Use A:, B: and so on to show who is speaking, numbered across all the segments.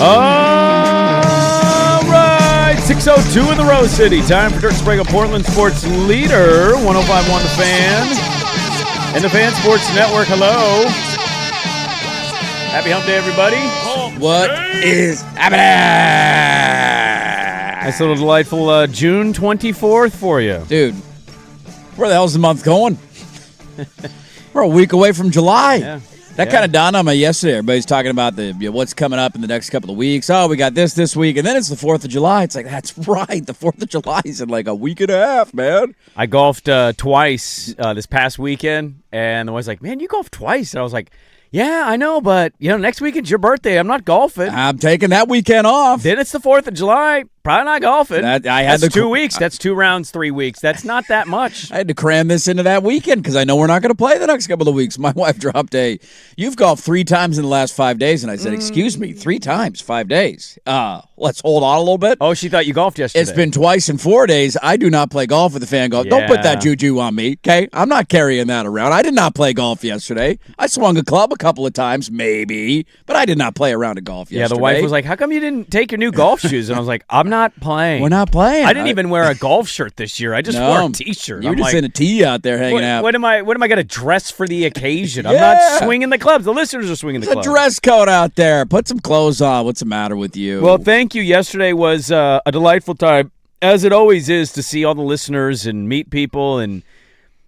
A: All right, 6:02 in the Rose City. Time for Dirt Sprague, Portland sports leader, 105.1 The Fan, and the Fan Sports Network. Hello. Happy hump day, everybody.
B: What is happening?
A: Nice little delightful June 24th for you.
B: Dude, where the hell's the month going? We're a week away from July.
A: Yeah.
B: That kind of dawned on me yesterday. Everybody's talking about what's coming up in the next couple of weeks. Oh, we got this week, and then it's the 4th of July. It's like, that's right. The 4th of July is in like a week and a half, man.
A: I golfed twice this past weekend, and the wife's like, man, you golfed twice. And I was like, yeah, I know, but next weekend's your birthday. I'm not golfing.
B: I'm taking that weekend off.
A: Then it's the 4th of July. Probably not golfing. That's 2 weeks. That's 2 rounds, 3 weeks. That's not that much.
B: I had to cram this into that weekend because I know we're not going to play the next couple of weeks. My wife dropped you've golfed 3 times in the last 5 days. And I said, excuse me, 3 times, 5 days. Let's hold on a little bit.
A: Oh, she thought you golfed yesterday.
B: It's been twice in 4 days. I do not play golf with the Fan Golf. Yeah. Don't put that juju on me, okay? I'm not carrying that around. I did not play golf yesterday. I swung a club a couple of times, maybe, but I did not play a round of golf yesterday.
A: Yeah, the wife was like, how come you didn't take your new golf shoes? And I was like, I'm not playing.
B: We're not playing.
A: I didn't even wear a golf shirt this year. I just wore a T-shirt.
B: You're just in a tee out there hanging out.
A: What am I going to dress for the occasion? I'm not swinging the clubs. The listeners are swinging the clubs.
B: It's a dress code out there. Put some clothes on. What's the matter with you?
A: Well, thank you. Yesterday was a delightful time, as it always is, to see all the listeners and meet people and,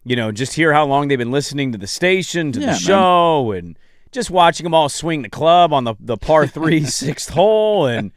A: just hear how long they've been listening to the station, to the show, and just watching them all swing the club on the par 3 6th hole. And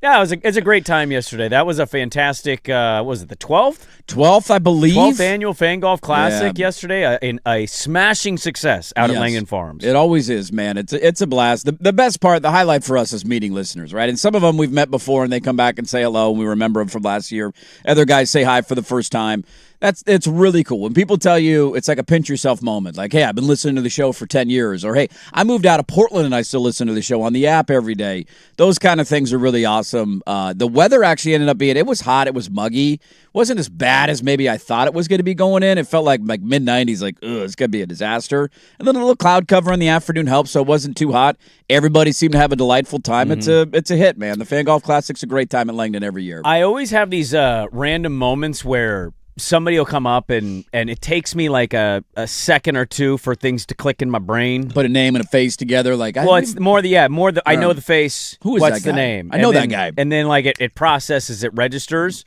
A: yeah, it's a great time yesterday. That was a fantastic, was it the 12th?
B: 12th, I believe.
A: 12th annual Fan Golf Classic yesterday. A smashing success out at Langdon Farms.
B: It always is, man. It's a blast. The best part, the highlight for us is meeting listeners, right? And some of them we've met before, and they come back and say hello, and we remember them from last year. Other guys say hi for the first time. It's really cool. When people tell you, it's like a pinch yourself moment. Like, hey, I've been listening to the show for 10 years. Or, hey, I moved out of Portland and I still listen to the show on the app every day. Those kind of things are really awesome. The weather actually ended up being, it was hot. It was muggy. Wasn't as bad as maybe I thought it was going to be going in. It felt like mid-90s, like, it's going to be a disaster. And then a little cloud cover in the afternoon helped, so it wasn't too hot. Everybody seemed to have a delightful time. Mm-hmm. It's a hit, man. The Fan Golf Classic's a great time at Langdon every year.
A: I always have these random moments where somebody will come up and it takes me like a second or two for things to click in my brain.
B: Put a name and a face together.
A: It's more I know the face.
B: Who is
A: what's
B: that guy?
A: The name?
B: I know that guy.
A: And then like it processes, it registers.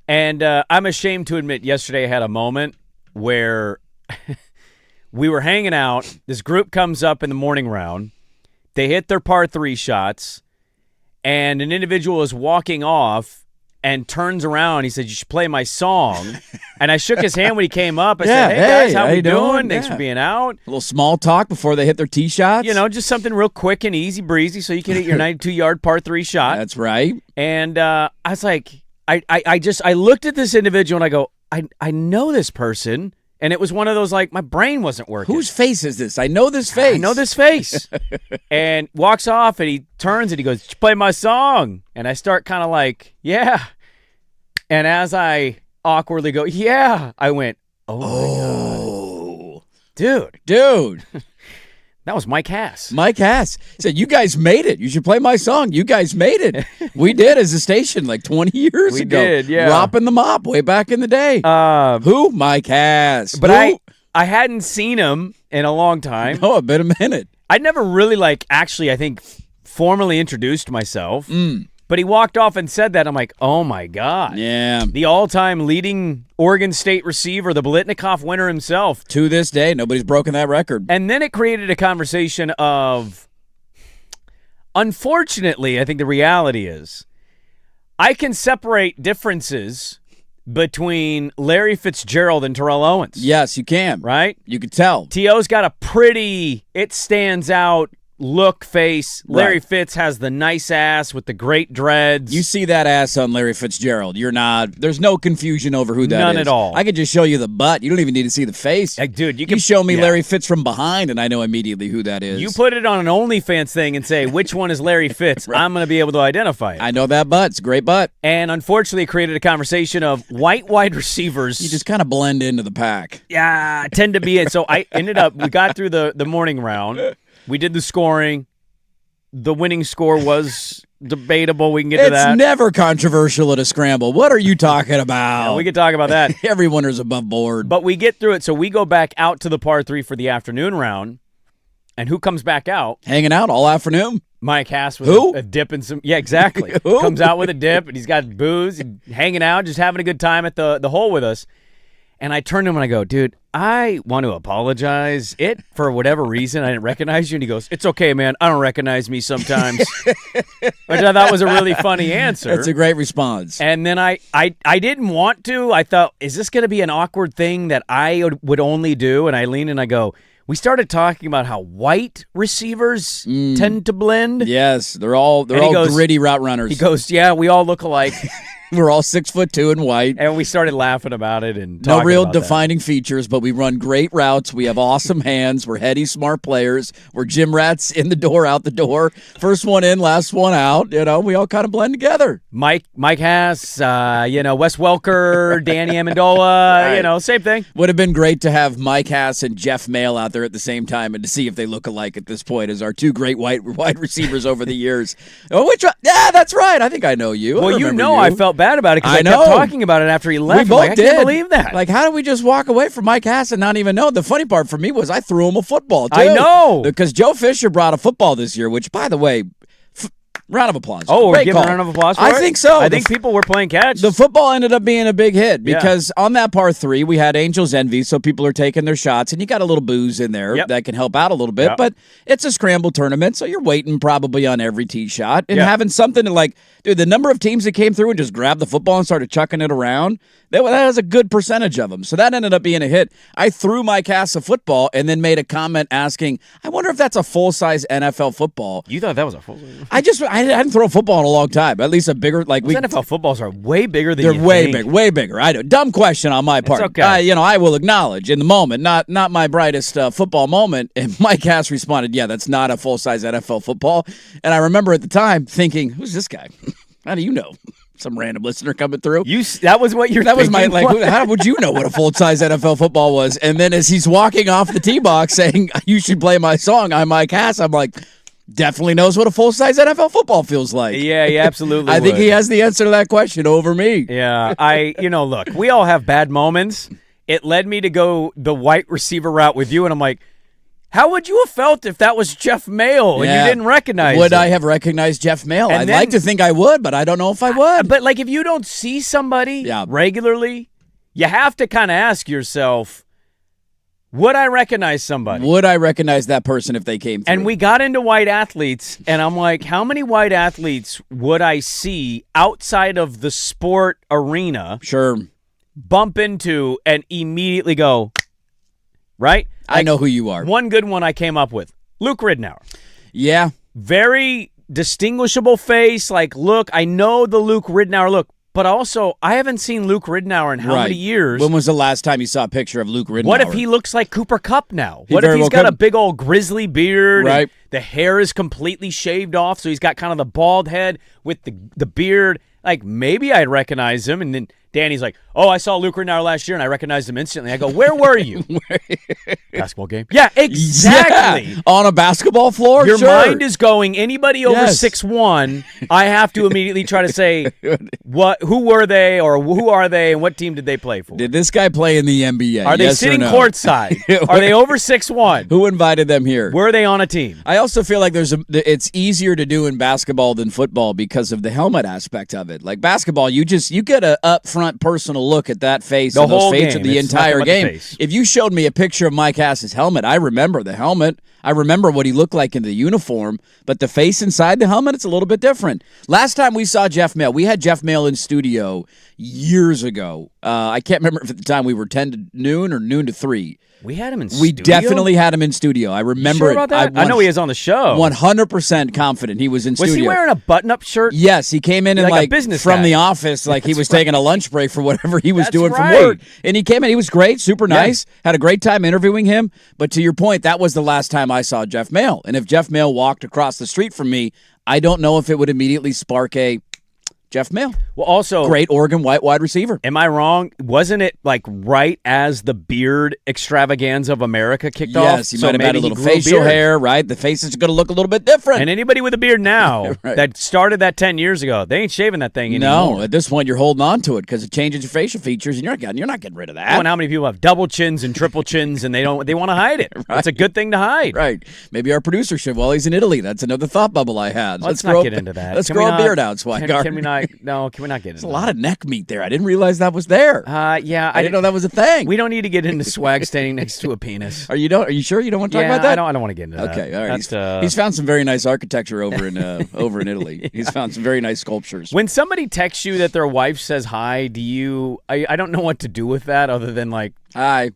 A: And I'm ashamed to admit yesterday I had a moment where we were hanging out. This group comes up in the morning round. They hit their par 3 shots. And an individual is walking off and turns around. He said, you should play my song. And I shook his hand when he came up. I said, hey, guys, how we doing? Thanks for being out.
B: A little small talk before they hit their tee shots.
A: Just something real quick and easy breezy so you can hit your 92-yard par 3 shot.
B: That's right.
A: And I was like, I looked at this individual and I go, I know this person. And it was one of those, like, my brain wasn't working.
B: Whose face is this? I know this face.
A: I know this face. And walks off, and he turns, and he goes, play my song. And I start kind of like, yeah. And as I awkwardly go, yeah, I went, oh. Dude. That was Mike Hass.
B: Mike Hass said, you guys made it. You should play my song. You guys made it. We did as a station like 20 years ago.
A: We did, yeah.
B: Ropping the mop way back in the day. Who? Mike Hass.
A: But I hadn't seen him in a long time.
B: No, it's been a minute.
A: I'd never really, actually, I think, formally introduced myself. But he walked off and said that. I'm like, oh, my God.
B: Yeah.
A: The all-time leading Oregon State receiver, the Blitnikoff winner himself.
B: To this day, nobody's broken that record.
A: And then it created a conversation of, unfortunately, I think the reality is, I can separate differences between Larry Fitzgerald and Terrell Owens.
B: Yes, you can.
A: Right?
B: You can tell.
A: T.O.'s got it stands out look face. Larry Fitz has the nice ass with the great dreads.
B: You see that ass on Larry Fitzgerald. There's no confusion over who that is.
A: None at all.
B: I could just show you the butt. You don't even need to see the face.
A: Like, dude,
B: you show me Larry Fitz from behind, and I know immediately who that is.
A: You put it on an OnlyFans thing and say, which one is Larry Fitz? I'm going to be able to identify it.
B: I know that butt. It's a great butt.
A: And unfortunately, it created a conversation of white wide receivers.
B: You just kind of blend into the pack.
A: Yeah, tend to be it. So I ended up, we got through the morning round. We did the scoring. The winning score was debatable. We can get to that.
B: It's never controversial at a scramble. What are you talking about?
A: Yeah, we can talk about that.
B: Every winner's above board.
A: But we get through it. So we go back out to the par 3 for the afternoon round. And who comes back out?
B: Hanging out all afternoon?
A: Mike Hass with
B: Who?
A: a dip and some. Yeah, exactly.
B: Who?
A: Comes out with a dip, and he's got booze, and hanging out, just having a good time at the hole with us. And I turned to him and I go, dude, I want to apologize. For whatever reason, I didn't recognize you. And he goes, it's okay, man. I don't recognize me sometimes. Which I thought was a really funny answer.
B: That's a great response.
A: And then I didn't want to. I thought, is this going to be an awkward thing that I would only do? And I lean and I go, we started talking about how white receivers tend to blend.
B: Yes, they're all gritty route runners.
A: He goes, yeah, we all look alike.
B: We're all 6'2" and white.
A: And we started laughing about it and
B: no
A: talking
B: real
A: about
B: defining features, but we run great routes. We have awesome hands. We're heady, smart players. We're gym rats in the door, out the door. First one in, last one out. We all kind of blend together.
A: Mike Hass, Wes Welker, Danny Amendola,
B: Right.
A: Same thing.
B: Would have been great to have Mike Hass and Jeff Mail out there at the same time and to see if they look alike at this point as our two great wide receivers over the years. Yeah, that's right. I think I know you.
A: Well, I felt bad about it because I kept talking about it after he left.
B: We both
A: I can't believe that.
B: Like, how did we just walk away from Mike Hass and not even know? The funny part for me was I threw him a football, too.
A: I know.
B: Because Joe Fisher brought a football this year, which, by the way, round of applause.
A: Oh, we're
B: Great
A: giving
B: call.
A: a round of applause for it?
B: I think so.
A: I think people were playing catch.
B: The football ended up being a big hit because on that par 3, we had Angels Envy, so people are taking their shots, and you got a little booze in there that can help out a little bit, but it's a scramble tournament, so you're waiting probably on every tee shot and having something to dude, the number of teams that came through and just grabbed the football and started chucking it around, that was a good percentage of them. So that ended up being a hit. I threw Mike Hass a football and then made a comment asking, I wonder if that's a full-size NFL football.
A: You thought that was a full-size?
B: I didn't throw a football in a long time. At least a bigger,
A: NFL footballs are way bigger than
B: they're
A: you
B: way
A: think.
B: big, way bigger. I know. Dumb question on my part.
A: It's okay.
B: I will acknowledge in the moment, not my brightest football moment. And Mike Hass responded, "Yeah, that's not a full-size NFL football." And I remember at the time thinking, "Who's this guy? How do you know?" Some random listener coming through.
A: That was what you're
B: That was
A: thinking?
B: how would you know what a full-size NFL football was? And then as he's walking off the tee box saying, "You should play my song," I'm Mike Hass. I'm like, definitely knows what a full-size NFL football feels like.
A: Yeah, he absolutely
B: I think he has the answer to that question over me.
A: Yeah, look, we all have bad moments. It led me to go the white receiver route with you, and I'm like, how would you have felt if that was Jeff Mail and you didn't recognize
B: Would
A: him?
B: I have recognized Jeff Mail? I'd like to think I would, but I don't know if I would.
A: But if you don't see somebody regularly, you have to kind of ask yourself, would I recognize somebody?
B: Would I recognize that person if they came through?
A: And we got into white athletes, and I'm like, how many white athletes would I see outside of the sport arena bump into and immediately go, right?
B: I know who you are.
A: One good one I came up with, Luke Ridnour.
B: Yeah.
A: Very distinguishable face. Look, I know the Luke Ridnour look, but also I haven't seen Luke Ridnour in how many years?
B: When was the last time you saw a picture of Luke Ridnour?
A: What if he looks like Cooper Kupp now? What if he's got a big old grizzly beard?
B: Right.
A: And the hair is completely shaved off, so he's got kind of the bald head with the beard. Maybe I'd recognize him, and then Danny's like, "Oh, I saw Luke Ridnour last year, and I recognized him instantly." I go, "Where were you?" Basketball game. Yeah, exactly.
B: Yeah. On a basketball floor?
A: Your mind is going, anybody over 6'1", I have to immediately try to say, who were they, or who are they, and what team did they play for?
B: Did this guy play in the NBA?
A: Are they sitting courtside? Are they over 6'1"?
B: Who invited them here?
A: Were they on a team?
B: I also feel like it's easier to do in basketball than football because of the helmet aspect of it. Like basketball, you get a upfront personal look at that face, the whole face of the entire game. If you showed me a picture of Mike Hass's helmet, I remember the helmet. I remember what he looked like in the uniform, but the face inside the helmet, it's a little bit different. Last time we saw Jeff Mail, we had Jeff Mail in studio years ago. I can't remember if at the time we were 10 to noon or noon to 3.
A: We had him in
B: We
A: studio?
B: definitely had him in studio. I remember
A: Sure about that? I know he was on the show.
B: 100% confident he was in studio.
A: Was he wearing a button-up shirt?
B: Yes, he came in and
A: Like a business
B: from
A: guy.
B: the office, like he was taking a lunch break for whatever he was
A: That's
B: doing
A: right.
B: from work. And he came in, he was great, super nice, had a great time interviewing him. But to your point, that was the last time I saw Jeff Mail. And if Jeff Mail walked across the street from me, I don't know if it would immediately spark a Jeff Mail.
A: Well, also,
B: Great Oregon white wide receiver.
A: am I wrong? Wasn't it like right as the beard extravaganza of America kicked off?
B: Yes, he might have had
A: maybe
B: a
A: he
B: little
A: grew
B: facial
A: beard.
B: hair, right? The face is going to look a little bit different.
A: And anybody with a beard now
B: Right.
A: that started that 10 years ago, they ain't shaving that thing anymore.
B: No, at this point, you're holding on to it because it changes your facial features, and you're not getting rid of that.
A: Oh, and how many people have double chins and triple chins, and they want to hide it?
B: Right.
A: It's a good thing to hide.
B: Right. Maybe our producer should. Well, he's in Italy. That's another thought bubble I had.
A: Let's not get into that.
B: Let's
A: Can
B: grow
A: we
B: a
A: not-
B: beard out, Swigart.
A: Can we not? No, can we not get into
B: There's a lot of neck meat there. I didn't realize that was there.
A: Yeah,
B: I didn't know that was a thing.
A: We don't need to get into swag standing next to a penis.
B: Are you sure you don't want to talk
A: Yeah,
B: about that?
A: I don't want to get into that.
B: Okay, all right.
A: That's,
B: He's found some very nice architecture over in over in Italy. He's found some very nice sculptures.
A: When somebody texts you that their wife says hi, do you? I don't know what to do with that other than like
B: Hi.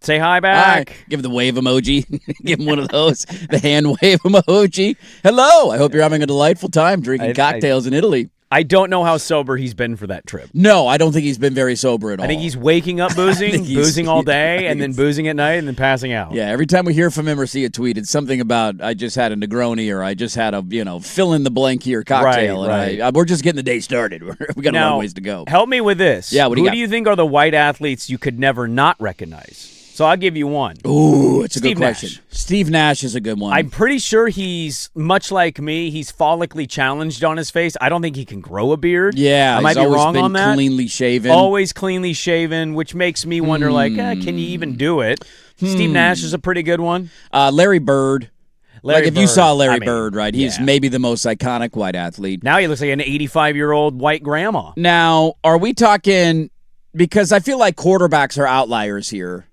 A: say hi
B: Hi.
A: back.
B: Give the wave emoji. Give him one of those. The hand wave emoji. Hello. I hope you're having a delightful time drinking cocktails in Italy.
A: I don't know how sober he's been for that trip.
B: No, I don't think he's been very sober at all.
A: I think he's waking up boozing, boozing all day, and then boozing at night, and then passing out.
B: Yeah, every time we hear from him or see a tweet, it's something about I just had a Negroni or I just had a fill in the blank here cocktail,
A: Right.
B: and we're just getting the day started. We got a
A: Now,
B: long ways to go.
A: Help me with this.
B: Yeah, what do you
A: Who
B: got?
A: do you think are the white athletes you could never not recognize? So I'll give you one.
B: Ooh, it's a
A: Steve
B: good question.
A: Nash.
B: Steve Nash is a good one.
A: I'm pretty sure he's much like me. He's follically challenged on his face. I don't think he can grow a beard.
B: yeah,
A: I might
B: he's
A: be
B: always
A: wrong
B: been
A: on that.
B: cleanly shaven.
A: Always cleanly shaven, which makes me wonder, can you even do it? Steve Nash is a pretty good one.
B: Larry Bird.
A: Larry
B: if you
A: Bird,
B: saw Larry
A: I mean,
B: Bird, right? He's
A: yeah.
B: maybe the most iconic white athlete.
A: Now he looks like an 85-year-old white grandma.
B: Now, are we talking because I feel like quarterbacks are outliers here.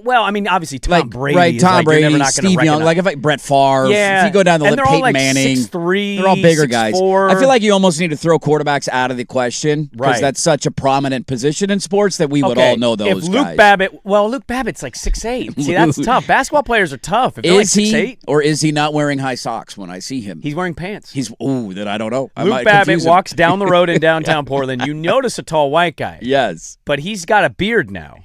A: Well, I mean, obviously Tom Brady.
B: Right,
A: is
B: Tom
A: like,
B: Brady,
A: you're never not gonna
B: Steve Young,
A: recognize-
B: if Brett Favre.
A: Yeah,
B: If you go down the
A: and
B: list,
A: they're all
B: Peyton
A: like
B: Manning.
A: 6'3",
B: they're all bigger guys.
A: 6'4".
B: I feel like you almost need to throw quarterbacks out of the question because
A: Right.
B: that's such a prominent position in sports that we would all know those
A: if Luke
B: guys.
A: Luke Babbitt's like 6'8". See, that's tough. Basketball players are tough. If they're
B: Is
A: like
B: he
A: 6'8",
B: or is he not wearing high socks when I see him?
A: he's wearing pants.
B: Then I don't know. I
A: Luke
B: might
A: Babbitt
B: confuse him.
A: walks down the road in downtown Portland. You notice a tall white guy.
B: Yes.
A: But he's got a beard now.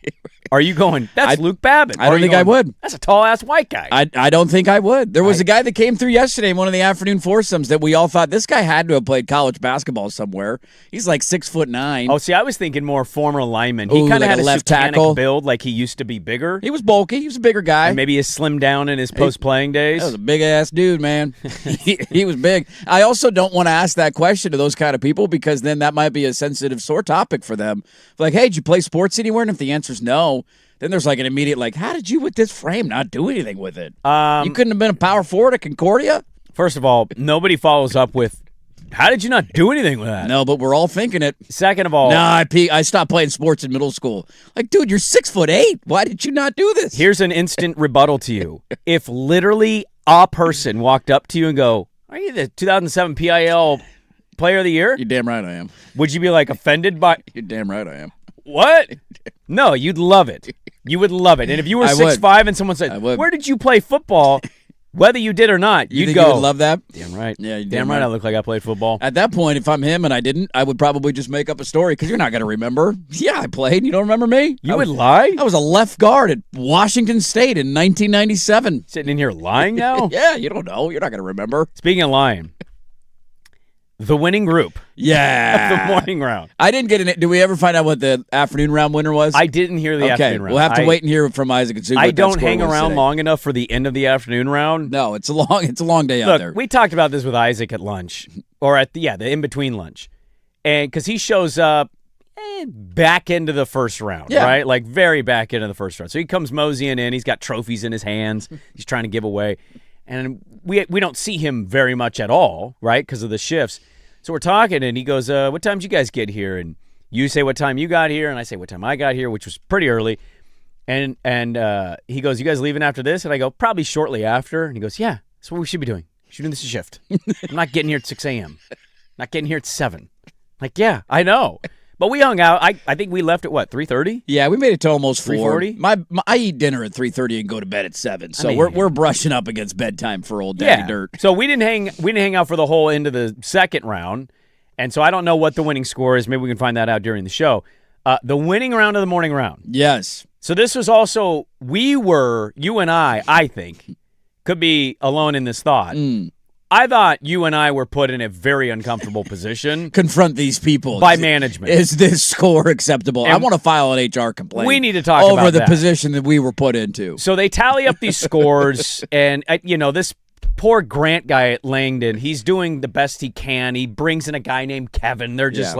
A: Are you going, that's Luke Babbitt?
B: I don't
A: Or are you
B: think I
A: going,
B: would.
A: That's a tall-ass white guy.
B: I don't think I would. There was a guy that came through yesterday in one of the afternoon foursomes that we all thought this guy had to have played college basketball somewhere. He's like 6'9".
A: Oh, see, I was thinking more former lineman. He
B: Ooh,
A: kind of
B: like
A: had
B: a
A: a
B: left
A: satanic
B: tackle?
A: build, like he used to be bigger.
B: He was bulky. He was a bigger guy.
A: And maybe he slimmed down in his post-playing days.
B: That was a big ass dude, man. he was big. I also don't want to ask that question to those kind of people because then that might be a sensitive, sore topic for them. Like, hey, did you play sports anywhere? And if the answer is no, then there's like an immediate like, how did you with this frame not do anything with it? You couldn't have been a power forward at Concordia?
A: First of all, nobody follows up with, how did you not do anything with that?
B: No, but we're all thinking it.
A: Second of all,
B: No, I stopped playing sports in middle school. Like, dude, you're 6'8". Why did you not do this?
A: here's an instant rebuttal to you. If literally a person walked up to you and go, are you the 2007 PIL Player of the Year?
B: You're damn right I am.
A: Would you be like offended by,
B: You're damn right I am.
A: what? No, you'd love it. You would love it. And if you were
B: I would.
A: 6'5" and someone
B: I
A: said,
B: would.
A: where did you play football? Whether you did or not,
B: You
A: you'd
B: think
A: go,
B: you would love that?
A: damn right.
B: Yeah, you're
A: damn
B: damn
A: right.
B: right.
A: I look like I played football.
B: At that point, if I'm him and I didn't, I would probably just make up a story because you're not going to remember. Yeah, I played. You don't remember me?
A: You
B: I
A: would
B: was,
A: lie?
B: I was a left guard at Washington State in 1997.
A: Sitting in here lying now?
B: Yeah, you don't know. You're not going to remember.
A: Speaking of lying, the winning group of
B: Yeah.
A: the morning round.
B: I didn't get in it. Did we ever find out what the afternoon round winner was?
A: I didn't hear the
B: okay,
A: afternoon round.
B: we'll have to wait and hear from Isaac and see what
A: I
B: that
A: don't
B: score
A: hang
B: was
A: around
B: today.
A: long enough for the end of the afternoon round.
B: No, it's a long day out
A: Look,
B: there.
A: we talked about this with Isaac at lunch, or at the in-between lunch. And because he shows up back into the first round,
B: Yeah.
A: right? Like very back into the first round. So he comes moseying in. He's got trophies in his hands. He's trying to give away. And we don't see him very much at all, right, because of the shifts. So we're talking, and he goes, what time did you guys get here? And you say what time you got here, and I say what time I got here, which was pretty early. And he goes, you guys leaving after this? And I go, probably shortly after. And he goes, yeah, that's what we should be doing. We should do this shift. I'm not getting here at 6 a.m. Not getting here at 7. Like, yeah, I know. But we hung out. I think we left at what, 3:30?
B: Yeah, we made it to almost 4.
A: 3:40?
B: I eat dinner at 3:30 and go to bed at 7. So
A: I mean,
B: we're brushing up against bedtime for old Daddy Dirt.
A: So we didn't hang out for the whole end of the second round. And so I don't know what the winning score is. Maybe we can find that out during the show. The winning round of the morning round.
B: Yes.
A: So this was also, you and I think, could be alone in this thought. I thought you and I were put in a very uncomfortable position.
B: Confront these people.
A: By management.
B: Is this score acceptable?
A: And
B: I want to file an HR complaint.
A: We need to talk
B: over
A: about
B: the
A: that.
B: position that we were put into.
A: So they tally up these scores, and, this poor Grant guy at Langdon, he's doing the best he can. He brings in a guy named Kevin. They're just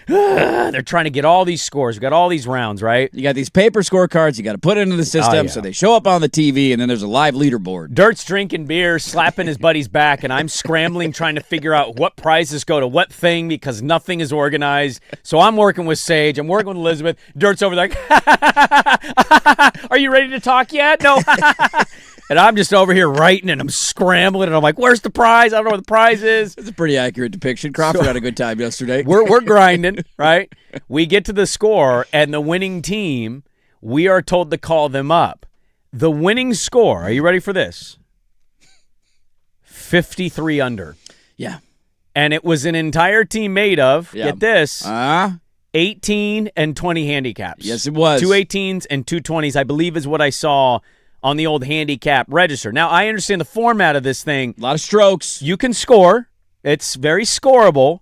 A: they're trying to get all these scores. We got all these rounds, right?
B: You got these paper scorecards. You got to put it into the system so they show up on the TV, and then there's a live leaderboard.
A: Dirt's drinking beer, slapping his buddy's back, and I'm scrambling trying to figure out what prizes go to what thing because nothing is organized. So I'm working with Sage. I'm working with Elizabeth. Dirt's over there like, are you ready to talk yet? No. And I'm just over here writing, and I'm scrambling, and I'm like, where's the prize? I don't know what the prize is.
B: It's a pretty accurate depiction. Crawford had a good time yesterday.
A: We're grinding, right? We get to the score, and the winning team, we are told to call them up. The winning score, are you ready for this? 53 under.
B: Yeah.
A: And it was an entire team made of, get this, 18 and 20 handicaps.
B: Yes, it was.
A: 2 18s and 2 20s, I believe is what I saw on the old handicap register. Now, I understand the format of this thing.
B: A lot of strokes.
A: You can score. It's very scoreable.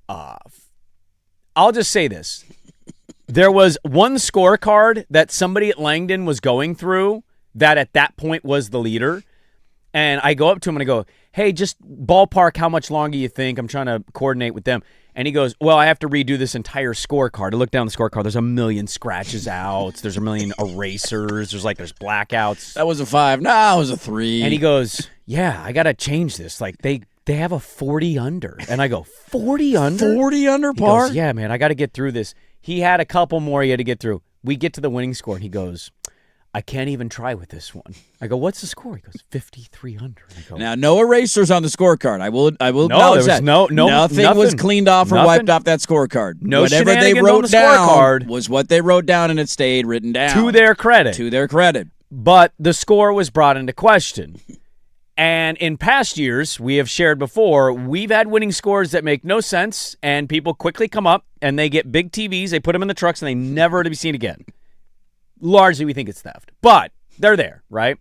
A: I'll just say this. There was one scorecard that somebody at Langdon was going through that at that point was the leader. And I go up to him and I go, hey, just ballpark how much longer you think. I'm trying to coordinate with them. And he goes, well, I have to redo this entire scorecard. I look down the scorecard. There's a million scratches outs. There's a million erasers. There's blackouts.
B: That was a 5. No, it was a 3.
A: And he goes, yeah, I got to change this. Like, they have a 40 under. And I go, 40 under?
B: 40 under
A: He
B: par?
A: goes, yeah, man, I got to get through this. He had a couple more he had to get through. We get to the winning score, and he goes, I can't even try with this one. I go, what's the score? He goes, 53 under. I go,
B: now, no erasers on the scorecard. I will
A: no,
B: acknowledge
A: there was
B: that.
A: nothing
B: was cleaned off or
A: Nothing.
B: wiped off that scorecard.
A: No
B: Whatever they
A: shenanigans
B: wrote
A: on the
B: down
A: scorecard.
B: was what they wrote down, and it stayed written down.
A: to their credit.
B: To their credit.
A: But the score was brought into question. And in past years, we have shared before, we've had winning scores that make no sense, and people quickly come up, and they get big TVs, they put them in the trucks, and they never to be seen again. Largely, we think it's theft. But they're there, right?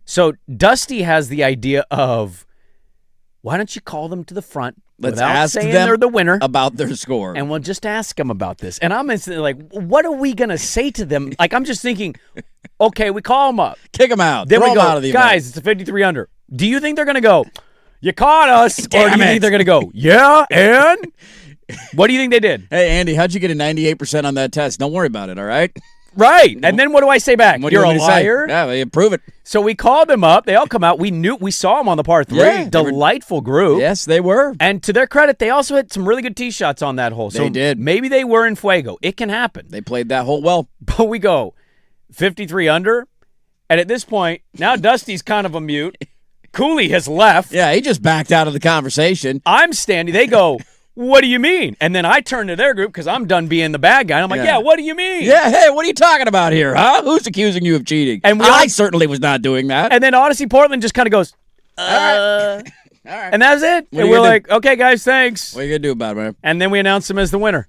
A: So Dusty has the idea of, why don't you call them to the front
B: Let's
A: without
B: ask
A: saying
B: them
A: they're the winner
B: about their score.
A: and we'll just ask them about this. And I'm instantly like, what are we going to say to them? Like, I'm just thinking, okay, we call them up.
B: Kick them out.
A: Then
B: Throw
A: we
B: them
A: go,
B: out of the
A: guys, it's a 53 under. Do you think they're going to go, you caught us? Or do you
B: Damn
A: think
B: it.
A: they're going to go, yeah, and? What do you think they did?
B: Hey, Andy, how'd you get a 98% on that test? Don't worry about it, all right?
A: Right. And then what do I say back?
B: What do
A: You're
B: you
A: a
B: want me to say?
A: liar?
B: Yeah, well, prove it.
A: So we called them up. They all come out. We saw them on the par 3.
B: Yeah, they were-
A: Delightful group.
B: Yes, they were.
A: And to their credit, they also had some really good tee shots on that hole. So
B: They did.
A: Maybe they were in fuego. It can happen.
B: They played that hole well.
A: But we go 53 under. And at this point, now Dusty's kind of a mute. Cooley has left.
B: Yeah, he just backed out of the conversation.
A: I'm standing. They go, what do you mean? And then I turn to their group because I'm done being the bad guy. And I'm like, yeah, what do you mean?
B: Yeah, hey, what are you talking about here, huh? Who's accusing you of cheating?
A: And
B: I certainly was not doing that.
A: And then Odyssey Portland just kind of goes,
B: All right.
A: and that's it.
B: What are
A: And
B: you
A: we're
B: gonna
A: like, okay, guys, thanks.
B: What are you going to do about it, man?
A: And then we announced him as the winner.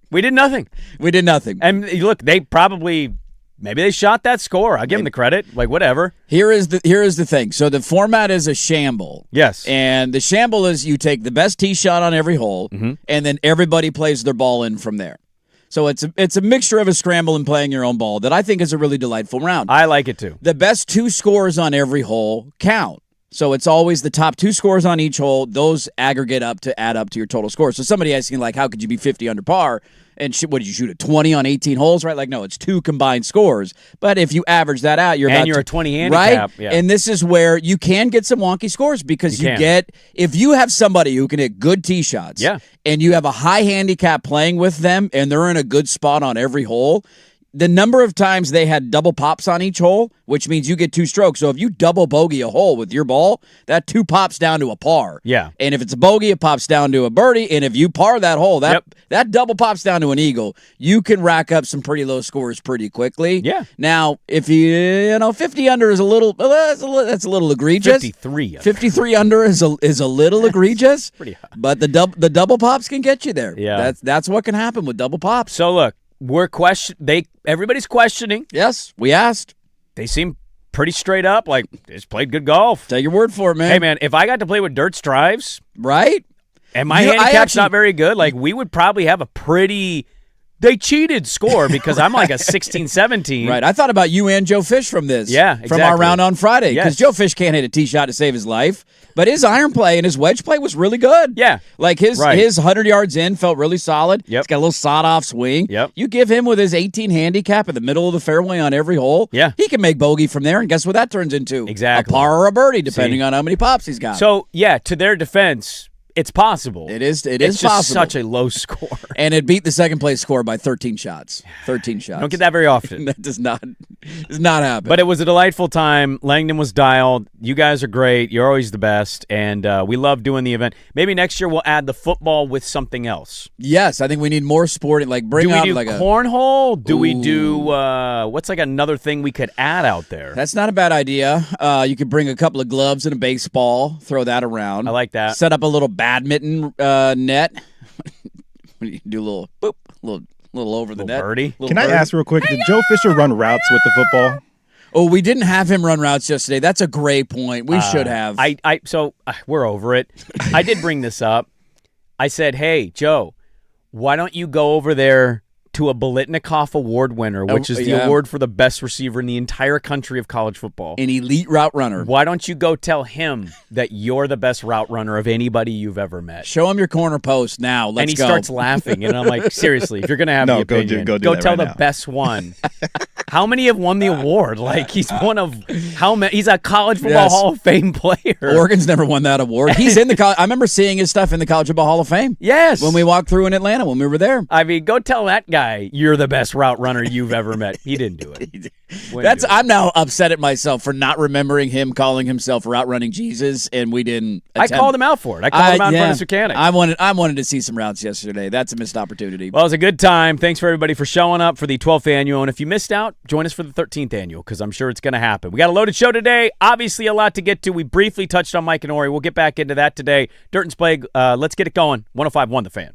A: We did nothing.
B: We did nothing.
A: And look, they probably, maybe they shot that score. I'll give them the credit. Like, whatever.
B: Here is the thing. So the format is a shamble.
A: Yes.
B: And the shamble is you take the best tee shot on every hole, and then everybody plays their ball in from there. So it's a mixture of a scramble and playing your own ball that I think is a really delightful round.
A: I like it too.
B: The best 2 scores on every hole count. So it's always the top 2 scores on each hole. Those aggregate up to add up to your total score. So somebody asking, like, how could you be 50 under par? And what did you shoot, a 20 on 18 holes, right? Like, no, it's 2 combined scores. But if you average that out, you're
A: a 20 handicap.
B: Right?
A: Yeah.
B: And this is where you can get some wonky scores because you get, if you have somebody who can hit good tee shots,
A: Yeah.
B: and you have a high handicap playing with them, and they're in a good spot on every hole, the number of times they had double pops on each hole, which means you get 2 strokes. So if you double bogey a hole with your ball, that 2 pops down to a par.
A: Yeah.
B: And if it's a bogey, it pops down to a birdie. And if you par that hole, that double pops down to an eagle. You can rack up some pretty low scores pretty quickly.
A: Yeah.
B: Now, if you know 50 under is a little, that's a little egregious. 53 under is a little egregious.
A: Pretty high.
B: But the double pops can get you there.
A: Yeah.
B: That's what can happen with double pops.
A: So look, everybody's questioning.
B: Yes, we asked.
A: They seem pretty straight up, like, just played good golf.
B: Take your word for it, man.
A: Hey, man, if I got to play with Dirt's drives,
B: right?
A: And my handicap's not very good, like, we would probably have a pretty... They cheated score because I'm like a 16, 17.
B: Right. I thought about you and Joe Fish from this.
A: Yeah, exactly.
B: From our round on Friday. Because
A: Yes.
B: Joe Fish can't hit a tee shot to save his life. But his iron play and his wedge play was really good.
A: Yeah.
B: Like his 100 yards in felt really solid.
A: Yep.
B: He's got a little sawed-off swing.
A: Yep.
B: You give him with his 18 handicap in the middle of the fairway on every hole.
A: Yeah.
B: He can make bogey from there. And guess what that turns into?
A: Exactly.
B: A par or a birdie, depending on how many pops he's got.
A: So, yeah, to their defense, it's possible.
B: It is
A: it's
B: possible.
A: just such a low score.
B: And it beat the second place score by 13 shots. 13 shots.
A: Don't get that very often.
B: That does not happen.
A: But it was a delightful time. Langdon was dialed. You guys are great. You're always the best. And we love doing the event. Maybe next year we'll add the football with something else.
B: Yes, I think we need more sport. Like bring out like a
A: cornhole? Do we do what's like another thing we could add out there?
B: That's not a bad idea. You could bring a couple of gloves and a baseball, throw that around.
A: I like that.
B: Set up a little badminton net. You do a little boop, little over the net.
A: Birdie.
C: Can I ask real quick? Did Joe Fisher run routes with the football?
B: Oh, we didn't have him run routes yesterday. That's a great point. We should have.
A: So we're over it. I did bring this up. I said, hey, Joe, why don't you go over there to a Biletnikoff Award winner, which is the award for the best receiver in the entire country of college football.
B: An elite route runner.
A: Why don't you go tell him that you're the best route runner of anybody you've ever met?
B: Show him your corner post now. Let's go.
A: And he starts laughing, and I'm like, seriously, if you're going to have the opinion,
C: go
A: tell
C: right
A: the
C: now.
A: best one. How many have won the award? Like, he's one of how many? He's a college football Hall of Fame player.
B: Oregon's never won that award. He's in the I remember seeing his stuff in the College Football Hall of Fame.
A: Yes.
B: When we walked through in Atlanta when we were there.
A: I mean, go tell that guy you're the best route runner you've ever met. He didn't do it.
B: I'm now upset at myself for not remembering him calling himself route running Jesus, and we didn't attempt.
A: I called him out for it. I called him out in front of Sucanic.
B: I wanted to see some routes yesterday. That's a missed opportunity.
A: Well, it was a good time. Thanks for everybody for showing up for the 12th annual. And if you missed out, join us for the 13th annual because I'm sure it's going to happen. We got a loaded show today. Obviously, a lot to get to. We briefly touched on Mike and Ori. We'll get back into that today. Dirt and Sprague, let's get it going. 105.1 The Fan.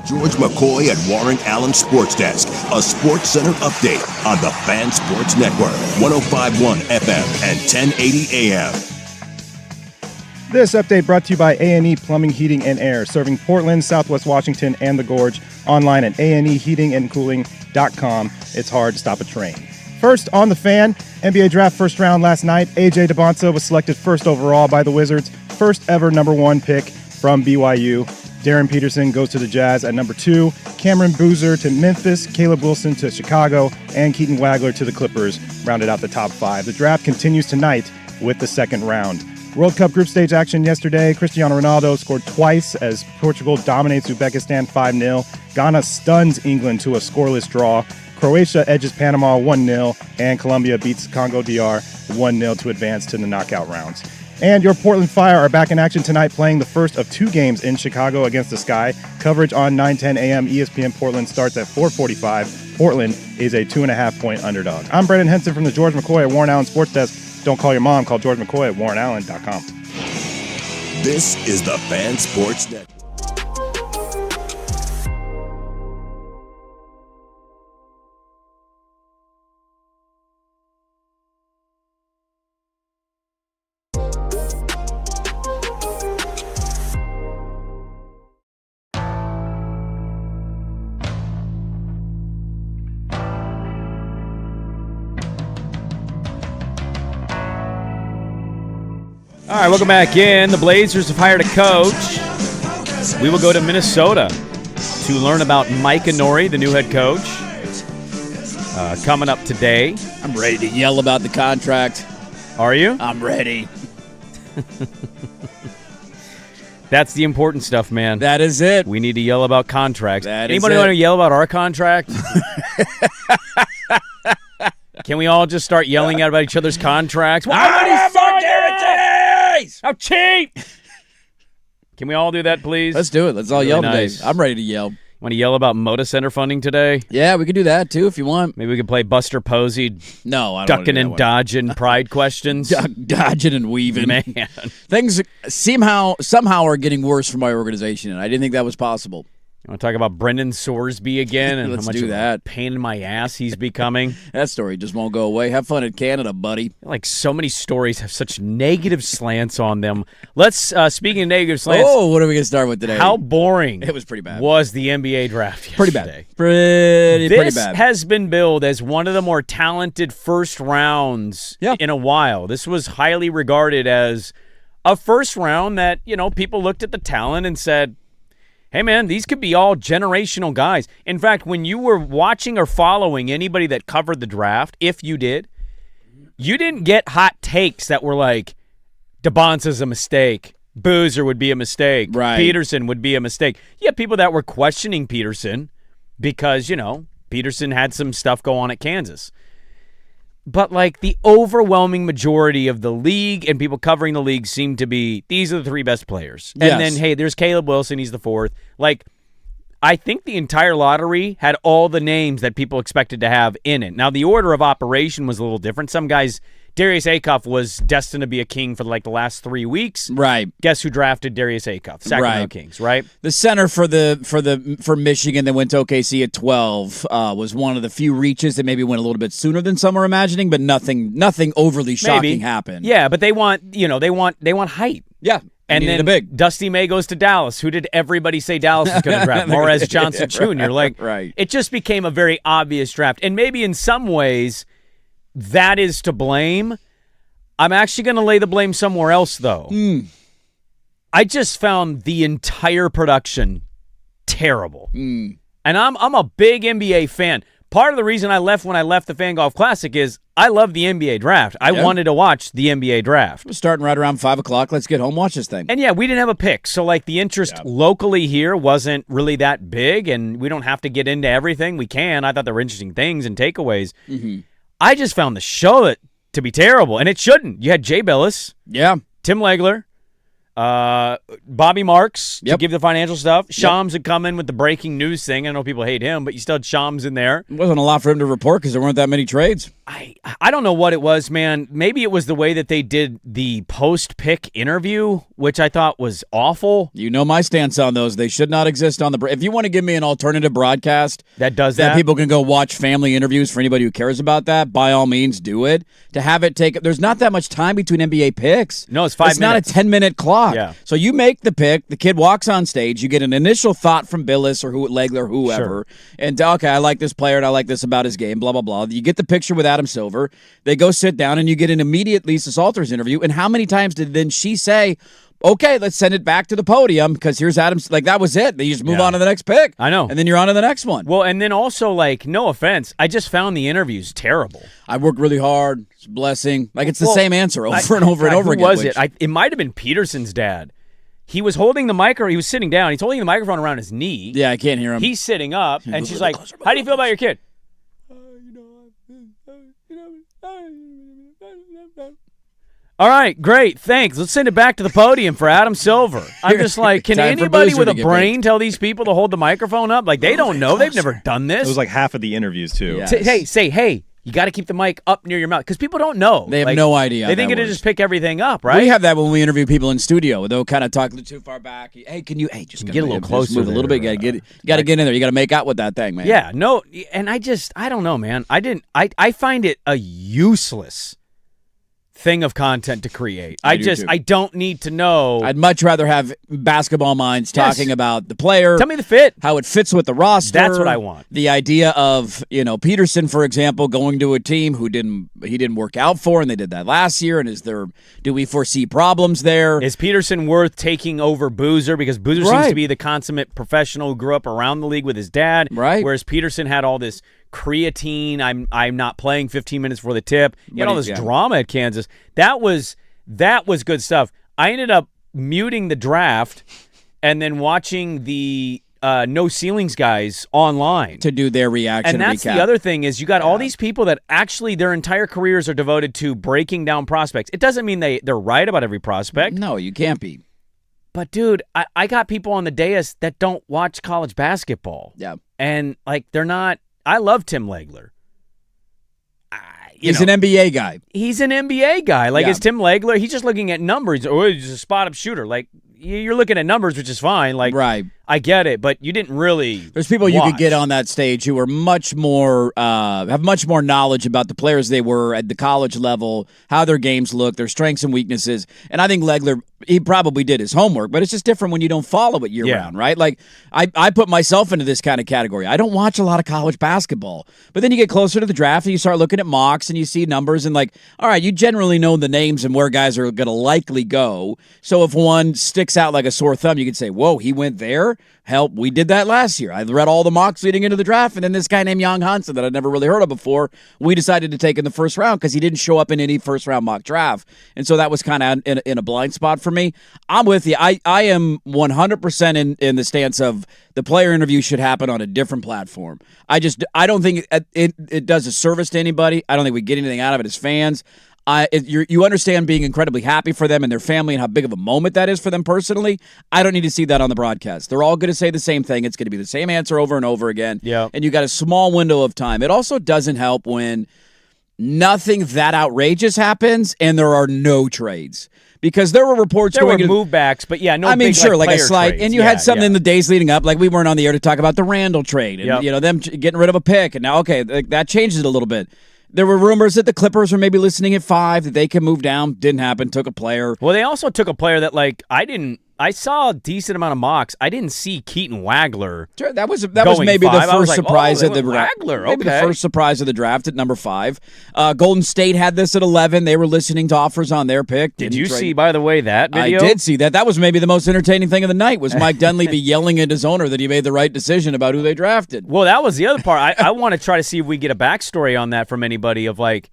D: George McCoy and Warren Allen Sports Desk, a Sports Center update on the Fan Sports Network, 105.1 FM and 1080 AM.
C: This update brought to you by A&E Plumbing, Heating, and Air, serving Portland, Southwest Washington, and the Gorge. Online at aneheatingandcooling.com. It's hard to stop a train. First on the Fan, NBA draft first round last night. A.J. DeBonsa was selected first overall by the Wizards. First ever number 1 pick from BYU. Darren Peterson goes to the Jazz at number 2. Cameron Boozer to Memphis. Caleb Wilson to Chicago. And Keaton Wagler to the Clippers rounded out the top 5. The draft continues tonight with the second round. World Cup group stage action yesterday. Cristiano Ronaldo scored twice as Portugal dominates Uzbekistan 5-0. Ghana stuns England to a scoreless draw. Croatia edges Panama 1-0. And Colombia beats Congo DR 1-0 to advance to the knockout rounds. And your Portland Fire are back in action tonight, playing the first of 2 games in Chicago against the Sky. Coverage on 9:10 a.m. ESPN Portland starts at 4:45. Portland is a 2.5-point underdog. I'm Brandon Henson from the George McCoy at Warren Allen Sports Desk. Don't call your mom, call George McCoy at warrenallen.com.
D: This is the Fan Sports Network.
A: All right, welcome back in. The Blazers have hired a coach. We will go to Minnesota to learn about Mike Inori, the new head coach, coming up today.
B: I'm ready to yell about the contract.
A: Are you?
B: I'm ready.
A: That's the important stuff, man.
B: That is it.
A: We need to yell about contracts.
B: That is
A: Anybody
B: it.
A: want to yell about our contract? Can we all just start yelling out about each other's contracts? Why would he sign guarantees? How cheap! Can we all do that, please?
B: Let's do it. Let's all
A: Really
B: yell
A: nice.
B: today. I'm ready to yell.
A: Want to yell about Moda Center funding today?
B: Yeah, we could do that too if you want.
A: Maybe we could play Buster Posey,
B: No, I don't
A: ducking and dodging pride questions.
B: dodging and weaving.
A: Man.
B: Things somehow are getting worse for my organization, and I didn't think that was possible.
A: You want to talk about Brendan Sorsby again and
B: Let's
A: how much
B: do
A: of a
B: that.
A: pain in my ass he's becoming?
B: That story just won't go away. Have fun in Canada, buddy.
A: Like, so many stories have such negative slants on them. Let's, speaking of negative slants,
B: Oh, what are we going to start with today?
A: how boring
B: It was pretty bad.
A: was the NBA draft yesterday?
B: Pretty
A: This
B: bad.
A: has been billed as one of the more talented first rounds in a while. This was highly regarded as a first round that, people looked at the talent and said, hey, man, these could be all generational guys. In fact, when you were watching or following anybody that covered the draft, if you did, you didn't get hot takes that were like, DeBonsa's a mistake, Boozer would be a mistake,
B: Right.
A: Peterson would be a mistake. You had people that were questioning Peterson because, Peterson had some stuff go on at Kansas. But, the overwhelming majority of the league and people covering the league seem to be, these are the 3 best players. And
B: Yes.
A: then, hey, there's Caleb Wilson, he's the 4th. I think the entire lottery had all the names that people expected to have in it. Now, the order of operation was a little different. Some guys, Darius Acuff was destined to be a king for, the last 3 weeks.
B: Right.
A: Guess who drafted Darius Acuff? Sacramento
B: Right.
A: Kings, right?
B: The center for Michigan that went to OKC at 12 was one of the few reaches that maybe went a little bit sooner than some were imagining, but nothing overly shocking happened.
A: Yeah, but they want hype.
B: Yeah.
A: And
B: Needed
A: then
B: a big.
A: Dusty May goes to Dallas. Who did everybody say Dallas was going to draft? Morez Johnson Jr.
B: Right.
A: It just became a very obvious draft. And maybe in some ways that is to blame. I'm actually going to lay the blame somewhere else, though. I just found the entire production terrible. And I'm a big NBA fan. Part of the reason I left when I left the Fan Golf Classic is I love the NBA draft. I wanted to watch the NBA draft.
B: We're starting right around 5 o'clock. Let's get home, watch this thing.
A: And yeah, we didn't have a pick. So the interest locally here wasn't really that big, and we don't have to get into everything. We can. I thought there were interesting things and takeaways. I just found the show to be terrible, and it shouldn't. You had Jay Billis, Tim Legler, Bobby Marks to give the financial stuff. Shams had come in with the breaking news thing. I know people hate him, but you still had Shams in there.
B: It wasn't a lot for him to report because there weren't that many trades.
A: I don't know what it was, man. Maybe it was the way that they did the post-pick interview, which I thought was awful.
B: You know my stance on those. They should not exist on the... If you want to give me an alternative broadcast
A: that does that,
B: people can go watch family interviews for anybody who cares about that, by all means, do it. To have it take... There's not that much time between NBA picks.
A: No, it's 5 minutes.
B: It's not a 10-minute clock.
A: Yeah.
B: So you make the pick, the kid walks on stage, you get an initial thought from Billis or Legler, whoever, and, okay, I like this player and I like this about his game, blah, blah, blah. You get the picture with Adam Silver. They go sit down and you get an immediate Lisa Salters interview. And how many times did then she say, okay, let's send it back to the podium because here's Adam's, like, that was it. Then you just move on to the next pick.
A: I know.
B: And then you're on to the next one.
A: Well, and then also, like, no offense, I just found the interviews terrible.
B: I worked really hard. It's a blessing. Like, it's the same answer over and over and over again.
A: Who was it? It might have been Peterson's dad. He was holding the microphone. He was sitting down. He's holding the microphone around his knee.
B: Yeah, I can't hear him.
A: He's sitting up, and she's like, how do you feel about your kid? All right, great, thanks. Let's send it back to the podium for Adam Silver. I'm just like, can anybody with a brain tell these people to hold the microphone up? Like, they don't know. They've never done this.
C: It was like half of the interviews, too.
B: Yes.
A: Hey, you got to keep the mic up near your mouth because people don't know.
B: They have no idea.
A: They think it'll just pick everything up, right?
B: We have that when we interview people in studio. They'll kind of talk too far back. Hey, can you? Hey, just
A: get a little closer.
B: Move a little bit. You got to get in there. You got to make out with that thing, man.
A: Yeah, no, and I don't know, man. I find it a useless thing of content to create. I don't need to know.
B: I'd much rather have basketball minds talking about the player.
A: Tell me the fit.
B: How it fits with the roster.
A: That's what I want.
B: The idea of, Peterson, for example, going to a team who he didn't work out for, and they did that last year, and do we foresee problems there?
A: Is Peterson worth taking over Boozer? Because Boozer seems to be the consummate professional who grew up around the league with his dad.
B: Right.
A: Whereas Peterson had all this creatine, I'm not playing 15 minutes before the tip. You had all this drama at Kansas. That was good stuff. I ended up muting the draft and then watching the No Ceilings guys online
B: to do their reaction.
A: And that's
B: recap.
A: The other thing is you got all these people that actually their entire careers are devoted to breaking down prospects. It doesn't mean they're right about every prospect.
B: No, you can't be.
A: But, dude, I got people on the dais that don't watch college basketball.
B: Yeah.
A: And, like, they're not – I love Tim Legler.
B: He's an NBA guy.
A: He's an NBA guy. Like, is Tim Legler – he's just looking at numbers. Oh, he's a spot-up shooter. Like, you're looking at numbers, which is fine. Like,
B: right.
A: I get it, but you didn't really
B: There's people you could get on that stage who are much more have much more knowledge about the players they were at the college level, how their games look, their strengths and weaknesses. And I think Legler, he probably did his homework, but it's just different when you don't follow it year-round, right? Like, I put myself into this kind of category. I don't watch a lot of college basketball. But then you get closer to the draft and you start looking at mocks and you see numbers and like, all right, you generally know the names and where guys are going to likely go. So if one sticks out like a sore thumb, you could say, whoa, he went there? Help, we did that last year. I read all the mocks leading into the draft, and then this guy named Young Hansen that I'd never really heard of before, we decided to take in the first round because he didn't show up in any first-round mock draft. And so that was kind of in a blind spot for me. I'm with you. I am 100% in the stance of the player interview should happen on a different platform. I don't think it does a service to anybody. I don't think we get anything out of it as fans. You understand being incredibly happy for them and their family and how big of a moment that is for them personally. I don't need to see that on the broadcast. They're all going to say the same thing. It's going to be the same answer over and over again.
A: Yeah.
B: And you got a small window of time. It also doesn't help when nothing that outrageous happens and there are no trades. Because there were reports
A: there
B: going
A: were movebacks, but yeah, no.
B: I mean,
A: big,
B: sure, like a
A: player
B: slight,
A: trades.
B: and you had something in the days leading up, like we weren't on the air to talk about the Randall trade, and them getting rid of a pick, and now that changes it a little bit. There were rumors that the Clippers were maybe listening at 5, that they could move down. Didn't happen. Took a player.
A: Well, they also took a player that I saw a decent amount of mocks. I didn't see Keaton Wagler.
B: Sure, that was maybe
A: 5.
B: the first surprise of the
A: Wagler.
B: Maybe the first surprise of the draft at number 5. Golden State had this at 11. They were listening to offers on their pick.
A: Did you see, by the way, that video?
B: I did see that. That was maybe the most entertaining thing of the night. Was Mike Dunleavy yelling at his owner that he made the right decision about who they drafted?
A: Well, that was the other part. I want to try to see if we get a backstory on that from anybody of like.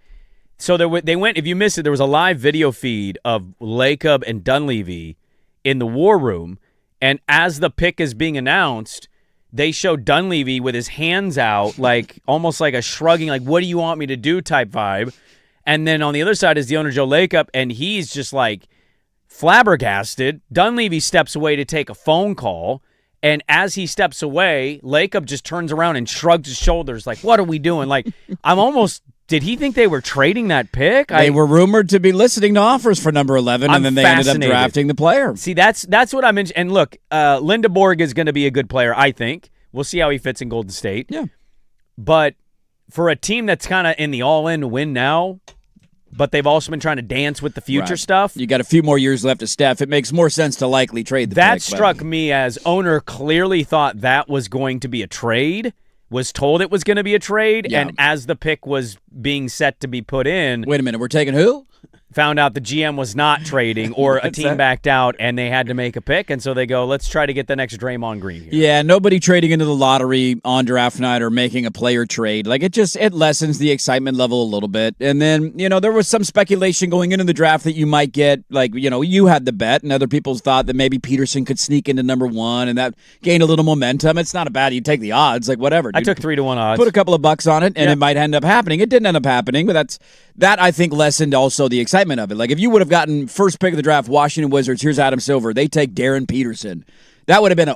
A: So they went. If you missed it, there was a live video feed of Lacob and Dunleavy in the war room, and as the pick is being announced, they showed Dunleavy with his hands out, like almost like a shrugging, like "What do you want me to do?" type vibe. And then on the other side is the owner Joe Lacob, and he's just like flabbergasted. Dunleavy steps away to take a phone call, and as he steps away, Lacob just turns around and shrugs his shoulders, like "What are we doing?" Like I'm almost Did he think they were trading that pick?
B: They were rumored to be listening to offers for number 11, and then they ended up drafting the player.
A: See, that's what I'm interested. And look, Linda Borg is going to be a good player, I think. We'll see how he fits in Golden State.
B: Yeah.
A: But for a team that's kind of in the all-in to win now, but they've also been trying to dance with the future stuff.
B: You got a few more years left of Steph. It makes more sense to likely trade the pick.
A: That struck me as owner clearly thought that was going to be a trade, was told it was going to be a trade, and as the pick was being set to be put in.
B: Wait a minute, we're taking who?
A: Found out the GM was not trading, or a team backed out, and they had to make a pick, and so they go, let's try to get the next Draymond Green here.
B: Yeah, nobody trading into the lottery on draft night or making a player trade. Like, it lessens the excitement level a little bit. And then, there was some speculation going into the draft that you might get, like, you had the bet, and other people thought that maybe Peterson could sneak into number 1, and that gained a little momentum. It's not a bad, you take the odds, like, whatever.
A: I took 3-1 odds.
B: Put a couple of bucks on it, and it might end up happening. It didn't end up happening, but that I think lessened also the excitement of it. Like, if you would have gotten first pick of the draft, Washington Wizards, here's Adam Silver, they take Darren Peterson. That would have been a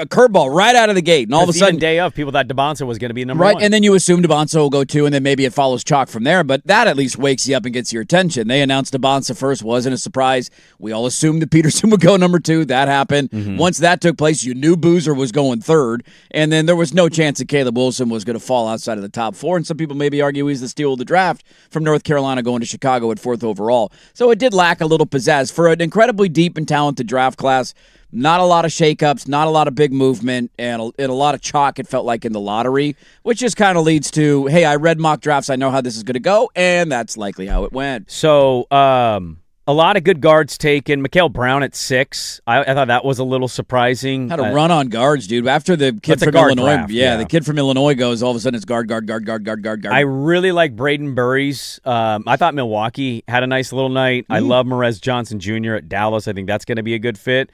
B: curveball right out of the gate. And all of a sudden,
A: day of, people thought DeBonsa was going to be number 1.
B: Right, and then you assume DeBonsa will go 2, and then maybe it follows chalk from there. But that at least wakes you up and gets your attention. They announced DeBonsa first. Wasn't a surprise. We all assumed that Peterson would go number 2. That happened. Mm-hmm. Once that took place, you knew Boozer was going 3rd. And then there was no chance that Caleb Wilson was going to fall outside of the top 4. And some people maybe argue he's the steal of the draft from North Carolina going to Chicago at 4th overall. So it did lack a little pizzazz. For an incredibly deep and talented draft class, not a lot of shakeups, not a lot of big movement, and a lot of chalk, it felt like, in the lottery, which just kind of leads to, hey, I read mock drafts, I know how this is going to go, and that's likely how it went.
A: So, a lot of good guards taken. Mikael Brown at 6. I thought that was a little surprising.
B: Had a run on guards, dude. After the kid from Illinois,
A: draft,
B: the kid from Illinois goes, all of a sudden it's guard.
A: I really like Braden Burries. I thought Milwaukee had a nice little night. I love Merez Johnson Jr. at Dallas. I think that's going to be a good fit.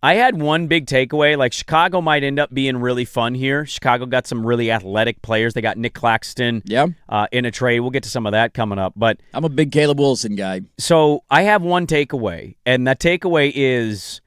A: I had one big takeaway. Like, Chicago might end up being really fun here. Chicago got some really athletic players. They got Nick Claxton in a trade. We'll get to some of that coming up. But
B: I'm a big Caleb Wilson guy.
A: So I have one takeaway, and that takeaway is,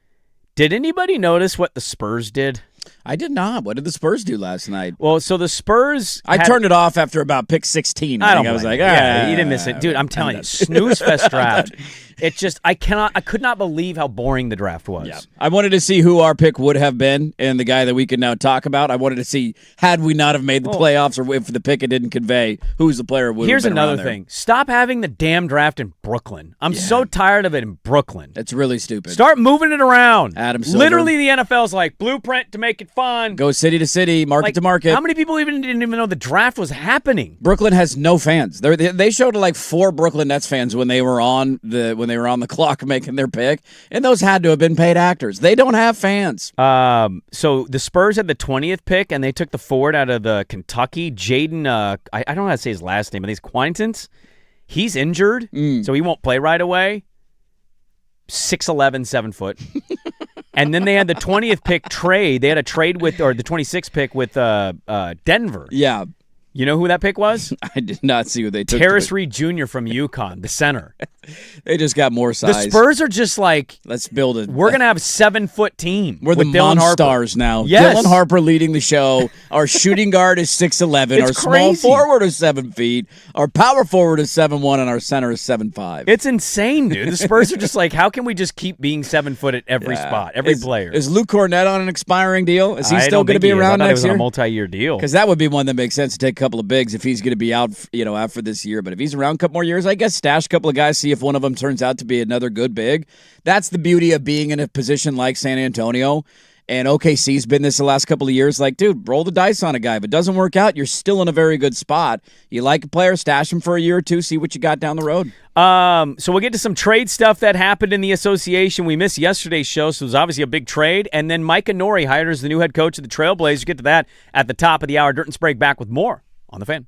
A: did anybody notice what the Spurs did?
B: I did not. What did the Spurs do last night?
A: Well, so the Spurs...
B: I turned it off after about pick 16. I was like,
A: you didn't miss it. Dude, I'm telling you, snooze fest draft. It's just, I could not believe how boring the draft was.
B: Yeah. I wanted to see who our pick would have been, and the guy that we can now talk about. I wanted to see, had we not have made the playoffs, or if the pick it didn't convey, who's the player would have been.
A: Here's another thing. Stop having the damn draft in Brooklyn. I'm so tired of it in Brooklyn.
B: That's really stupid.
A: Start moving it around.
B: Adam Silver.
A: Literally, the NFL's like, blueprint to make it fun.
B: Go city to city, market to market.
A: How many people didn't even know the draft was happening?
B: Brooklyn has no fans. They showed like 4 Brooklyn Nets fans when they were on the clock making their pick, and those had to have been paid actors. They don't have fans.
A: So the Spurs had the 20th pick, and they took the forward out of the Kentucky, Jaden. I don't know how to say his last name, but he's Quintance. He's injured, so he won't play right away. 6'11", 7 foot. And then they had the 20th pick trade. They had a trade with, or the 26th pick with Denver.
B: Yeah.
A: You know who that pick was?
B: I did not see who they took.
A: Terrace Reed Jr. from UConn, the center.
B: They just got more size.
A: The Spurs are just like,
B: let's build it.
A: We're going to have a 7-foot team.
B: We're the Monstars now.
A: Yes.
B: Dylan Harper leading the show. Our shooting guard is 6'11". Our small forward is 7 feet. Our power forward is 7'1", and our center is 7'5".
A: It's insane, dude. The Spurs are just like, how can we just keep being 7 foot at every spot, every player?
B: Is Luke Cornett on an expiring deal? Is he still going to be around next year?
A: I thought it was on a multi-year deal.
B: Because that would be one that makes sense to take a couple of bigs if he's going to be out, out for this year. But if he's around a couple more years, I guess stash a couple of guys, see if one of them turns out to be another good big. That's the beauty of being in a position like San Antonio. And OKC's been this the last couple of years. Like, dude, roll the dice on a guy. If it doesn't work out, you're still in a very good spot. You like a player, stash him for a year or two, see what you got down the road.
A: So we'll get to some trade stuff that happened in the association. We missed yesterday's show, so it was obviously a big trade. And then Micah Nori hired as the new head coach of the Trailblazers. Get to that at the top of the hour. Dirt and Sprague back with more on The Fan.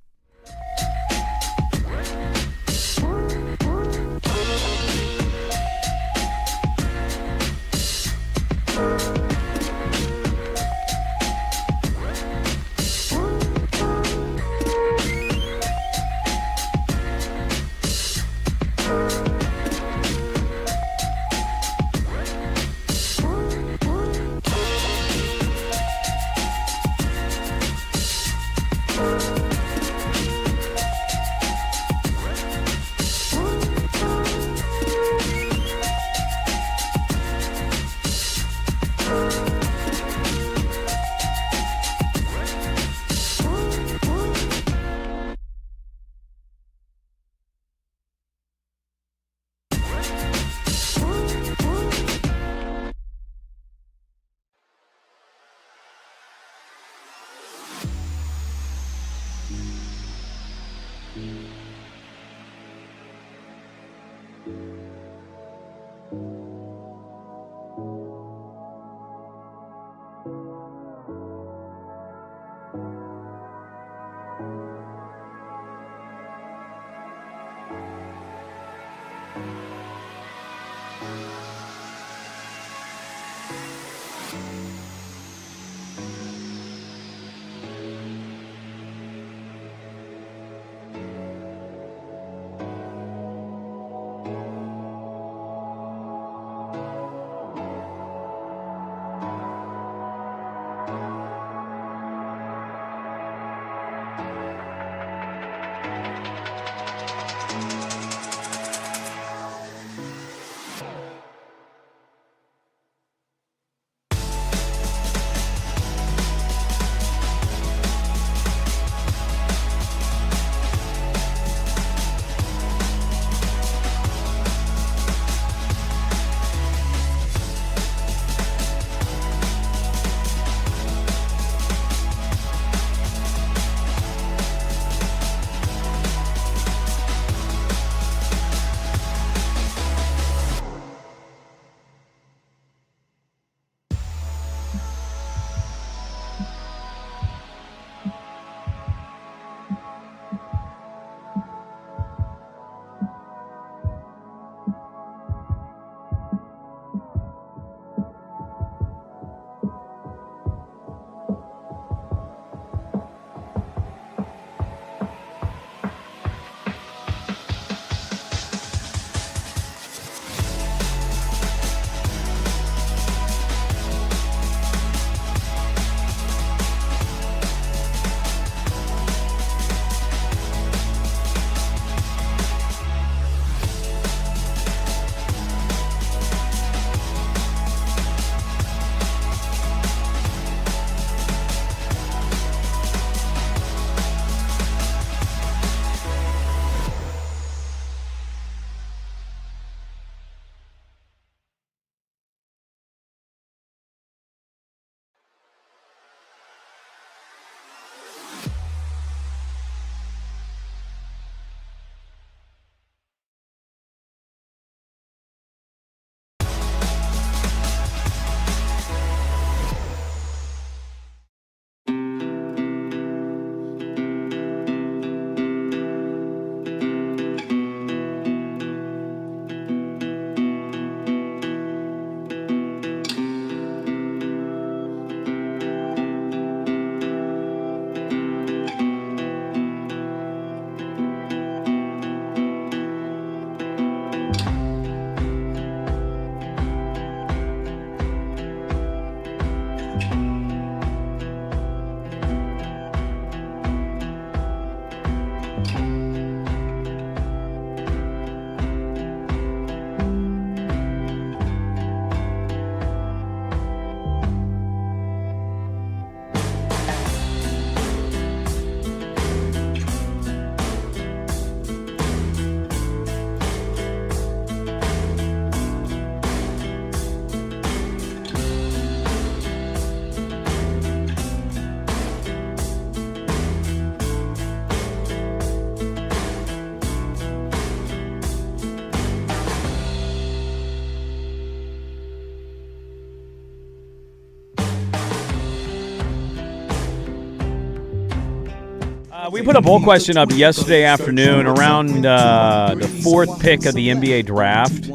A: We put a poll question up yesterday afternoon around the fourth pick of the NBA draft.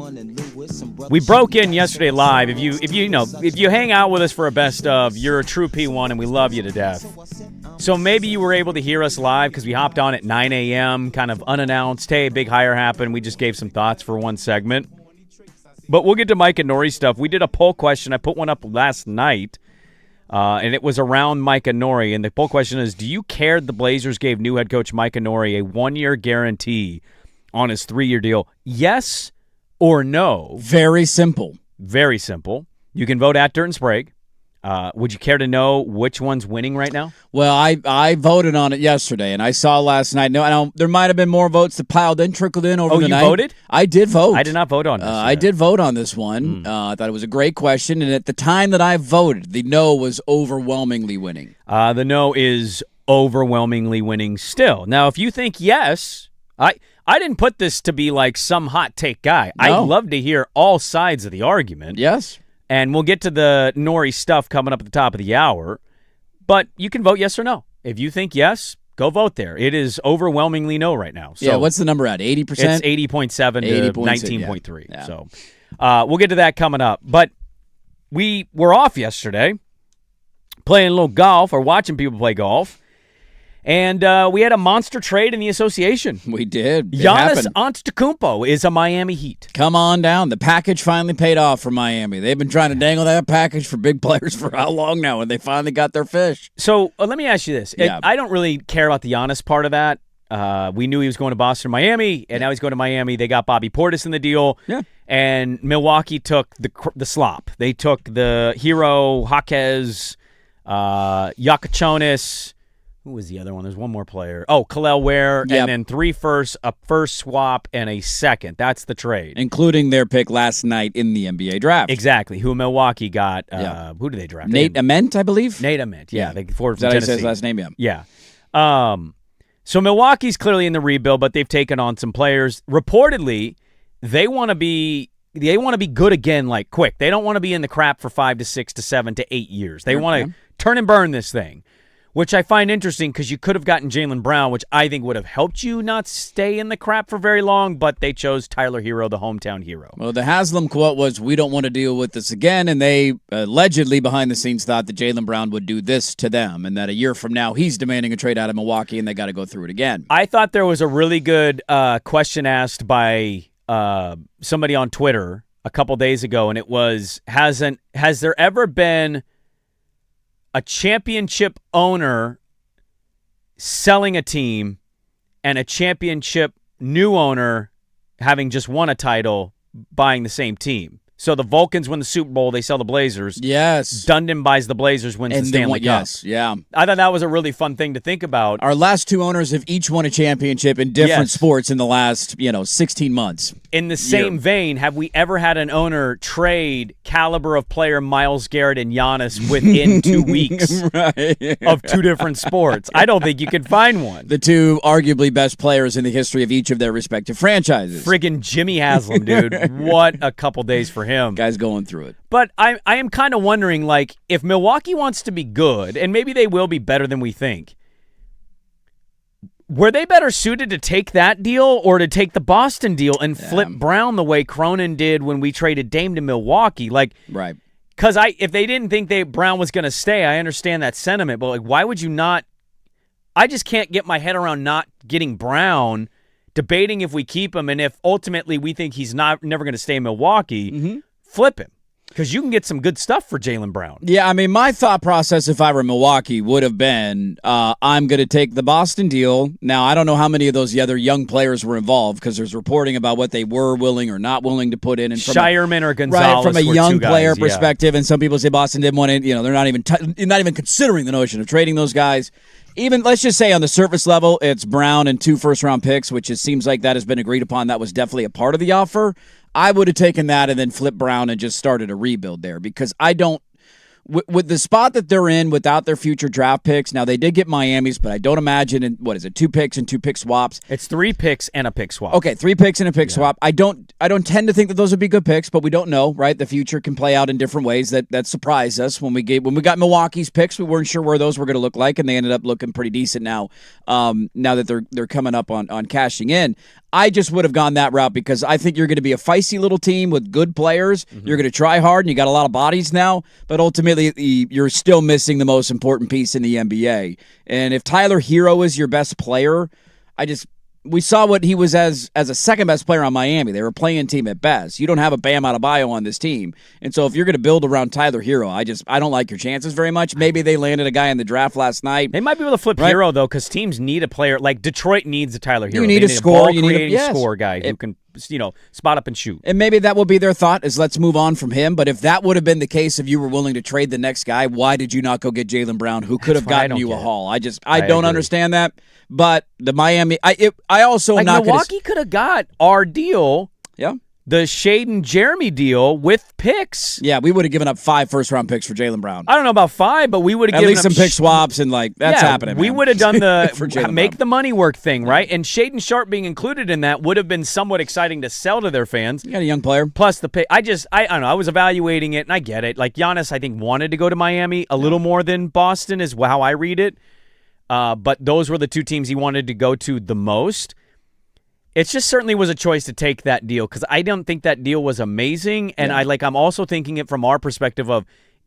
A: We broke in yesterday live. If you hang out with us for a best of, you're a true P1 and we love you to death. So maybe you were able to hear us live because we hopped on at 9 a.m., kind of unannounced. Hey, big hire happened. We just gave some thoughts for one segment. But we'll get to Mike and Nori stuff. We did a poll question. I put one up last night, and it was around Mike and Nori. And the poll question is, do you care the Blazers gave new head coach Mike and Nori a one-year guarantee on his 3-year deal? Yes or no?
B: Very simple.
A: Very simple. You can vote at Dirt and Sprague. Would you care to know which one's winning right now?
B: Well, I voted on it yesterday, and I saw last night. No, there might have been more votes that trickled in over the night.
A: Oh, you voted?
B: I did vote.
A: I did not vote on this.
B: I did vote on this one. I thought it was a great question, and at the time that I voted, the no was overwhelmingly winning. The
A: no is overwhelmingly winning still. Now, if you think yes, I didn't put this to be like some hot take guy.
B: No.
A: I'd love to hear all sides of the argument.
B: Yes.
A: And we'll get to the Nori stuff coming up at the top of the hour. But you can vote yes or no. If you think yes, go vote there. It is overwhelmingly no right now. So
B: what's the number at? 80%?
A: It's 80.7 to 19.3.
B: Yeah.
A: So we'll get to that coming up. But we were off yesterday playing a little golf or watching people play golf. And we had a monster trade in the association.
B: We did.
A: Giannis Antetokounmpo is a Miami Heat.
B: Come on down. The package finally paid off for Miami. They've been trying to dangle that package for big players for how long now, and they finally got their fish.
A: So let me ask you this.
B: Yeah.
A: I don't really care about the Giannis part of that. We knew he was going to Boston, Miami, and now he's going to Miami. They got Bobby Portis in the deal.
B: Yeah.
A: And Milwaukee took the slop. They took the hero, Jaquez, Yakachonis. Who was the other one? There's one more player. Oh, Khalil Ware,
B: Yep.
A: and then 3 firsts, a first swap, and a second. That's the trade.
B: Including their pick last night in the NBA draft.
A: Exactly. Who Milwaukee got.
B: Yeah.
A: Who did they draft?
B: Nate Ament, I believe?
A: Nate Ament, yeah. They forward
B: Is
A: from
B: that how he
A: Tennessee.
B: says his last name? Yeah.
A: Yeah. So Milwaukee's clearly in the rebuild, but they've taken on some players. Reportedly, they want to be good again, like quick. They don't want to be in the crap for 5 to 6 to 7 to 8 years. They want to turn and burn this thing, which I find interesting because you could have gotten Jaylen Brown, which I think would have helped you not stay in the crap for very long, but they chose Tyler Hero, the hometown hero.
B: Well, the Haslam quote was, "We don't want to deal with this again," and they allegedly behind the scenes thought that Jaylen Brown would do this to them, and that a year from now he's demanding a trade out of Milwaukee, and they got to go through it again.
A: I thought there was a really good question asked by somebody on Twitter a couple days ago, and it was, has there ever been a championship owner selling a team and a championship new owner having just won a title buying the same team? So the Vulcans win the Super Bowl, they sell the Blazers.
B: Yes.
A: Dundon buys the Blazers, wins the Stanley Cup.
B: Yes, yeah.
A: I thought that was a really fun thing to think about.
B: Our last two owners have each won a championship in different sports in the last, 16 months.
A: In the same vein, have we ever had an owner trade caliber of player Myles Garrett and Giannis within 2 weeks of two different sports? I don't think you can find one.
B: The two arguably best players in the history of each of their respective franchises.
A: Friggin' Jimmy Haslam, dude. What a couple days for him.
B: Guy's going through it.
A: But I am kind of wondering, like, if Milwaukee wants to be good, and maybe they will be better than we think, were they better suited to take that deal or to take the Boston deal and flip Brown the way Cronin did when we traded Dame to Milwaukee? Like,
B: right.
A: Because if they didn't think Brown was going to stay, I understand that sentiment, but like, why would you not? I just can't get my head around not getting Brown, debating if we keep him, and if ultimately we think he's never going to stay in Milwaukee, flip him. Because you can get some good stuff for Jaylen Brown.
B: Yeah, I mean, my thought process if I were Milwaukee would have been, I'm going to take the Boston deal. Now, I don't know how many of those other young players were involved because there's reporting about what they were willing or not willing to put in. And
A: Shireman or Gonzalez,
B: right, from a young player
A: guys,
B: perspective, and some people say Boston didn't want to, they're not even considering the notion of trading those guys. Even, let's just say on the surface level, it's Brown and 2 first-round picks, which it seems like that has been agreed upon. That was definitely a part of the offer. I would have taken that and then flipped Brown and just started a rebuild there because I don't – with the spot that they're in without their future draft picks, now they did get Miami's, but I don't imagine, 2 picks and 2 pick swaps.
A: It's 3 picks and a pick swap.
B: Okay, 3 picks and a pick swap. I don't tend to think that those would be good picks, but we don't know, right? The future can play out in different ways that surprise us. When we got Milwaukee's picks, we weren't sure where those were going to look like, and they ended up looking pretty decent now. Now that they're coming up on cashing in. I just would have gone that route because I think you're going to be a feisty little team with good players. You're going to try hard, and you got a lot of bodies now, but ultimately you're still missing the most important piece in the NBA. And if Tyler Hero is your best player, we saw what he was as a second-best player on Miami. They were playing team at best. You don't have a Bam Adebayo on this team. And so if you're going to build around Tyler Hero, I don't like your chances very much. Maybe they landed a guy in the draft last night.
A: They might be able to flip Hero, though, because teams need a player. Like Detroit needs a Tyler Hero.
B: You need a scorer. You need a
A: score guy who can spot up and shoot.
B: And maybe that will be their thought is let's move on from him. But if that would have been the case, if you were willing to trade the next guy, why did you not go get Jaylen Brown, who could have gotten you a haul? I don't understand that. But the Miami, I also
A: like
B: not
A: Milwaukee could have got our deal.
B: Yeah.
A: the Shaden Jeremy deal with picks.
B: Yeah, we would have given up 5 first-round picks for Jaylen Brown.
A: I don't know about 5, but we would have
B: At
A: given
B: least
A: up
B: some pick swaps and that's happening.
A: We
B: man.
A: would have done
B: For
A: the
B: Jaylen
A: make
B: Brown.
A: the money work thing, right? And Shaden Sharp being included in that would have been somewhat exciting to sell to their fans.
B: You got a young player.
A: Plus the pick. I don't know. I was evaluating it, and I get it. Like Giannis, I think wanted to go to Miami a little more than Boston is how I read it. But those were the 2 teams he wanted to go to the most. It just certainly was a choice to take that deal because I don't think that deal was amazing. And I'm also thinking it from our perspective of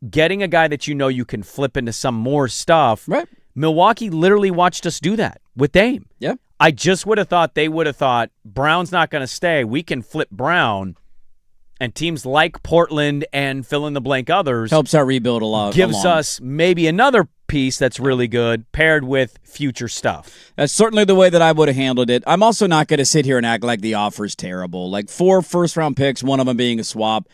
A: getting a guy that you can flip into some more stuff.
B: Right.
A: Milwaukee literally watched us do that with Dame.
B: Yeah.
A: I just would have thought they would have thought Brown's not going to stay. We can flip Brown. And teams like Portland and fill-in-the-blank others
B: Helps our rebuild a lot.
A: gives us maybe another piece that's really good paired with future stuff.
B: That's certainly the way that I would have handled it. I'm also not going to sit here and act like the offer's terrible. Like 4 first-round picks, one of them being a swap.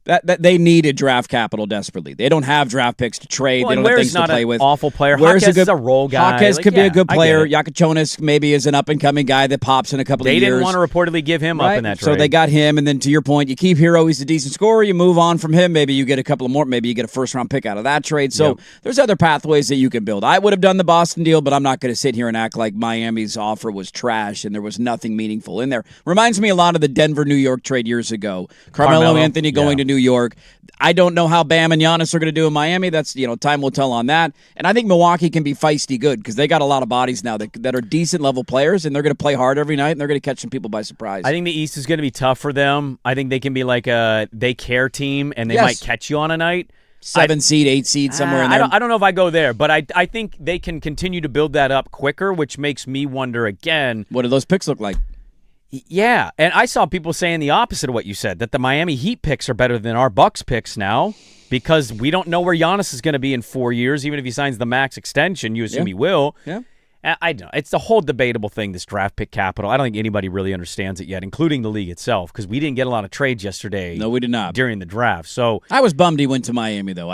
B: That they needed draft capital desperately. They don't have draft picks to trade.
A: Well,
B: they don't have things to
A: not
B: play
A: an
B: with.
A: awful player.
B: Where's
A: Jaquez is a role guy.
B: Jaquez could be a good
A: I
B: player.
A: get it.
B: Jaquez maybe is an up-and-coming guy that pops in a couple of
A: They
B: years.
A: didn't want to reportedly give him up in that trade.
B: So they got him, and then to your point, you keep Hero. He's a decent scorer. You move on from him. Maybe you get a couple of more. Maybe you get a first-round pick out of that trade. So there's other pathways that you can build. I would have done the Boston deal, but I'm not going to sit here and act like Miami's offer was trash and there was nothing meaningful in there. Reminds me a lot of the Denver-New York trade years ago. Carmelo Anthony going to New York. I don't know how Bam and Giannis are going to do in Miami. That's, time will tell on that. And I think Milwaukee can be feisty good because they got a lot of bodies now that are decent level players, and they're going to play hard every night, and they're going to catch some people by surprise.
A: I think the East is going to be tough for them. I think they can be like a they care team, and they might catch you on a night.
B: 7 seed, 8 seed, somewhere in there.
A: I don't know if I go there, but I think they can continue to build that up quicker, which makes me wonder again.
B: What do those picks look like?
A: Yeah, and I saw people saying the opposite of what you said, that the Miami Heat picks are better than our Bucks picks now because we don't know where Giannis is going to be in 4 years. Even if he signs the max extension, you assume he will.
B: Yeah.
A: I don't know. It's the whole debatable thing, this draft pick capital. I don't think anybody really understands it yet, including the league itself, because we didn't get a lot of trades yesterday.
B: No, we did not.
A: During the draft. So
B: I was bummed he went to Miami, though.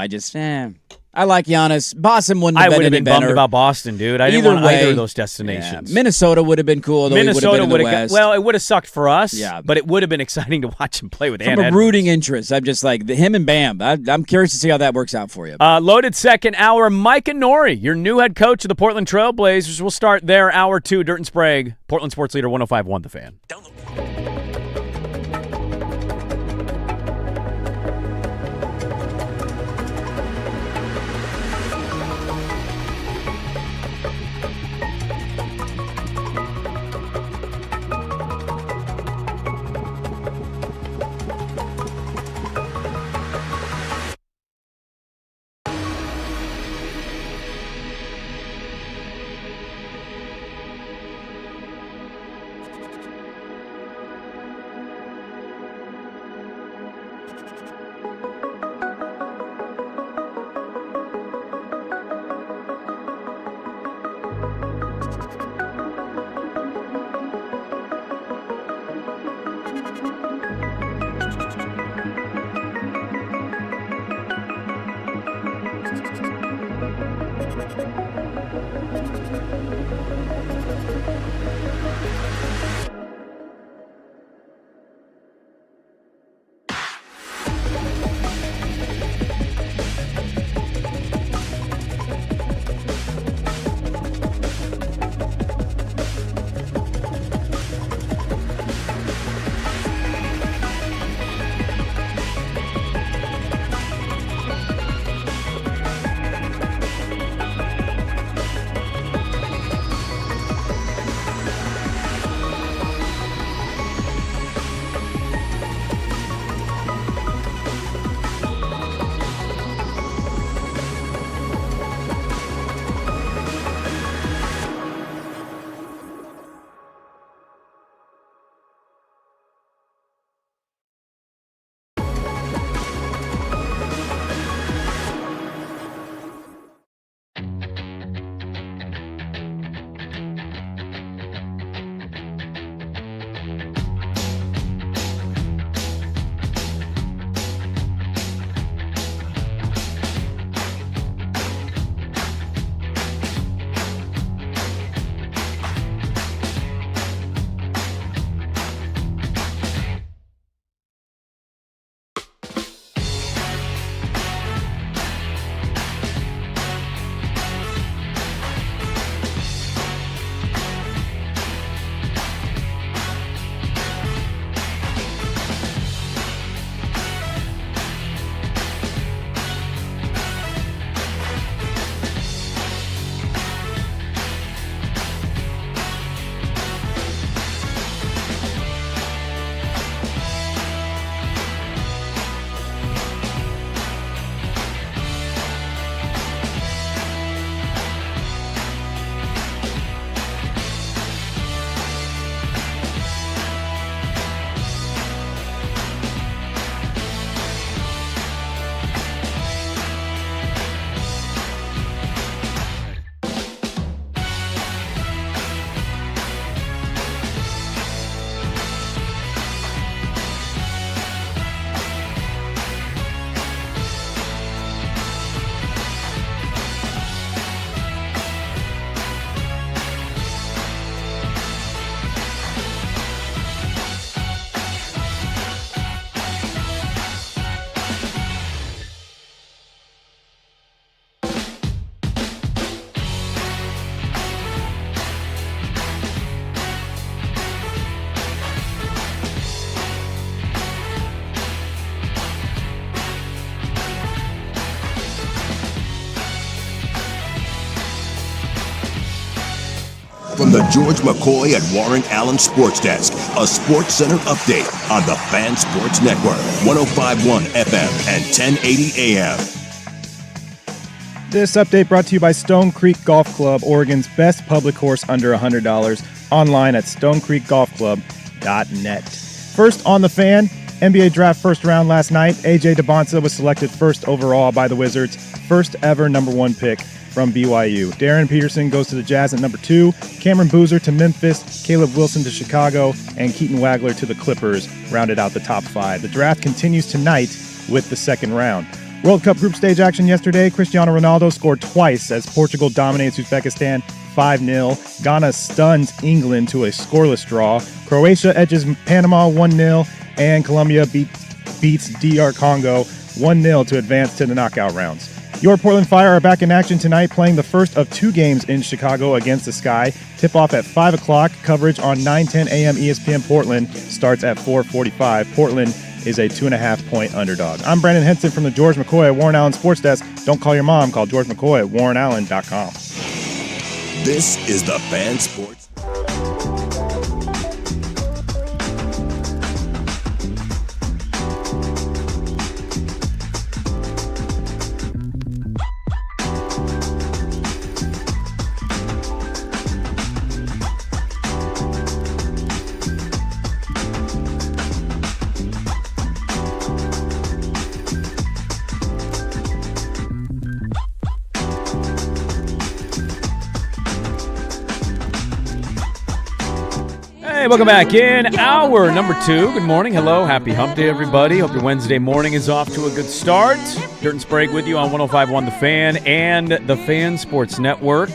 B: I like Giannis. Boston wouldn't have
A: I
B: been
A: would have
B: any
A: been
B: better.
A: bummed about Boston, dude. I didn't want either of those destinations.
B: Yeah. Minnesota would have been cool, though.
A: Minnesota
B: would have been in the West.
A: It would have sucked for us,
B: Yeah.
A: but it would have been exciting to watch him play with
B: From
A: Ant
B: a
A: Edwards.
B: rooting interest, I'm just like, him and Bam. I'm curious to see how that works out for you.
A: Loaded second hour, Micah Nori, your new head coach of the Portland Trail Blazers. We'll start there, hour 2, Dirt and Sprague, Portland Sports Leader 105.1 The Fan.
D: From the George McCoy and Warren Allen Sports Desk, a Sports Center update on the Fan Sports Network, 105.1 FM and 1080 AM.
C: This update brought to you by Stone Creek Golf Club, Oregon's best public course under $100, online at stonecreekgolfclub.net. First on the Fan, NBA draft first round last night. AJ DeBonsa was selected first overall by the Wizards, first ever number 1 pick from BYU. Darren Peterson goes to the Jazz at number 2, Cameron Boozer to Memphis, Caleb Wilson to Chicago, and Keaton Wagler to the Clippers rounded out the top 5. The draft continues tonight with the second round. World Cup group stage action yesterday. Cristiano Ronaldo scored twice as Portugal dominates Uzbekistan 5-0. Ghana stuns England to a scoreless draw. Croatia edges Panama 1-0, and Colombia beats DR Congo 1-0 to advance to the knockout rounds. Your Portland Fire are back in action tonight, playing the first of 2 games in Chicago against the Sky. Tip-off at 5 o'clock. Coverage on 9:10 a.m. ESPN Portland starts at 4:45. Portland is a 2.5-point underdog. I'm Brandon Henson from the George McCoy at Warren Allen Sports Desk. Don't call your mom. Call George McCoy at warrenallen.com.
D: This is the Fan Sports.
A: Hey, welcome back in. Hour number 2. Good morning. Hello. Happy hump day, everybody. Hope your Wednesday morning is off to a good start. Dirt and Sprague with you on 105.1 The Fan and the Fan Sports Network.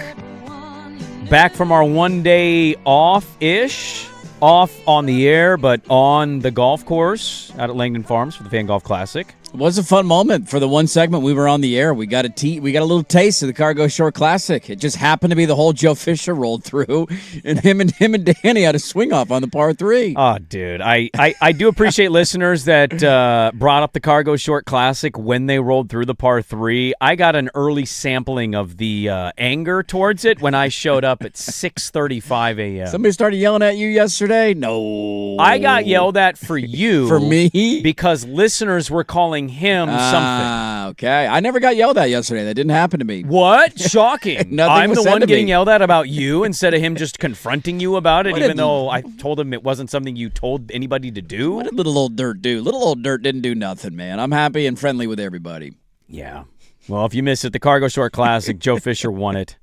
A: Back from our one-day off-ish. Off on the air, but on the golf course out at Langdon Farms for the Fan Golf Classic.
B: It was a fun moment for the one segment we were on the air. We got a little taste of the Cargo Shore Classic. It just happened to be the whole Joe Fisher rolled through, and him and Danny had a swing off on the par 3.
A: Oh, dude, I do appreciate listeners that brought up the Cargo Short Classic when they rolled through the par 3. I got an early sampling of the anger towards it when I showed up at 6:35 a.m.
B: Somebody started yelling at you yesterday? No.
A: I got yelled at for you.
B: For me?
A: Because listeners were calling him something.
B: Okay. I never got yelled at yesterday. That didn't happen to me.
A: What? Shocking.
B: Nothing
A: I'm
B: was
A: the
B: said
A: one
B: to
A: getting
B: me.
A: yelled at about you instead of him just confronting you about it,
B: What
A: even
B: did-
A: though I told him it wasn't something you told anybody to do.
B: What did little old Dirt do? Little old Dirt didn't do nothing, man. I'm happy and friendly with everybody.
A: Yeah. Well, if you missed it, the Cargo Short Classic, Joe Fisher won it.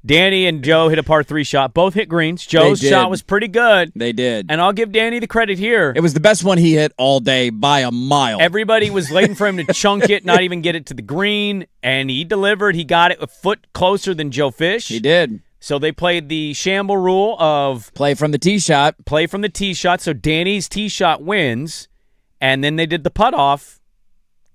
A: Danny and Joe hit a par 3 shot. Both hit greens. Joe's
B: did.
A: shot was pretty good.
B: They did.
A: And I'll give Danny the credit here.
B: It was the best one he hit all day by a mile.
A: Everybody was waiting for him to chunk it, not even get it to the green, and he delivered. He got it a foot closer than Joe Fish.
B: He did.
A: So they played the shamble rule of
B: Play from the tee shot.
A: play from the tee shot. So Danny's tee shot wins, and then they did the putt off.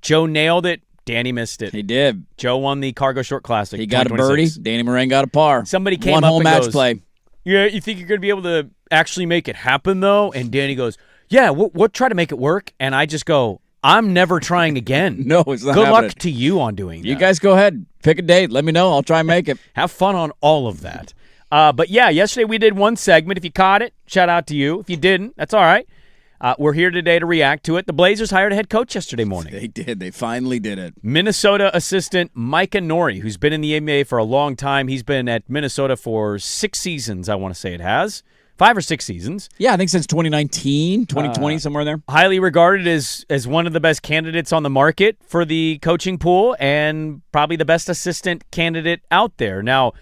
A: Joe nailed it. Danny missed it.
B: He did.
A: Joe won the Cargo Short Classic.
B: He got a birdie.
A: 2026.
B: Danny Moran got a par.
A: Somebody came
B: One
A: up
B: whole
A: and
B: match
A: goes,
B: play.
A: Yeah, you think you're going to be able to actually make it happen, though? And Danny goes, yeah, we'll try to make it work. And I just go, I'm never trying again.
B: No, it's not
A: Good
B: happening.
A: luck to you on doing that.
B: You guys go ahead. Pick a date. Let me know. I'll try and make it.
A: Have fun on all of that. But yeah, yesterday we did one segment. If you caught it, shout out to you. If you didn't, that's all right. We're here today to react to it. The Blazers hired a head coach yesterday morning.
B: They did. They finally did it.
A: Minnesota assistant Micah Nori, who's been in the NBA for a long time. He's been at Minnesota for 6 seasons, I want to say it has. 5 or 6 seasons.
B: Yeah, I think since 2019, 2020, somewhere there.
A: Highly regarded as one of the best candidates on the market for the coaching pool and probably the best assistant candidate out there. Now,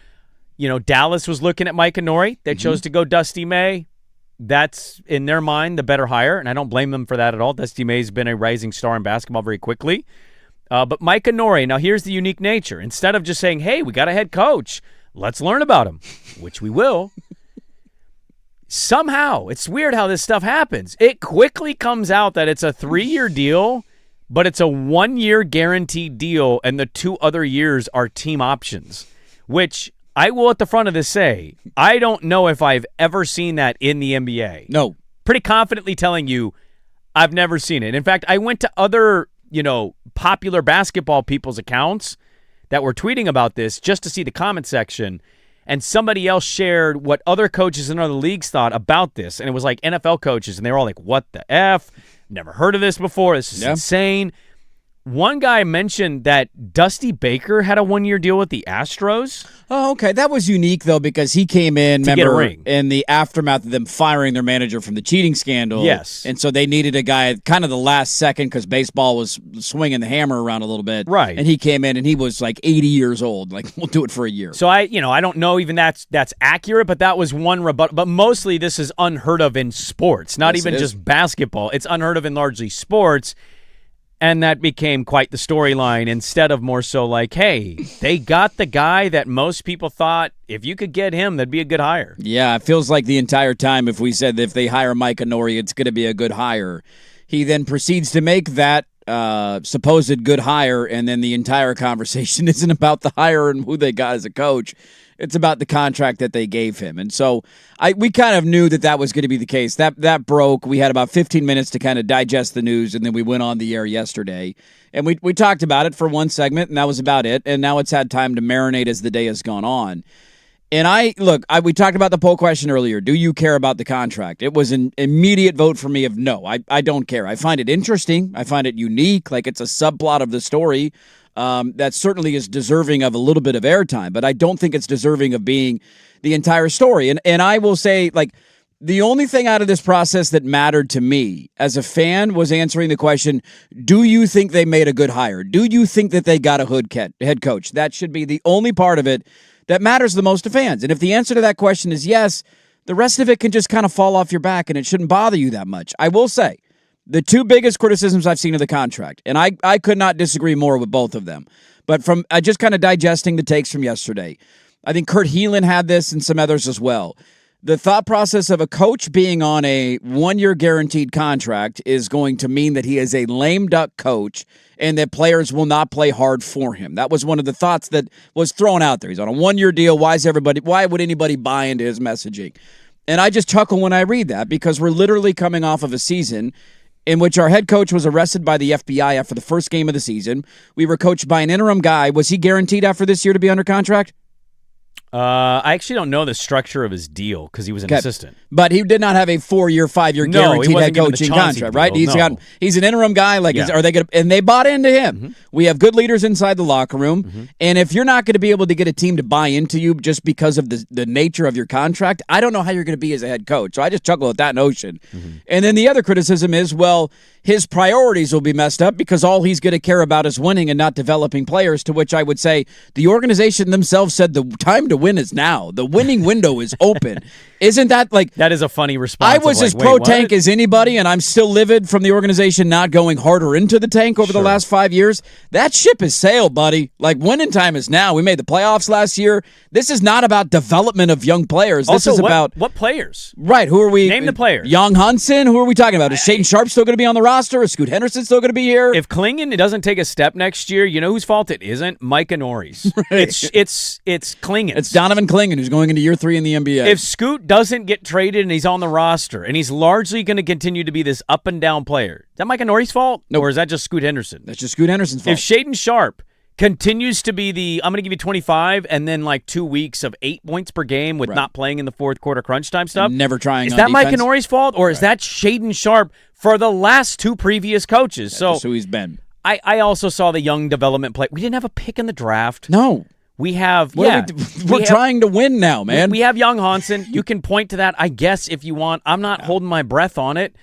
A: you know, Dallas was looking at Micah Nori. They chose to go Dusty May. That's, in their mind, the better hire, and I don't blame them for that at all. Dusty May's been a rising star in basketball very quickly. But Micah Nori, now here's the unique nature. Instead of just saying, hey, we got a head coach, let's learn about him, which we will. Somehow, it's weird how this stuff happens. It quickly comes out that it's a 3-year deal, but it's a 1-year guaranteed deal, and the 2 other years are team options, which I will at the front of this say, I don't know if I've ever seen that in the NBA.
B: No.
A: Pretty confidently telling you I've never seen it. In fact, I went to other, popular basketball people's accounts that were tweeting about this just to see the comment section, and somebody else shared what other coaches in other leagues thought about this, and it was like NFL coaches, and they were all like, what the F? Never heard of this before. This is insane. One guy mentioned that Dusty Baker had a one-year deal with the Astros.
B: Oh, okay. That was unique, though, because he came in,
A: to get a ring.
B: In the aftermath of them firing their manager from the cheating scandal.
A: Yes.
B: And so they needed a guy kind of the last second because baseball was swinging the hammer around a little bit.
A: Right.
B: And he came in, and he was like 80 years old. Like, we'll do it for a year.
A: So I don't know even that's accurate, but that was one rebuttal. But mostly this is unheard of in sports, not even just basketball. It's unheard of in largely sports. And that became quite the storyline instead of more so like, hey, they got the guy that most people thought if you could get him, that'd be a good hire.
B: Yeah, it feels like the entire time if we said that if they hire Mike Inori, it's going to be a good hire. He then proceeds to make that supposed good hire, and then the entire conversation isn't about the hire and who they got as a coach. It's about the contract that they gave him. And so we kind of knew that was going to be the case. That broke. We had about 15 minutes to kind of digest the news, and then we went on the air yesterday. And we talked about it for one segment, and that was about it. And now it's had time to marinate as the day has gone on. And we talked about the poll question earlier. Do you care about the contract? It was an immediate vote for me of no. I don't care. I find it interesting. I find it unique. Like it's a subplot of the story. That certainly is deserving of a little bit of airtime, but I don't think it's deserving of being the entire story. And I will say, like, the only thing out of this process that mattered to me as a fan was answering the question, do you think they made a good hire? Do you think that they got a head coach? That should be the only part of it that matters the most to fans. And if the answer to that question is yes, the rest of it can just kind of fall off your back and it shouldn't bother you that much. I will say, the two biggest criticisms I've seen of the contract, and I could not disagree more with both of them, but from just kind of digesting the takes from yesterday, I think Kurt Helin had this and some others as well. The thought process of a coach being on a one-year guaranteed contract is going to mean that he is a lame duck coach and that players will not play hard for him. That was one of the thoughts that was thrown out there. He's on a one-year deal. Why would anybody buy into his messaging? And I just chuckle when I read that because we're literally coming off of a season in which our head coach was arrested by the FBI after the first game of the season. We were coached by an interim guy. Was he guaranteed after this year to be under contract?
A: I actually don't know the structure of his deal because he was an assistant.
B: But he did not have a 4-year, 5-year guaranteed head coaching contract, right? He's an interim guy. Are they going to? And they bought into him. Mm-hmm. We have good leaders inside the locker room, and if you're not going to be able to get a team to buy into you just because of the nature of your contract, I don't know how you're going to be as a head coach. So I just chuckle at that notion. Mm-hmm. And then the other criticism is, well, his priorities will be messed up because all he's going to care about is winning and not developing players, to which I would say the organization themselves said the time to win is now. The winning window is open. Isn't that like...
A: That is a funny response.
B: I was as pro-tank as anybody, and I'm still livid from the organization not going harder into the tank over the last 5 years. That ship has sailed, buddy. Like, winning time is now. We made the playoffs last year. This is not about development of young players. This is about...
A: What players?
B: Right, who are we...
A: Name the players.
B: Young Hudson, who are we talking about? Is Shaden Sharp still going to be on the roster? Is Scoot Henderson still going to be here?
A: If Klingon doesn't take a step next year, you know whose fault it isn't? Mike Inori's. Right. It's Klingon.
B: It's Donovan Klingon, who's going into year 3 in the NBA.
A: If Scoot doesn't get traded and he's on the roster and he's largely going to continue to be this up and down player, is that Mike Inori's fault?
B: Nope.
A: Or is that just Scoot Henderson?
B: That's just Scoot Henderson's fault.
A: If Shaden Sharp continues to be I'm going to give you 25 and then like 2 weeks of 8 points per game with not playing in the fourth quarter crunch time stuff.
B: And never trying.
A: Is that Mike Inori's fault or is that Shaden Sharp for the last 2 previous coaches?
B: That's who he's been.
A: I also saw the young development play. We didn't have a pick in the draft.
B: No.
A: We have,
B: we're trying to win now, man.
A: We have young Hansen. You can point to that, I guess, if you want. I'm not holding my breath on it.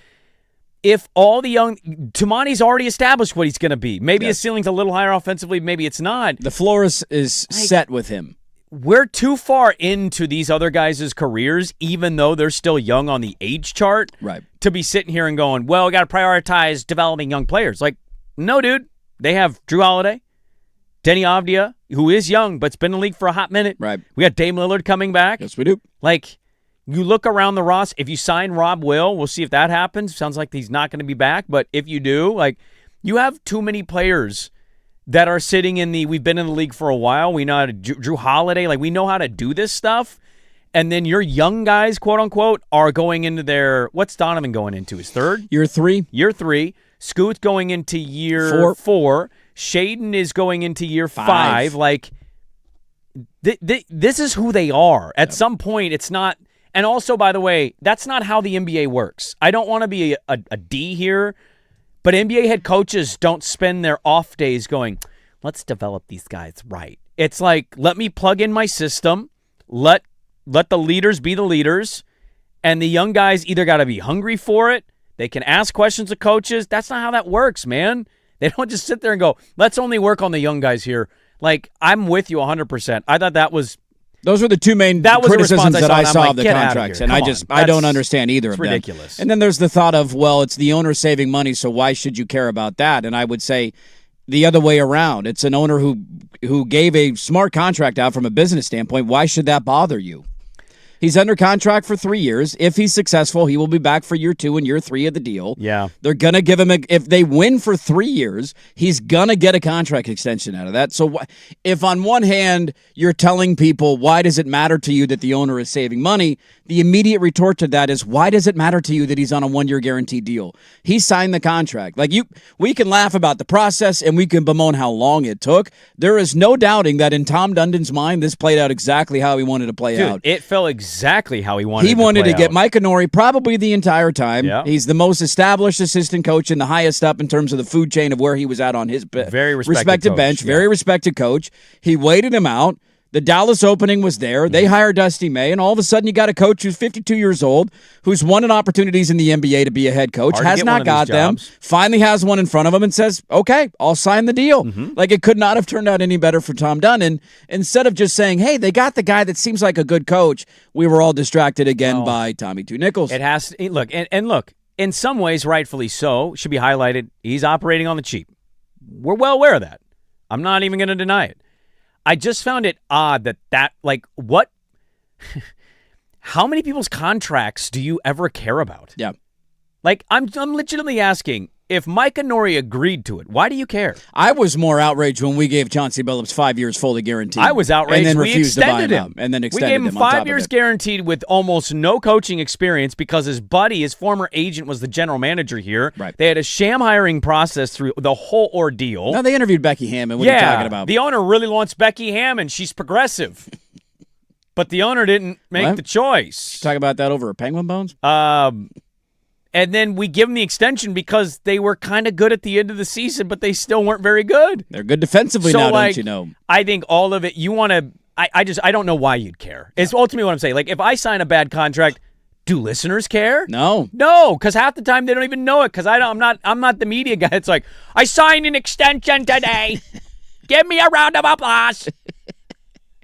A: If all the young, Tumani's already established what he's going to be. Maybe his ceiling's a little higher offensively. Maybe it's not.
B: The floor is set with him.
A: We're too far into these other guys' careers, even though they're still young on the age chart, to be sitting here and going, well, we got to prioritize developing young players. Like, no, dude. They have Drew Holiday, Denny Avdia, who is young, but's been in the league for a hot minute.
B: Right.
A: We got Dame Lillard coming back.
B: Yes, we do.
A: Like, you look around the roster. If you sign Rob Will, we'll see if that happens. Sounds like he's not going to be back. But if you do, like, you have too many players that are sitting in we've been in the league for a while. We know how to Drew Holiday. Like, we know how to do this stuff. And then your young guys, quote unquote, are going into what's Donovan going into? His third?
B: Year 3.
A: Year 3. Scoot's going into year 4. Shaden is going into year 5. Like, this is who they are. At some point, it's not. And also, by the way, that's not how the NBA works. I don't want to be a D here, but NBA head coaches don't spend their off days going, let's develop these guys right. It's like, let me plug in my system, let the leaders be the leaders, and the young guys either got to be hungry for it, they can ask questions of coaches. That's not how that works, man. They don't just sit there and go, let's only work on the young guys here. Like, I'm with you 100%. I thought that was...
B: Those were the two main criticisms that I saw of the contracts, and I don't understand either of them.
A: It's ridiculous.
B: And then there's the thought of, well, it's the owner saving money, so why should you care about that? And I would say the other way around. It's an owner who gave a smart contract out from a business standpoint. Why should that bother you? He's under contract for 3 years. If he's successful, he will be back for year 2 and year 3 of the deal.
A: Yeah.
B: They're going to give him if they win for 3 years, he's going to get a contract extension out of that. So if on one hand you're telling people, why does it matter to you that the owner is saving money? The immediate retort to that is, why does it matter to you that he's on a 1-year guaranteed deal? He signed the contract. We can laugh about the process and we can bemoan how long it took. There is no doubting that in Tom Dundon's mind, this played out exactly how he wanted to play out.
A: It felt exactly how he wanted.
B: He wanted to get Mike Inori probably the entire time.
A: Yeah.
B: He's the most established assistant coach and the highest up in terms of the food chain of where he was at on his
A: very
B: respected
A: coach,
B: bench.
A: yeah.
B: Very respected coach. He waited him out. The Dallas opening was there. They hired Dusty May, and all of a sudden you got a coach who's 52 years old, who's won opportunities in the NBA to be a head coach, has not got them, finally has one in front of him and says, okay, I'll sign the deal. Like, it could not have turned out any better for Tom Dundon. Instead of just saying, hey, they got the guy that seems like a good coach, we were all distracted again by Tommy Two Nickels.
A: It has to, look, and look, in some ways, rightfully so, should be highlighted, he's operating on the cheap. We're well aware of that. I'm not even going to deny it. I just found it odd that what? How many people's contracts do you ever care about?
B: Yeah.
A: Like, I'm legitimately asking, if Mike Inori agreed to it, why do you care?
B: I was more outraged when we gave Chauncey Billups 5 years fully guaranteed.
A: I was outraged.
B: And then
A: we
B: refused to buy
A: extended
B: him
A: him.
B: out. And then extended him.
A: We gave him
B: on top
A: 5
B: of
A: years
B: it.
A: guaranteed with almost no coaching experience because his buddy, his former agent, was the general manager here.
B: Right.
A: They had a sham hiring process through the whole ordeal.
B: No, they interviewed Becky Hammond. What are you talking about?
A: The owner really wants Becky Hammond. She's progressive. But the owner didn't make the choice.
B: Talk about that over a Penguin Bones?
A: And then we give them the extension because they were kind of good at the end of the season, but they still weren't very good.
B: They're good defensively now, don't you know?
A: I think all of it, you want to – I don't know why you'd care. It's ultimately what I'm saying. Like, if I sign a bad contract, do listeners care?
B: No.
A: No, because half the time they don't even know it because I'm not the media guy. It's like, I signed an extension today. Give me a round of applause.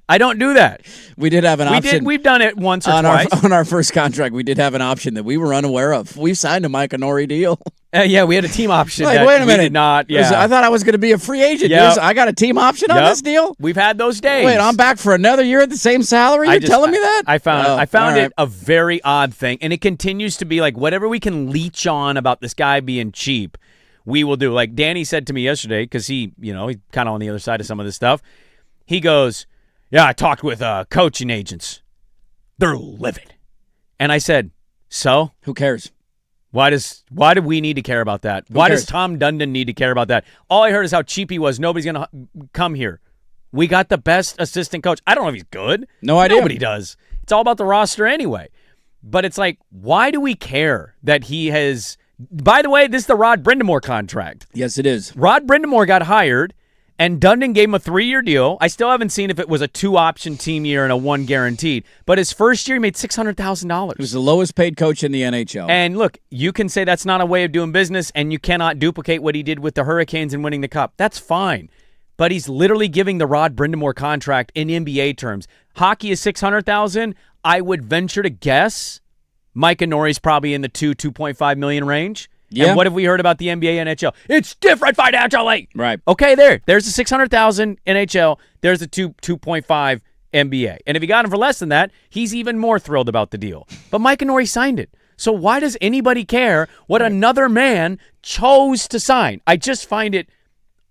A: I don't do that.
B: We did have an option.
A: We've done it once or
B: twice. On our first contract, we did have an option that we were unaware of. We signed a Mike Inori deal.
A: Yeah, we had a team option.
B: Like, wait a minute.
A: We did not. Yeah.
B: I thought I was going to be a free agent.
A: Yep.
B: I got a team option on this deal?
A: We've had those days.
B: Wait, I'm back for another year at the same salary? You're telling me that?
A: I found it a very odd thing, and it continues to be like whatever we can leech on about this guy being cheap, we will do. Like Danny said to me yesterday, because he's kind of on the other side of some of this stuff. He goes, yeah, I talked with coaching agents. They're livid. And I said, so?
B: Who cares?
A: Why do we need to care about that? Why does Tom Dundon need to care about that? All I heard is how cheap he was. Nobody's going to come here. We got the best assistant coach. I don't know if he's good.
B: No idea.
A: Nobody does. It's all about the roster anyway. But it's like, why do we care that he has... By the way, this is the Rod Brindamore contract.
B: Yes, it is.
A: Rod Brindamore got hired, and Dundon gave him a 3-year deal. I still haven't seen if it was a 2-option team year and a 1 guaranteed. But his first year, he made $600,000.
B: He was the lowest paid coach in the NHL.
A: And look, you can say that's not a way of doing business, and you cannot duplicate what he did with the Hurricanes and winning the Cup. That's fine. But he's literally giving the Rod Brindamore contract in NBA terms. Hockey is $600,000. I would venture to guess Mike Inori's probably in the $2.5 million range.
B: Yeah.
A: And what have we heard about the NBA, NHL? It's different financially.
B: Right.
A: Okay, there's the $600,000 NHL. There's the 2.5 NBA. And if he got him for less than that, he's even more thrilled about the deal. But Mike Inori signed it. So why does anybody care what another man chose to sign? I just find it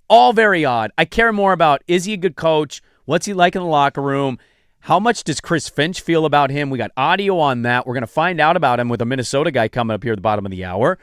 A: all very odd. I care more about, is he a good coach? What's he like in the locker room? How much does Chris Finch feel about him? We got audio on that. We're going to find out about him with a Minnesota guy coming up here at the bottom of the hour.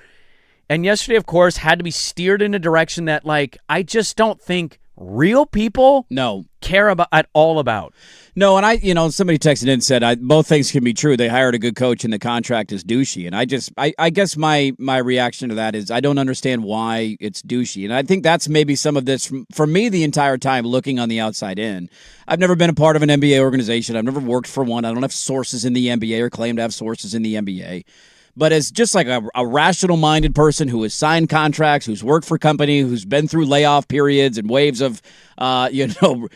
A: And yesterday, of course, had to be steered in a direction that, like, I just don't think real people
B: No.
A: care about all about.
B: No, and somebody texted in and said both things can be true. They hired a good coach and the contract is douchey. And I guess my reaction to that is I don't understand why it's douchey. And I think that's maybe some of this for me the entire time looking on the outside in. I've never been a part of an NBA organization. I've never worked for one. I don't have sources in the NBA or claim to have sources in the NBA. But as just like a rational-minded person who has signed contracts, who's worked for a company, who's been through layoff periods and waves of, cutting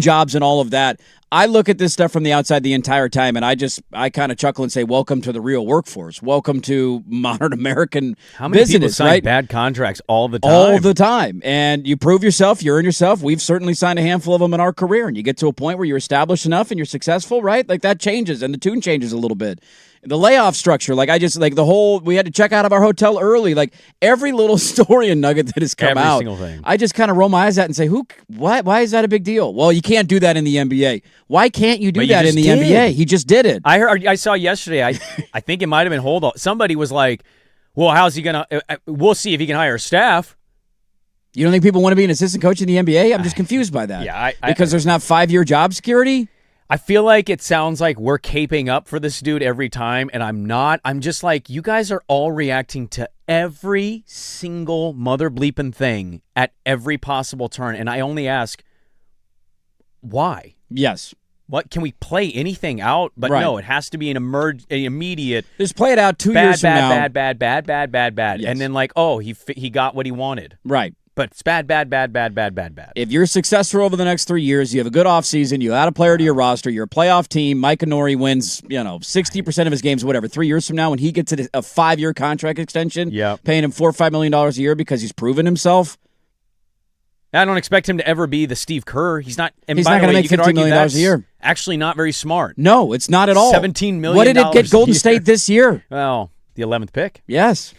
B: jobs and all of that, I look at this stuff from the outside the entire time, and I kind of chuckle and say, welcome to the real workforce. Welcome to modern American
A: How many people
B: business,
A: sign
B: right?
A: bad contracts all the time?
B: All the time. And you prove yourself, you earn yourself. We've certainly signed a handful of them in our career, and you get to a point where you're established enough and you're successful, right? Like that changes, and the tune changes a little bit. The layoff structure, we had to check out of our hotel early. Like every little story and nugget that has come out,
A: single thing.
B: I just kind of roll my eyes at and say, why is that a big deal? Well, you can't do that in the NBA. Why can't you do that in the NBA? He just did it.
A: I saw yesterday, I think it might have been Holdall. Somebody was like, well, how's he going to, we'll see if he can hire staff.
B: You don't think people want to be an assistant coach in the NBA? I'm just confused by that.
A: Yeah,
B: because there's not 5-year job security?
A: I feel like it sounds like we're caping up for this dude every time, and I'm not. I'm just like, you guys are all reacting to every single mother bleeping thing at every possible turn, and I only ask, why?
B: Yes.
A: What, can we play anything out? But
B: right.
A: No, it has to be an immediate.
B: Just play it out 2 years from now.
A: Bad.
B: Yes.
A: And then he got what he wanted.
B: Right.
A: But it's bad.
B: If you're successful over the next 3 years, you have a good offseason, you add a player to your roster, you're a playoff team, Mike Nori wins, 60% of his games, whatever. 3 years from now, when he gets a 5-year contract extension, paying him $4 or $5 million a year because he's proven himself.
A: I don't expect him to ever be the Steve Kerr. He's not. And
B: he's
A: by
B: not going to make $15 million a year.
A: Actually, not very smart.
B: No, it's not at all.
A: $17 million.
B: What did it get Golden State this year?
A: Well, the 11th pick.
B: Yes.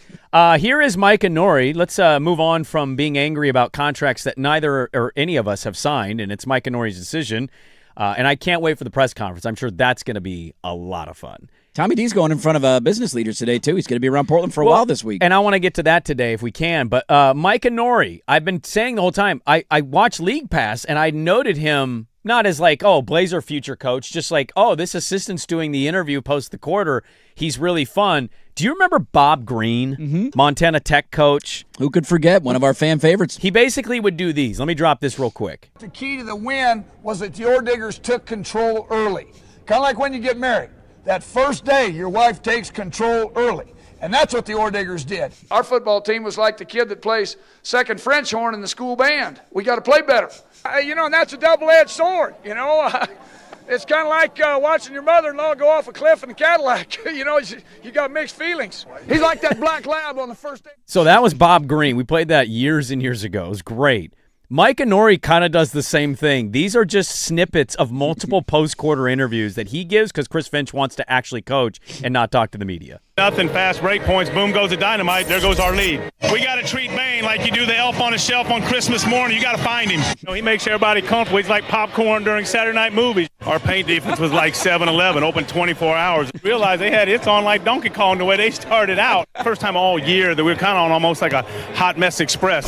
A: Here is Mike and Nori. Let's move on from being angry about contracts that neither or any of us have signed, and it's Mike and Nori's decision. And I can't wait for the press conference. I'm sure that's going to be a lot of fun.
B: Tommy D's going in front of business leaders today, too. He's going to be around Portland for a while this week.
A: And I want to get to that today if we can. But Mike and Nori, I've been saying the whole time, I watch League Pass, and I noted him not as like, oh, Blazer future coach, just like, oh, this assistant's doing the interview post the quarter. He's really fun. Do you remember Bob Green, Montana Tech coach?
B: Who could forget? One of our fan favorites.
A: He basically would do these. Let me drop this real quick.
E: The key to the win was that the Orediggers took control early. Kind of like when you get married. That first day, your wife takes control early. And that's what the Orediggers did. Our football team was like the kid that plays second French horn in the school band. We got to play better. And that's a double-edged sword, It's kind of like watching your mother-in-law go off a cliff in a Cadillac. You got mixed feelings. He's like that black lab on the first day.
A: So that was Bob Green. We played that years and years ago. It was great. Mike Nori kind of does the same thing. These are just snippets of multiple post-quarter interviews that he gives because Chris Finch wants to actually coach and not talk to the media.
F: Nothing, fast break points, boom goes the dynamite, there goes our lead. We got to treat Bane like you do the elf on a shelf on Christmas morning. You got to find him. He makes everybody comfortable. He's like popcorn during Saturday night movies. Our paint defense was like 7-Eleven, open 24 hours. Realized they had hits on like Donkey Kong the way they started out. First time all year that we were kind of on almost like a hot mess express.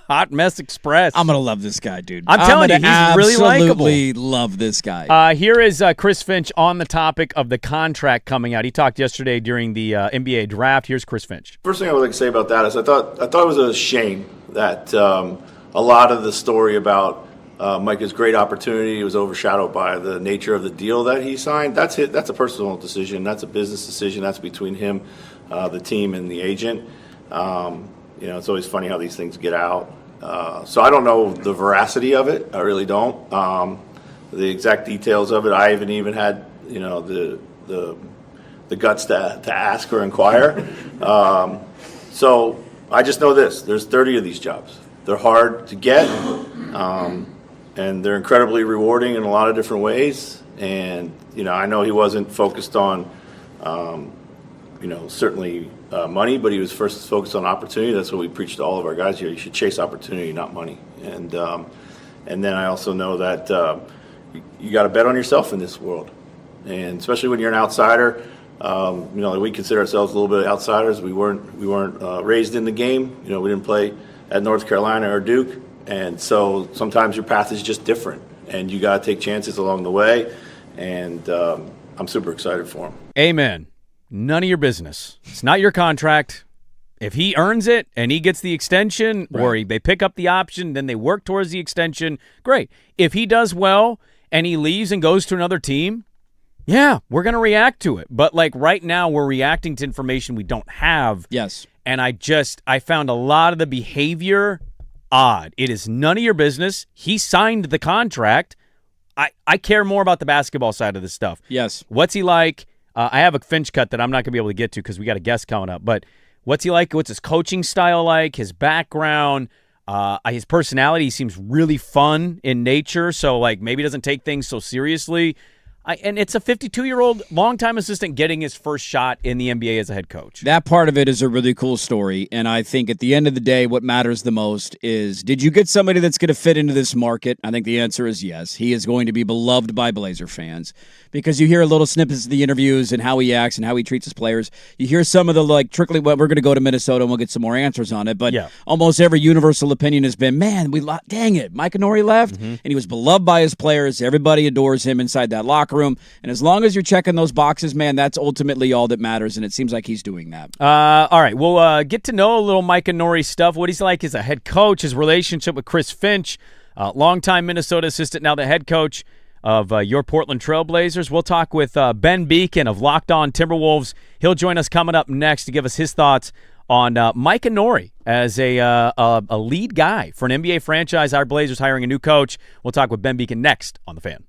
A: Hot Mess Express.
B: I'm going to love this guy, dude.
A: I'm telling you, he's really likable.
B: Absolutely love this guy.
A: Here is Chris Finch on the topic of the contract coming out. He talked yesterday during the NBA draft. Here's Chris Finch.
G: First thing I would like to say about that is I thought it was a shame that a lot of the story about Micah's great opportunity was overshadowed by the nature of the deal that he signed. That's a personal decision. That's a business decision. That's between him, the team, and the agent. It's always funny how these things get out. So I don't know the veracity of it. I really don't. The exact details of it, I haven't even had, the guts to ask or inquire. So I just know this. There's 30 of these jobs. They're hard to get, and they're incredibly rewarding in a lot of different ways. And, I know he wasn't focused on, certainly money, but he was first focused on opportunity. That's what we preach to all of our guys here. You should chase opportunity, not money. And then I also know that you got to bet on yourself in this world, and especially when you're an outsider. We consider ourselves a little bit outsiders. We weren't raised in the game. We didn't play at North Carolina or Duke, And so sometimes your path is just different, and you got to take chances along the way. And I'm super excited for him.
A: Amen. None of your business. It's not your contract. If he earns it and he gets the extension, or they pick up the option, then they work towards the extension, great. If he does well and he leaves and goes to another team, yeah, we're going to react to it. But like right now, we're reacting to information we don't have.
B: Yes.
A: And I found a lot of the behavior odd. It is none of your business. He signed the contract. I care more about the basketball side of this stuff.
B: Yes.
A: What's he like? I have a Finch cut that I'm not going to be able to get to because we got a guest coming up. But what's he like? What's his coaching style like? His background? His personality seems really fun in nature. So, like, maybe doesn't take things so seriously. And it's a 52-year-old longtime assistant getting his first shot in the NBA as a head coach.
B: That part of it is a really cool story, and I think at the end of the day, what matters the most is, did you get somebody that's going to fit into this market? I think the answer is yes. He is going to be beloved by Blazer fans because you hear little snippets of the interviews and how he acts and how he treats his players. You hear some of the, like, trickling, well, we're going to go to Minnesota and we'll get some more answers on it, but almost every universal opinion has been, man, dang it, Mike Nori left, and he was beloved by his players. Everybody adores him inside that locker room, and as long as you're checking those boxes, man, that's ultimately all that matters, and it seems like he's doing that.
A: All right, we'll get to know a little Mike and Nori stuff, what he's like as a head coach, his relationship with Chris Finch, longtime Minnesota assistant, now the head coach of your Portland Trailblazers. We'll talk with Ben Beacon of Locked On Timberwolves. He'll join us coming up next to give us his thoughts on Mike and Nori as a lead guy for an NBA franchise. Our Blazers hiring a new coach. We'll talk with Ben Beacon next on The Fan.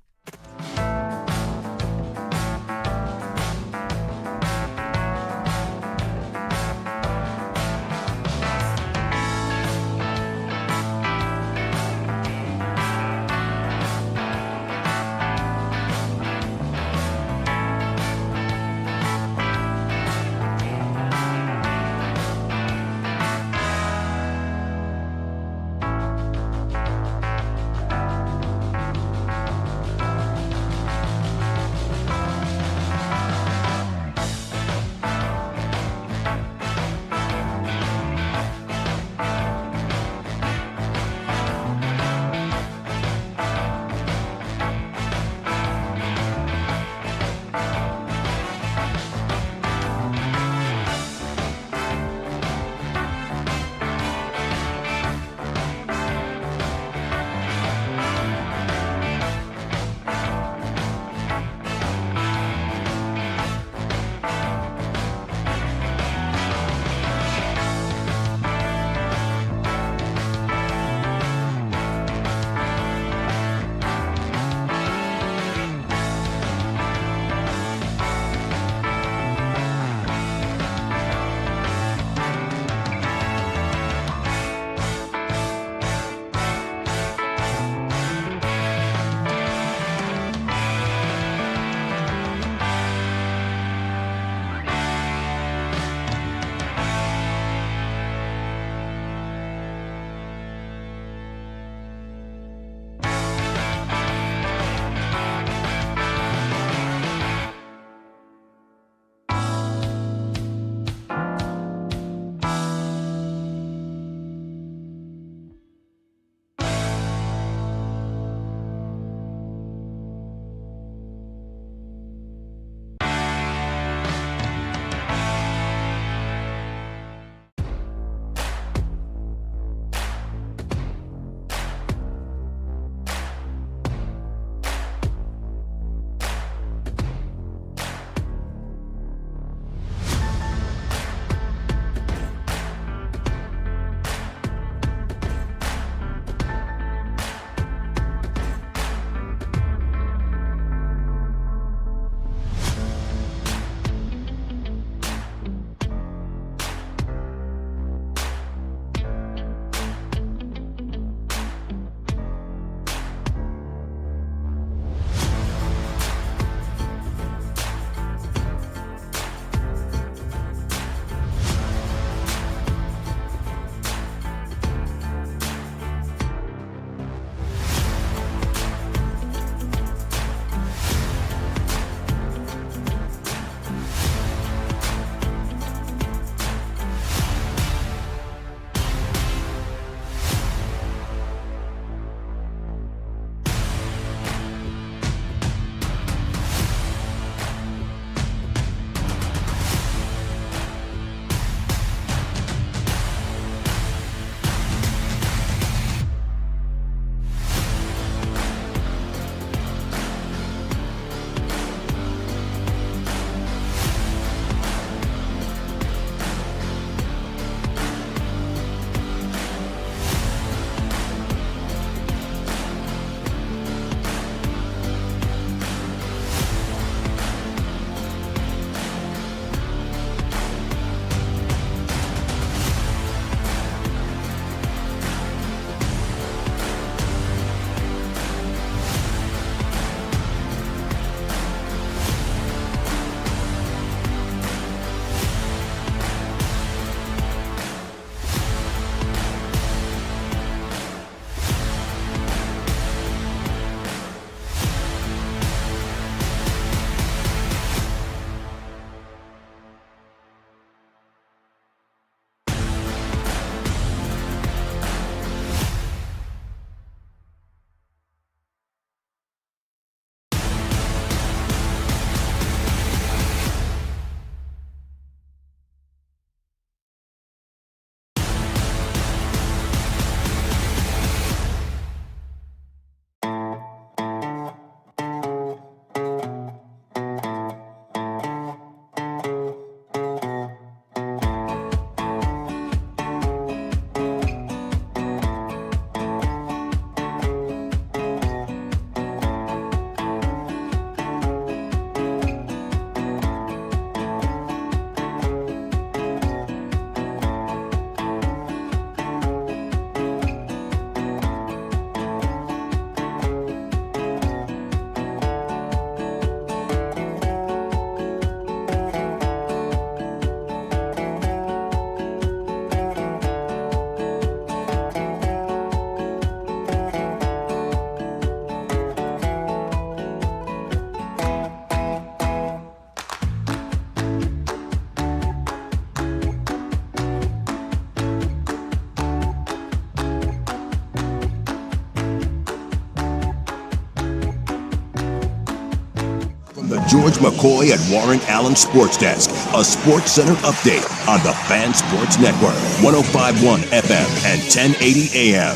D: George McCoy and Warren Allen Sports Desk, a Sports Center update on the Fan Sports Network, 105.1 FM and 1080 AM.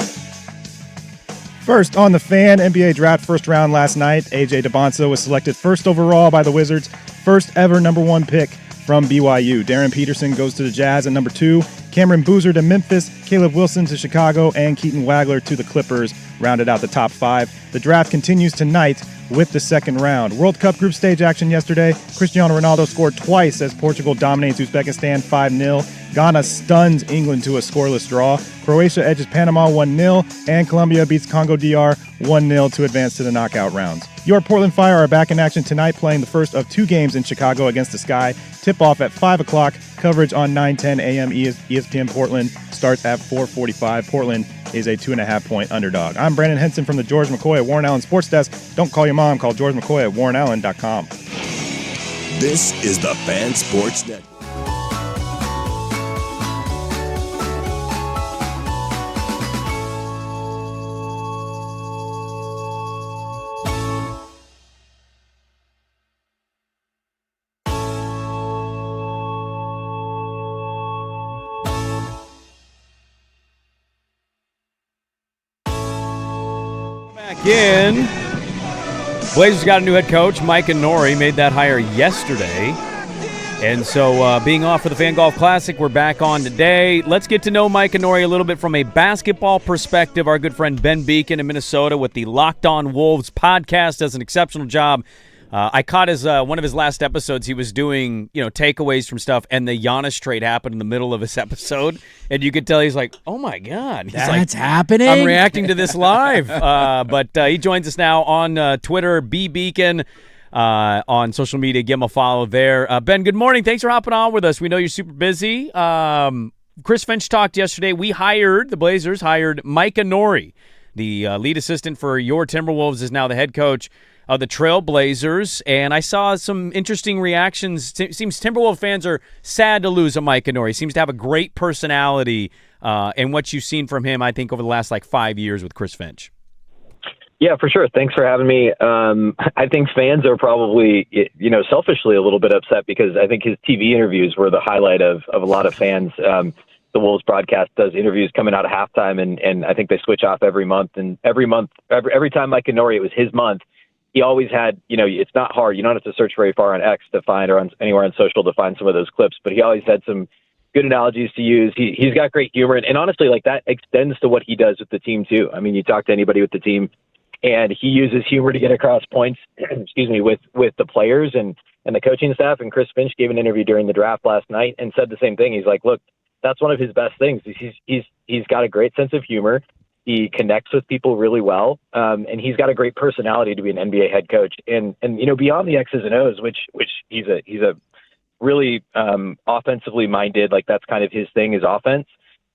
C: First on the Fan, NBA draft first round last night. A.J. DeBonso was selected first overall by the Wizards, first ever number 1 pick from BYU. Darren Peterson goes to the Jazz at number 2. Cameron Boozer to Memphis, Caleb Wilson to Chicago, and Keaton Wagler to the Clippers rounded out the top 5. The draft continues tonight with the second round. World Cup group stage action yesterday. Cristiano Ronaldo scored twice as Portugal dominates Uzbekistan 5-0. Ghana stuns England to a scoreless draw. Croatia edges Panama 1-0, and Colombia beats Congo DR 1-0 to advance to the knockout rounds. Your Portland Fire are back in action tonight, playing the first of 2 games in Chicago against the Sky. Tip-off at 5 o'clock. Coverage on 9:10 a.m. ESPN Portland starts at 4:45. Portland is a 2.5-point underdog. I'm Brandon Henson from the George McCoy at Warren Allen Sports Desk. Don't call your mom. Call George McCoy at warrenallen.com.
D: This is the Fan Sports Network.
A: Again, Blazers got a new head coach. Mike and Nori made that hire yesterday. And so being off for the Fan Golf Classic, we're back on today. Let's get to know Mike and Nori a little bit from a basketball perspective. Our good friend Ben Beacon in Minnesota with the Locked On Wolves podcast does an exceptional job. I caught one of his last episodes. He was doing, takeaways from stuff, and the Giannis trade happened in the middle of his episode, and you could tell he's like, "Oh my god,
B: that's happening!"
A: I'm reacting to this live. But he joins us now on Twitter, B Beacon, on social media. Give him a follow there. Ben, good morning. Thanks for hopping on with us. We know you're super busy. Chris Finch talked yesterday. The Blazers hired Mike Nori, the lead assistant for your Timberwolves, is now the head coach of the Trail Blazers, and I saw some interesting reactions. Seems Timberwolves fans are sad to lose a Mike Nori. He seems to have a great personality, and what you've seen from him, I think, over the last 5 years with Chris Finch.
H: Yeah, for sure. Thanks for having me. I think fans are probably, selfishly a little bit upset because I think his TV interviews were the highlight of a lot of fans. The Wolves broadcast does interviews coming out of halftime, and I think they switch off every month. And every time Mike Nori, it was his month. He always had, it's not hard. You don't have to search very far on X to find, or anywhere on social to find some of those clips, but he always had some good analogies to use. He's got great humor. And honestly, that extends to what he does with the team too. I mean, you talk to anybody with the team and he uses humor to get across points, with the players and the coaching staff. And Chris Finch gave an interview during the draft last night and said the same thing. He's like, look, that's one of his best things. He's got a great sense of humor. He connects with people really well, and he's got a great personality to be an NBA head coach. And beyond the X's and O's, which he's a really offensively minded, that's kind of his thing is offense.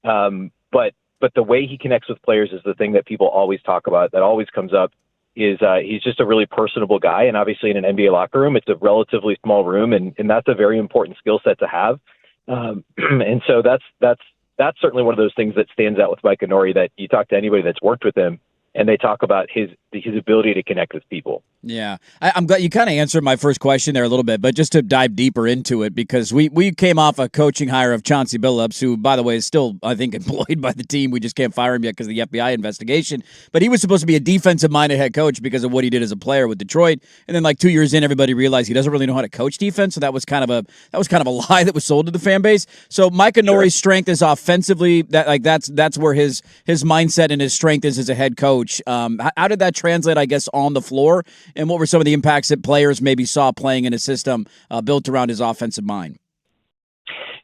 H: But the way he connects with players is the thing that people always talk about, that always comes up. Is he's just a really personable guy, and obviously in an NBA locker room, it's a relatively small room, and that's a very important skill set to have. And so that's certainly one of those things that stands out with Mike Nori, that you talk to anybody that's worked with him, and they talk about his ability to connect with people.
B: Yeah, I'm glad you kind of answered my first question there a little bit, but just to dive deeper into it, because we came off a coaching hire of Chauncey Billups, who, by the way, is still, I think, employed by the team. We just can't fire him yet because of the FBI investigation. But he was supposed to be a defensive-minded head coach because of what he did as a player with Detroit. And then, 2 years in, everybody realized he doesn't really know how to coach defense. So that was kind of a lie that was sold to the fan base. So Mike Nori's strength is offensively. That's where his mindset and his strength is as a head coach. How did that translate, I guess, on the floor? And what were some of the impacts that players maybe saw playing in a system built around his offensive mind?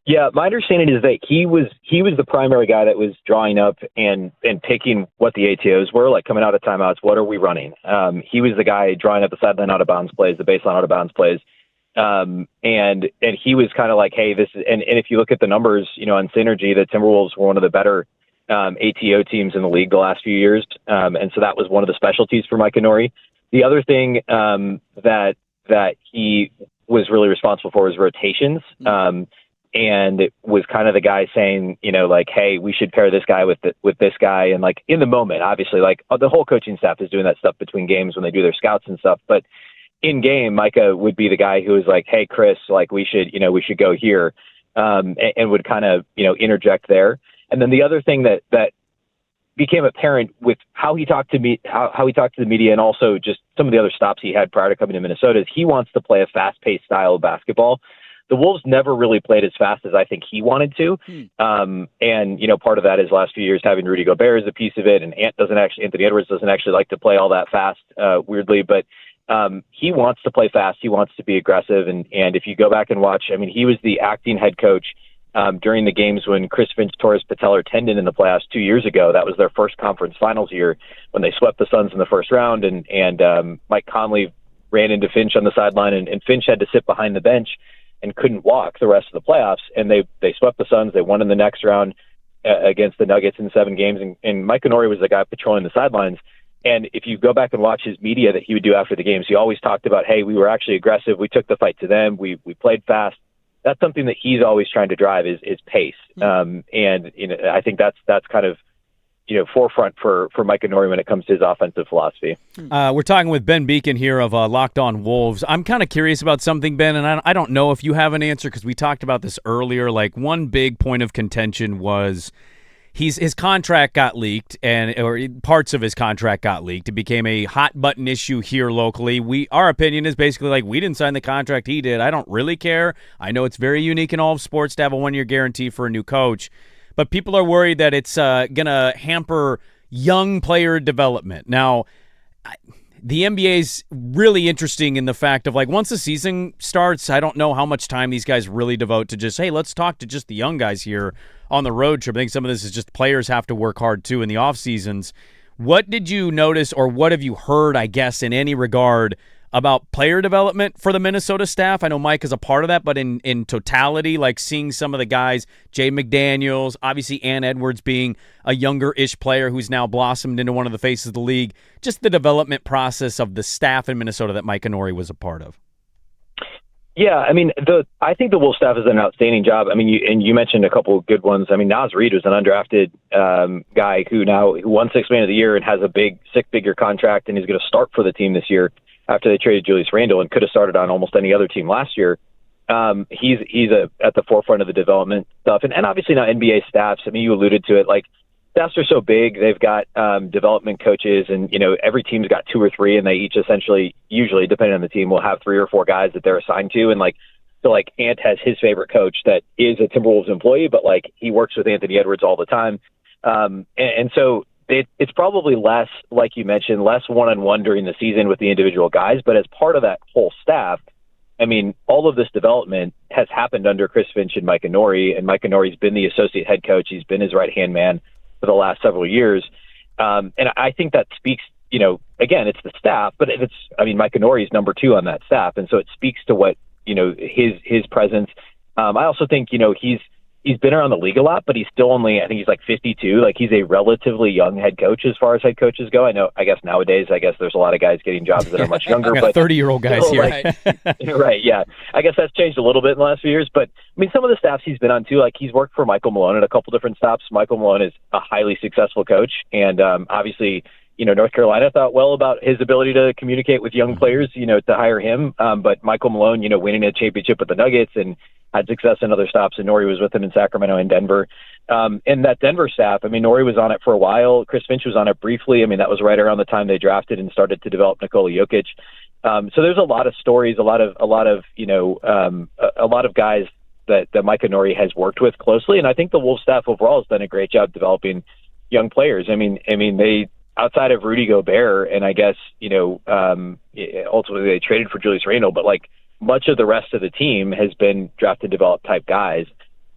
H: Yeah, my understanding is that he was the primary guy that was drawing up and picking what the ATOs were, coming out of timeouts. What are we running? He was the guy drawing up the sideline out of bounds plays, the baseline out of bounds plays. And he was kind of like, hey, this is, and if you look at the numbers, on Synergy, the Timberwolves were one of the better ATO teams in the league the last few years. And so that was one of the specialties for Mike Nori. The other thing that he was really responsible for was rotations, and it was kind of the guy saying, hey, we should pair this guy with this guy, and in the moment, obviously, the whole coaching staff is doing that stuff between games when they do their scouts and stuff. But in game, Micah would be the guy who was like, "Hey, Chris, like we should go here," and would kind of interject there. And then the other thing that became apparent with how he talked to me, how he talked to the media, and also just some of the other stops he had prior to coming to Minnesota, is he wants to play a fast-paced style of basketball. The Wolves never really played as fast as I think he wanted to. And, part of that is last few years having Rudy Gobert as a piece of it. And Anthony Edwards doesn't actually like to play all that fast, weirdly. But he wants to play fast. He wants to be aggressive. And if you go back and watch, I mean, he was the acting head coach during the games when Chris Finch tore his patellar tendon in the playoffs 2 years ago. That was their first conference finals year when they swept the Suns in the first round. And Mike Conley ran into Finch on the sideline, and Finch had to sit behind the bench and couldn't walk the rest of the playoffs. And they swept the Suns. They won in the next round against the Nuggets in 7 games. And Mike Conley was the guy patrolling the sidelines. And if you go back and watch his media that he would do after the games, he always talked about, hey, we were actually aggressive. We took the fight to them. We played fast. That's something that he's always trying to drive is pace. And I think that's kind of forefront for Mike Conley when it comes to his offensive philosophy.
A: We're talking with Ben Beacon here of Locked On Wolves. I'm kind of curious about something, Ben, and I don't know if you have an answer because we talked about this earlier. Like, one big point of contention was his contract got leaked, or parts of his contract got leaked. It became a hot button issue here locally. Our opinion is basically like, we didn't sign the contract, he did. I don't really care. I know it's very unique in all of sports to have a 1-year guarantee for a new coach. But people are worried that it's going to hamper young player development. Now, the NBA is really interesting in the fact of, like, once the season starts, I don't know how much time these guys really devote to just, hey, let's talk to just the young guys here on the road trip. I think some of this is just players have to work hard, too, in the off seasons. What did you notice, or what have you heard, I guess, in any regard about player development for the Minnesota staff? I know Mike is a part of that, but in totality, like seeing some of the guys, Jay McDaniels, obviously Ant Edwards being a younger-ish player who's now blossomed into one of the faces of the league, just the development process of the staff in Minnesota that Mike Conley was a part of.
H: Yeah, I mean, I think the Wolves staff has done an outstanding job. I mean, you mentioned a couple of good ones. I mean, Naz Reid was an undrafted guy who won Sixth Man of the Year and has a big 6-figure contract, and he's going to start for the team this year after they traded Julius Randle, and could have started on almost any other team last year. He's at the forefront of the development stuff. And obviously now NBA staffs, I mean, you alluded to it, like, staffs are so big. They've got development coaches, and, every team's got 2 or 3, and they each essentially, usually, depending on the team, will have 3 or 4 guys that they're assigned to. And, so Ant has his favorite coach that is a Timberwolves employee, but, he works with Anthony Edwards all the time. And so it's probably less, like you mentioned, less one-on-one during the season with the individual guys. But as part of that whole staff, I mean, all of this development has happened under Chris Finch and Mike Conley, and Mike Conley's been the associate head coach. He's been his right-hand man for the last several years. And I think that speaks, again, it's the staff, but Mike Conley is number 2 on that staff. And so it speaks to what, his presence. I also think, he's been around the league a lot, but he's still only, I think he's 52. He's a relatively young head coach as far as head coaches go. I guess nowadays, there's a lot of guys getting jobs that are much younger.
A: But 30-year-old guys here.
H: Right, yeah. I guess that's changed a little bit in the last few years. But, I mean, some of the staffs he's been on, too, he's worked for Michael Malone at a couple different stops. Michael Malone is a highly successful coach. And obviously, North Carolina thought well about his ability to communicate with young players, to hire him. But Michael Malone, winning a championship with the Nuggets and had success in other stops, and Nori was with him in Sacramento and Denver. And that Denver staff, I mean, Nori was on it for a while. Chris Finch was on it briefly. I mean, that was right around the time they drafted and started to develop Nikola Jokic. So there's a lot of stories, a lot of guys that Mike Conley has worked with closely. And I think the Wolves staff overall has done a great job developing young players. I mean, they, outside of Rudy Gobert, and I guess, ultimately they traded for Julius Randle, but much of the rest of the team has been draft and develop type guys.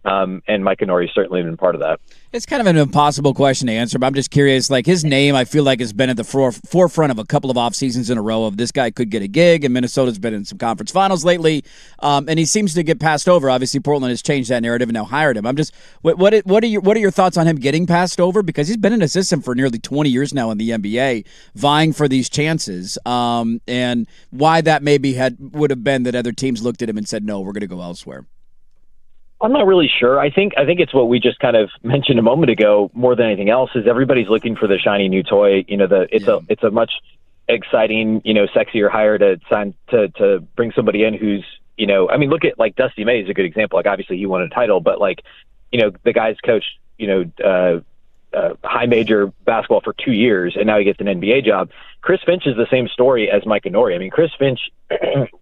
H: And Mike Conley's certainly been part of that.
B: It's kind of an impossible question to answer, but I'm just curious. His name, I feel like, has been at the forefront of a couple of off seasons in a row of this guy could get a gig, and Minnesota's been in some conference finals lately, and he seems to get passed over. Obviously, Portland has changed that narrative and now hired him. I'm just, what are your thoughts on him getting passed over? Because he's been an assistant for nearly 20 years now in the NBA, vying for these chances, and why that maybe would have been that other teams looked at him and said, no, we're going to go elsewhere.
H: I'm not really sure. I think it's what we just kind of mentioned a moment ago. More than anything else, is everybody's looking for the shiny new toy. It's a much exciting, sexier hire to sign to bring somebody in who's, I mean, look at like Dusty May is a good example. Like obviously he won a title, but like, the guy's coached, high major basketball for 2 years, and now he gets an NBA job. Chris Finch is the same story as Mike Nori. I mean, Chris Finch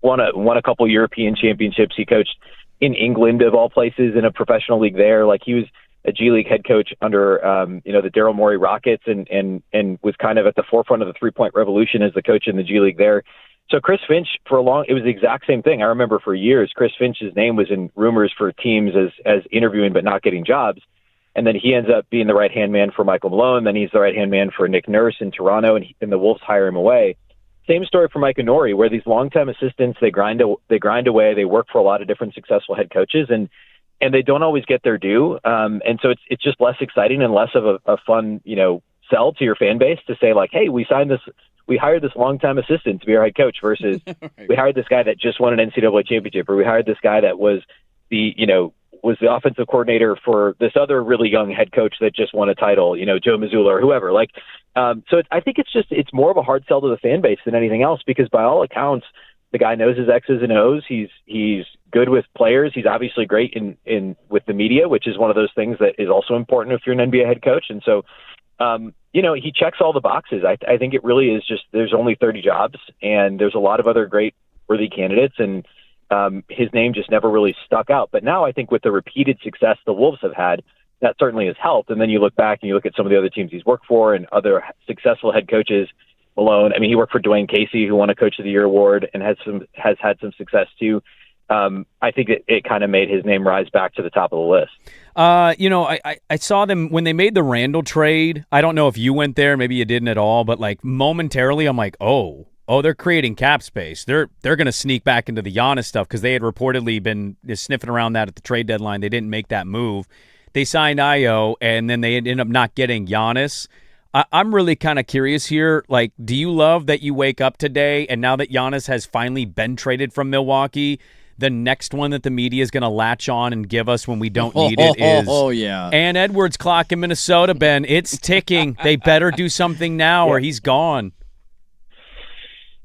H: won a couple European championships. He coached in England of all places in a professional league there. Like he was a G League head coach under, the Daryl Morey Rockets and was kind of at the forefront of the 3-point revolution as the coach in the G League there. So Chris Finch it was the exact same thing. I remember for years, Chris Finch's name was in rumors for teams as interviewing but not getting jobs. And then he ends up being the right-hand man for Michael Malone. Then he's the right-hand man for Nick Nurse in Toronto, and the Wolves hire him away. Same story for Mike Nori, where these longtime assistants, they grind away. They work for a lot of different successful head coaches, and they don't always get their due. And so it's just less exciting and less of a fun, sell to your fan base to say like, hey, we hired this longtime assistant to be our head coach versus right. We hired this guy that just won an NCAA championship, or we hired this guy that was was the offensive coordinator for this other really young head coach that just won a title, Joe Mazzulla or whoever. Like, so I think it's more of a hard sell to the fan base than anything else, because by all accounts, the guy knows his X's and O's. He's good with players. He's obviously great in with the media, which is one of those things that is also important if you're an NBA head coach. And so, he checks all the boxes. I think it really is just, there's only 30 jobs and there's a lot of other great worthy candidates, and his name just never really stuck out. But now I think with the repeated success the Wolves have had, that certainly has helped. And then you look back and you look at some of the other teams he's worked for and other successful head coaches. Malone, I mean, he worked for Dwayne Casey, who won a Coach of the Year award and has had some success too. I think it kind of made his name rise back to the top of the list.
A: I saw them when they made the Randall trade. I don't know if you went there, maybe you didn't at all, but like momentarily I'm like, oh, they're creating cap space. They're going to sneak back into the Giannis stuff, because they had reportedly been sniffing around that at the trade deadline. They didn't make that move. They signed Io, and then they ended up not getting Giannis. I'm really kind of curious here. Like, do you love that you wake up today and now that Giannis has finally been traded from Milwaukee, the next one that the media is going to latch on and give us when we don't need it is Ann Edwards' clock in Minnesota, Ben. It's ticking. They better do something now or he's gone.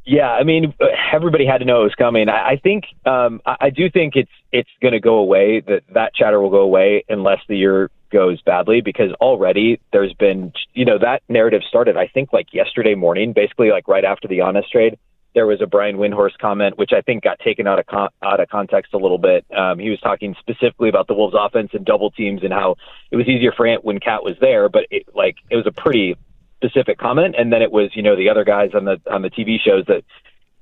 H: Yeah, I mean, everybody had to know it was coming. I think I do think it's going to go away. That chatter will go away unless the year goes badly, because already there's been, that narrative started, I think, like yesterday morning, basically like right after the Giannis trade. There was a Brian Windhorst comment, which I think got taken out of context a little bit. He was talking specifically about the Wolves' offense and double teams and how it was easier for Ant when Cat was there, but it was a pretty specific comment. And then it was, the other guys on the TV shows that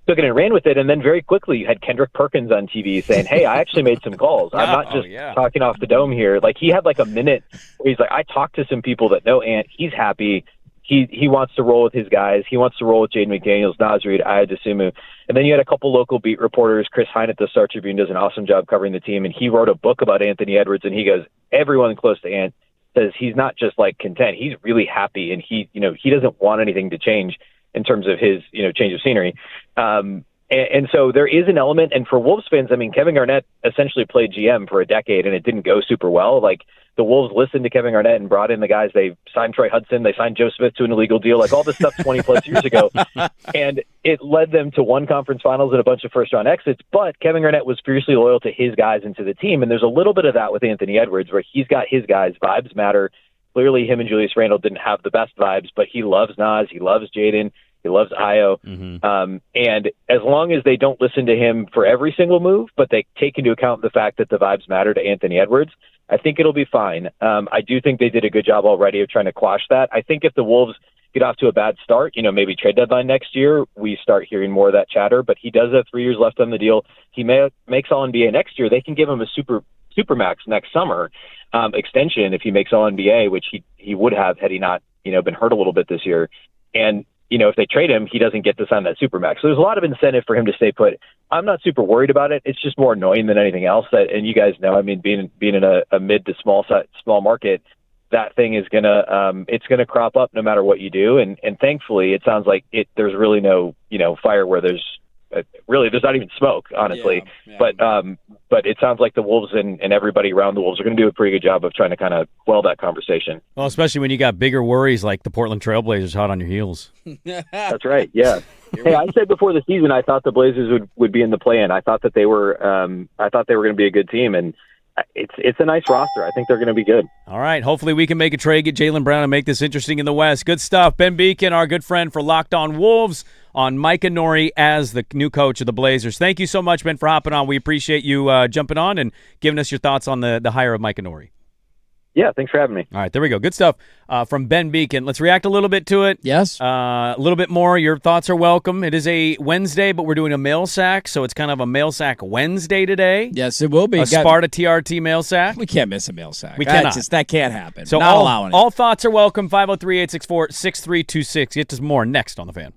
H: took it and ran with it. And then very quickly you had Kendrick Perkins on TV saying, hey, I actually made some calls. I'm not just talking off the dome here. Like, he had like a minute where he's like, I talked to some people that know Ant. He's happy. He wants to roll with his guys. He wants to roll with Jaden McDaniels, Naz Reid, Aya Dosunmu. And then you had a couple local beat reporters. Chris Hine at the Star Tribune does an awesome job covering the team. And he wrote a book about Anthony Edwards. And he goes, everyone close to Ant says he's not just like content. He's really happy. And he doesn't want anything to change in terms of his, change of scenery. And so there is an element. And for Wolves fans, I mean, Kevin Garnett essentially played GM for a decade and it didn't go super well. Like, the Wolves listened to Kevin Garnett and brought in the guys. They signed Troy Hudson. They signed Joe Smith to an illegal deal, like all this stuff 20 plus years ago. And it led them to one conference finals and a bunch of first round exits. But Kevin Garnett was fiercely loyal to his guys and to the team. And there's a little bit of that with Anthony Edwards, where he's got his guys. Vibes matter. Clearly him and Julius Randle didn't have the best vibes, but he loves Naz. He loves Jaden. He loves Io. Mm-hmm. And as long as they don't listen to him for every single move, but they take into account the fact that the vibes matter to Anthony Edwards, I think it'll be fine. I do think they did a good job already of trying to quash that. I think if the Wolves get off to a bad start, maybe trade deadline next year, we start hearing more of that chatter. But he does have 3 years left on the deal. He makes All-NBA next year. They can give him a supermax next summer extension if he makes All-NBA, which he would have had he not been hurt a little bit this year. And if they trade him, he doesn't get to sign that supermax. So there's a lot of incentive for him to stay put. I'm not super worried about it. It's just more annoying than anything else. And you guys know, I mean, being in a mid to small market, that thing is it's gonna crop up no matter what you do. And thankfully, it sounds like there's really no fire where there's really, there's not even smoke, honestly. But it sounds like the Wolves and everybody around the Wolves are going to do a pretty good job of trying to kind of quell that conversation.
A: Well, especially when you got bigger worries like the Portland Trailblazers hot on your heels.
H: That's right. Yeah. Hey, I said before the season I thought the Blazers would be in the play-in. I thought that they were going to be a good team, and it's a nice roster. I think they're going to be good.
A: All right. Hopefully we can make a trade, get Jaylen Brown, and make this interesting in the West. Good stuff. Ben Beacon, our good friend for Locked On Wolves, on Micah Nori as the new coach of the Blazers. Thank you so much, Ben, for hopping on. We appreciate you jumping on and giving us your thoughts on the hire of Micah Nori.
H: Yeah, thanks for having me.
A: All right, there we go. Good stuff from Ben Beacon. Let's react a little bit to it.
B: Yes.
A: A little bit more. Your thoughts are welcome. It is a Wednesday, but we're doing a mail sack, so it's kind of a mail sack Wednesday today.
B: Yes, it will be.
A: A Sparta TRT mail sack.
B: We can't miss a mail sack.
A: We cannot.
B: That can't happen.
A: So
B: not allowing it.
A: All thoughts are welcome. 503-864-6326. Get to more next on The Fan.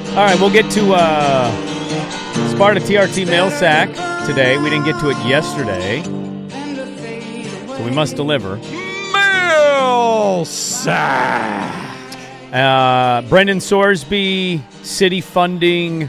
A: All right, we'll get to Sparta TRT mail sack today. We didn't get to it yesterday, so we must deliver. Mail sack. Brendan Sorsby, city funding,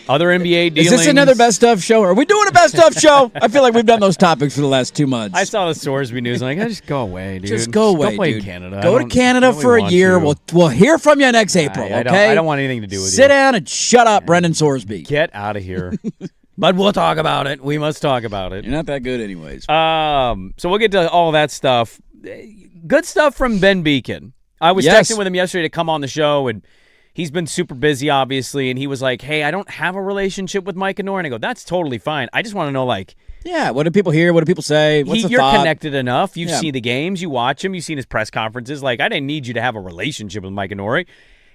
A: other NBA dealings.
B: Is this another best of show? Are we doing a best of show? I feel like we've done those topics for the last 2 months.
A: I saw the Sorsby news. I'm like, just go away, dude.
B: Just go away,
A: Go play
B: dude.
A: in Canada.
B: Go to Canada for a year. We'll hear from you next April, okay?
A: I don't want anything to do with you.
B: Sit down and shut up, Brendan Sorsby.
A: Get out of here. But we'll talk about it. We must talk about it.
B: You're not that good anyways.
A: So we'll get to all that stuff. Good stuff from Ben Beacon. I was texting with him yesterday to come on the show, and he's been super busy, obviously, and he was like, hey, I don't have a relationship with Mike Knorr. And I go, that's totally fine. I just want to know, like...
B: Yeah, what do people hear? What do people say? What's the
A: you're
B: thought?
A: Connected enough. You've seen the games. You watch him. You've seen his press conferences. Like, I didn't need you to have a relationship with Mike Knorr.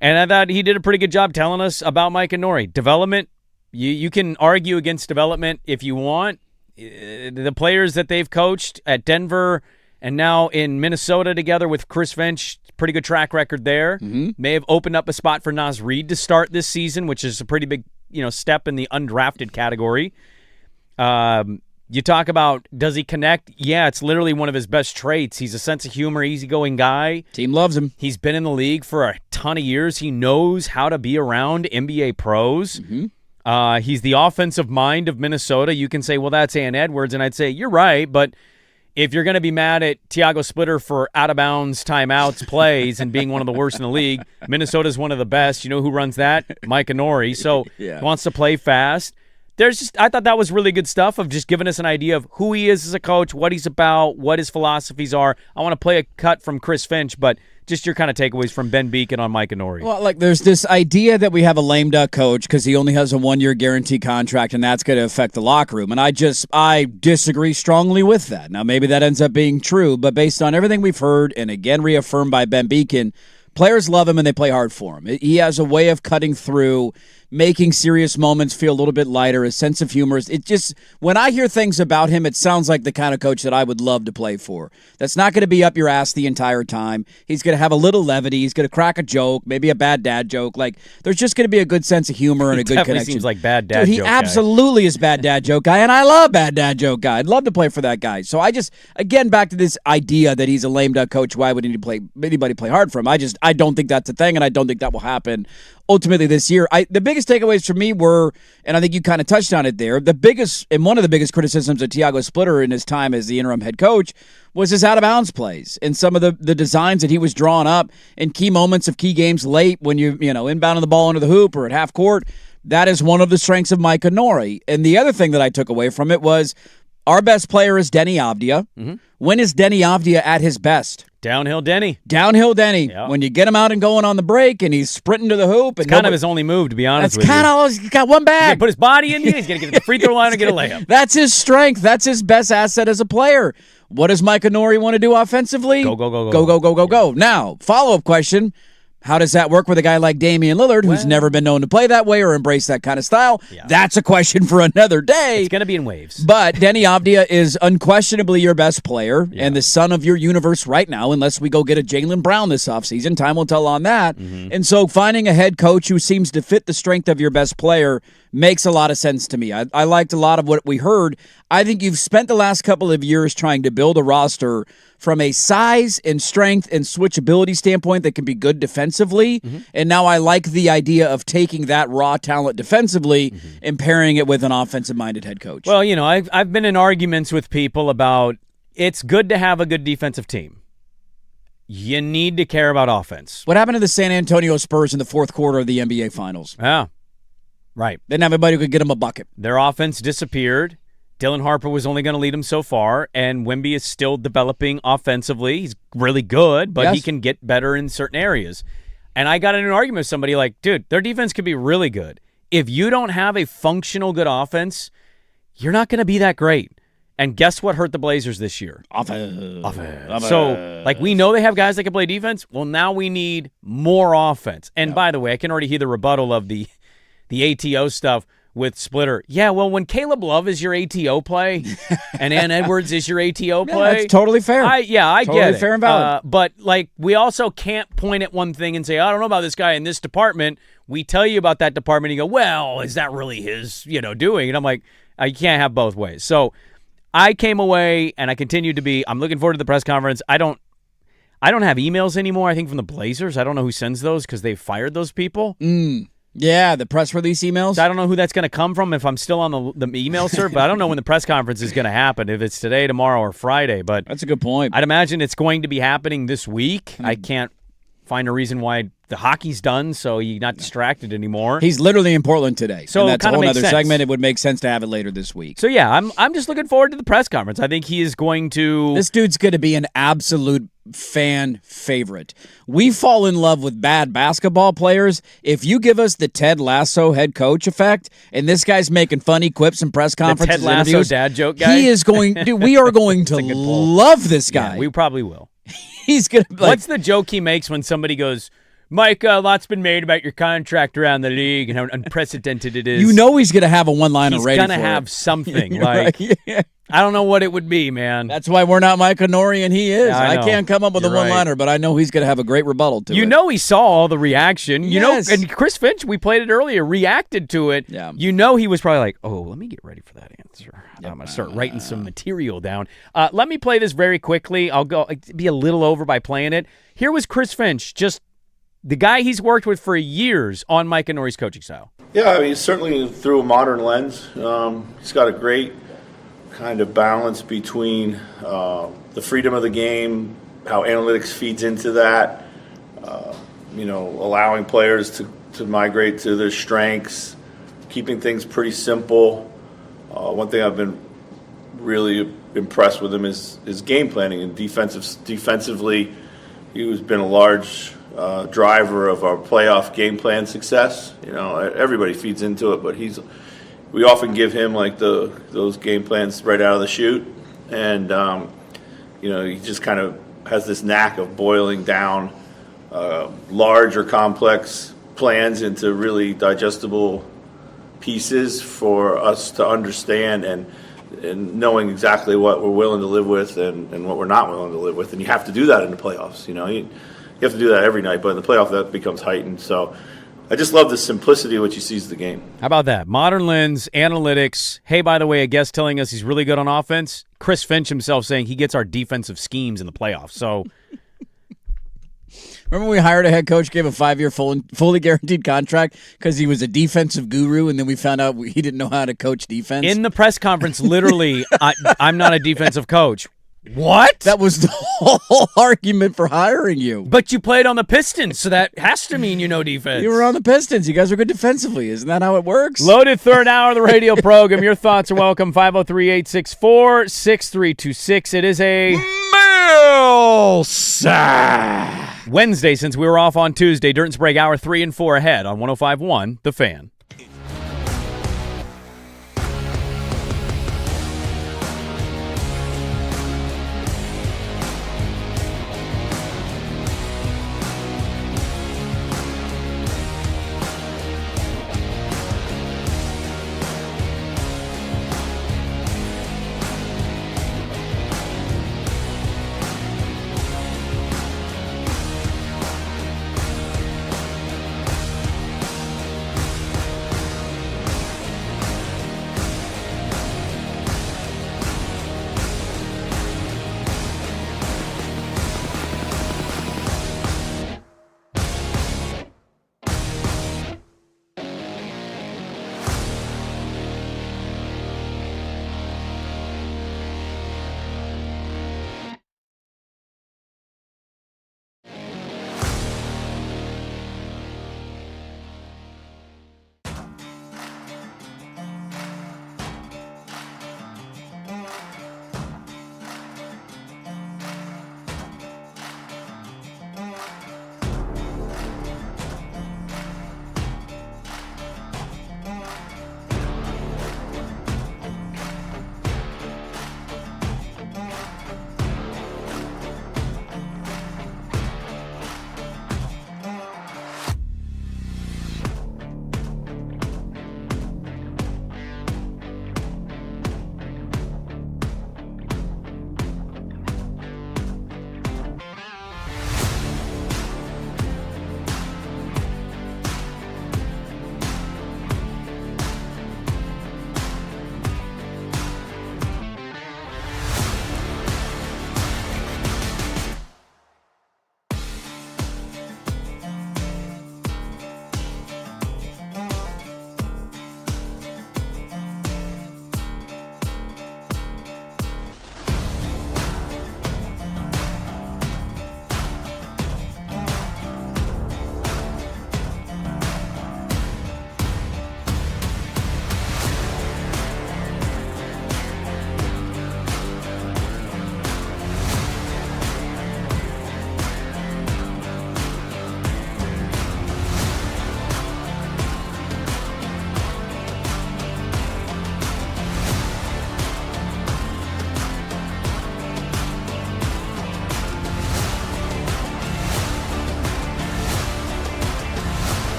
A: And I thought he did a pretty good job telling us about Mike Knorr. Development, you can argue against development if you want. The players that they've coached at Denver and now in Minnesota together with Chris Finch, pretty good track record there.
B: Mm-hmm.
A: May have opened up a spot for Naz Reid to start this season, which is a pretty big, step in the undrafted category. You talk about, does he connect? Yeah, it's literally one of his best traits. He's a sense of humor, easygoing guy.
B: Team loves him.
A: He's been in the league for a ton of years. He knows how to be around NBA pros.
B: Mm-hmm.
A: He's the offensive mind of Minnesota. You can say, well, that's Ann Edwards, and I'd say, you're right, but if you're going to be mad at Tiago Splitter for out-of-bounds timeouts plays and being one of the worst in the league, Minnesota's one of the best. You know who runs that? Mike Knorr. So he wants to play fast. I thought that was really good stuff of just giving us an idea of who he is as a coach, what he's about, what his philosophies are. I want to play a cut from Chris Finch, but just your kind of takeaways from Ben Beacon on Mike Knorr.
B: Well, like there's this idea that we have a lame duck coach because he only has a 1-year guarantee contract, and that's going to affect the locker room. And I disagree strongly with that. Now, maybe that ends up being true, but based on everything we've heard, and again reaffirmed by Ben Beacon, players love him and they play hard for him. He has a way of cutting through, making serious moments feel a little bit lighter, his sense of humor. It just, when I hear things about him, it sounds like the kind of coach that I would love to play for. That's not going to be up your ass the entire time. He's going to have a little levity. He's going to crack a joke, maybe a bad dad joke. Like, there's just going to be a good sense of humor and a good
A: definitely
B: connection.
A: Seems like bad dad
B: Dude,
A: joke
B: he absolutely is bad dad joke guy, and I love bad dad joke guy. I'd love to play for that guy. So I just, again, back to this idea that he's a lame duck coach. Why would anybody play hard for him? I don't think that's a thing, and I don't think that will happen ultimately this year. The biggest takeaways for me were, and I think you kind of touched on it there, one of the biggest criticisms of Tiago Splitter in his time as the interim head coach was his out-of-bounds plays and some of the designs that he was drawing up in key moments of key games late when inbounding the ball under the hoop or at half court. That is one of the strengths of Mike Knorr. And the other thing that I took away from it was our best player is Denny Avdia. Mm-hmm. When is Denny Avdia at his best?
A: Downhill Denny.
B: Yeah. When you get him out and going on the break and he's sprinting to the hoop.
A: It's kind of his only move, to be honest with you.
B: That's kind of all. He's got one bag.
A: He's going to put his body in you. He's going to get to the free throw line and get a layup.
B: That's his strength. That's his best asset as a player. What does Mike Knorr want to do offensively? Go. Now, follow-up question. How does that work with a guy like Damian Lillard, who's never been known to play that way or embrace that kind of style? Yeah. That's a question for another day.
A: It's going to be in waves.
B: But Denny Avdia is unquestionably your best player and the son of your universe right now, unless we go get a Jaylen Brown this offseason. Time will tell on that. Mm-hmm. And so finding a head coach who seems to fit the strength of your best player makes a lot of sense to me. I liked a lot of what we heard. I think you've spent the last couple of years trying to build a roster from a size and strength and switchability standpoint that can be good defensively. Mm-hmm. And now I like the idea of taking that raw talent defensively and pairing it with an offensive-minded head coach.
A: Well, I've been in arguments with people about it's good to have a good defensive team. You need to care about offense.
B: What happened to the San Antonio Spurs in the fourth quarter of the NBA Finals?
A: Yeah, right.
B: Didn't have anybody who could get them a bucket.
A: Their offense disappeared. Dylan Harper was only going to lead him so far, and Wemby is still developing offensively. He's really good, but he can get better in certain areas. And I got in an argument with somebody like, dude, their defense could be really good. If you don't have a functional good offense, you're not going to be that great. And guess what hurt the Blazers this year? Offense. So, we know they have guys that can play defense. Well, now we need more offense. And by the way, I can already hear the rebuttal of the ATO stuff. with Splitter. Yeah, well, when Caleb Love is your ATO play and Ann Edwards is your ATO play.
B: That's totally fair.
A: I
B: totally
A: get it.
B: Fair and valid.
A: But, like, we also can't point at one thing and say, I don't know about this guy in this department. We tell you about that department and you go, well, is that really his, doing? And I'm like, you can't have both ways. So I came away and I continued to be, I'm looking forward to the press conference. I don't have emails anymore, I think, from the Blazers. I don't know who sends those because they fired those people.
B: Yeah, the press release emails.
A: So I don't know who that's going to come from if I'm still on the email server, but I don't know when the press conference is going to happen, if it's today, tomorrow, or Friday. But
B: that's a good point.
A: I'd imagine it's going to be happening this week. I can't find a reason why the hockey's done, so you're not distracted anymore.
B: He's literally in Portland today.
A: So
B: and that's a whole other
A: sense.
B: segment. It would make sense to have it later this week.
A: So, yeah, I'm just looking forward to the press conference. I think he is going to...
B: This dude's going to be an absolute fan favorite. We fall in love with bad basketball players. If you give us the Ted Lasso head coach effect, and this guy's making funny quips and press conferences,
A: the Ted Lasso
B: interviews,
A: dad joke guy?
B: he is going. Dude, we are going to love this guy.
A: Yeah, we probably will.
B: He's going to.
A: What's the joke he makes when somebody goes, Mike, a lot's been made about your contract around the league and how unprecedented it is.
B: You know he's going to have a one-liner ready for
A: He's going to have something.
B: Right. Yeah.
A: I don't know what it would be, man.
B: That's why we're not Mike Honori and he is.
A: Yeah,
B: I can't come up with a one-liner, but I know he's going to have a great rebuttal to it.
A: You know he saw all the reaction.
B: Yes.
A: And Chris Finch, we played it earlier, reacted to it.
B: Yeah.
A: You know he was probably like, oh, let me get ready for that answer. I'm going to start writing some material down. Let me play this very quickly. I'll be a little over by playing it. Here was Chris Finch, just the guy he's worked with for years on Mike Honori's coaching style.
G: Yeah, I mean, certainly through a modern lens. He's got a great kind of balance between the freedom of the game, how analytics feeds into that, allowing players to migrate to their strengths, keeping things pretty simple. One thing I've been really impressed with him is game planning and defensively. He's been a large driver of our playoff game plan success. Everybody feeds into it, but we often give him like those game plans right out of the chute, and he just kind of has this knack of boiling down large or complex plans into really digestible pieces for us to understand and knowing exactly what we're willing to live with and what we're not willing to live with. And you have to do that in the playoffs. You have to do that every night, but in the playoff that becomes heightened. So I just love the simplicity of which he sees the game.
A: How about that? Modern lens, analytics. Hey, by the way, a guest telling us he's really good on offense. Chris Finch himself saying he gets our defensive schemes in the playoffs. So
B: remember we hired a head coach, gave a 5-year fully guaranteed contract because he was a defensive guru, and then we found out he didn't know how to coach defense?
A: In the press conference, literally, I'm not a defensive coach. What?
B: That was the whole argument for hiring you.
A: But you played on the Pistons, so that has to mean you know defense.
B: You were on the Pistons. You guys are good defensively. Isn't that how it works?
A: Loaded third hour of the radio program. Your thoughts are welcome. 503-864-6326. It is a mail sack Wednesday since we were off on Tuesday. Dirt and Sprague hour 3 and 4 ahead on 105.1 The Fan.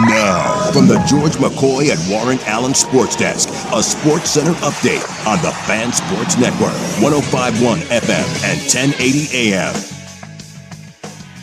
D: Now, from the George McCoy and Warren Allen Sports Desk, a Sports Center update on the Fan Sports Network, 105.1 FM and 1080 AM.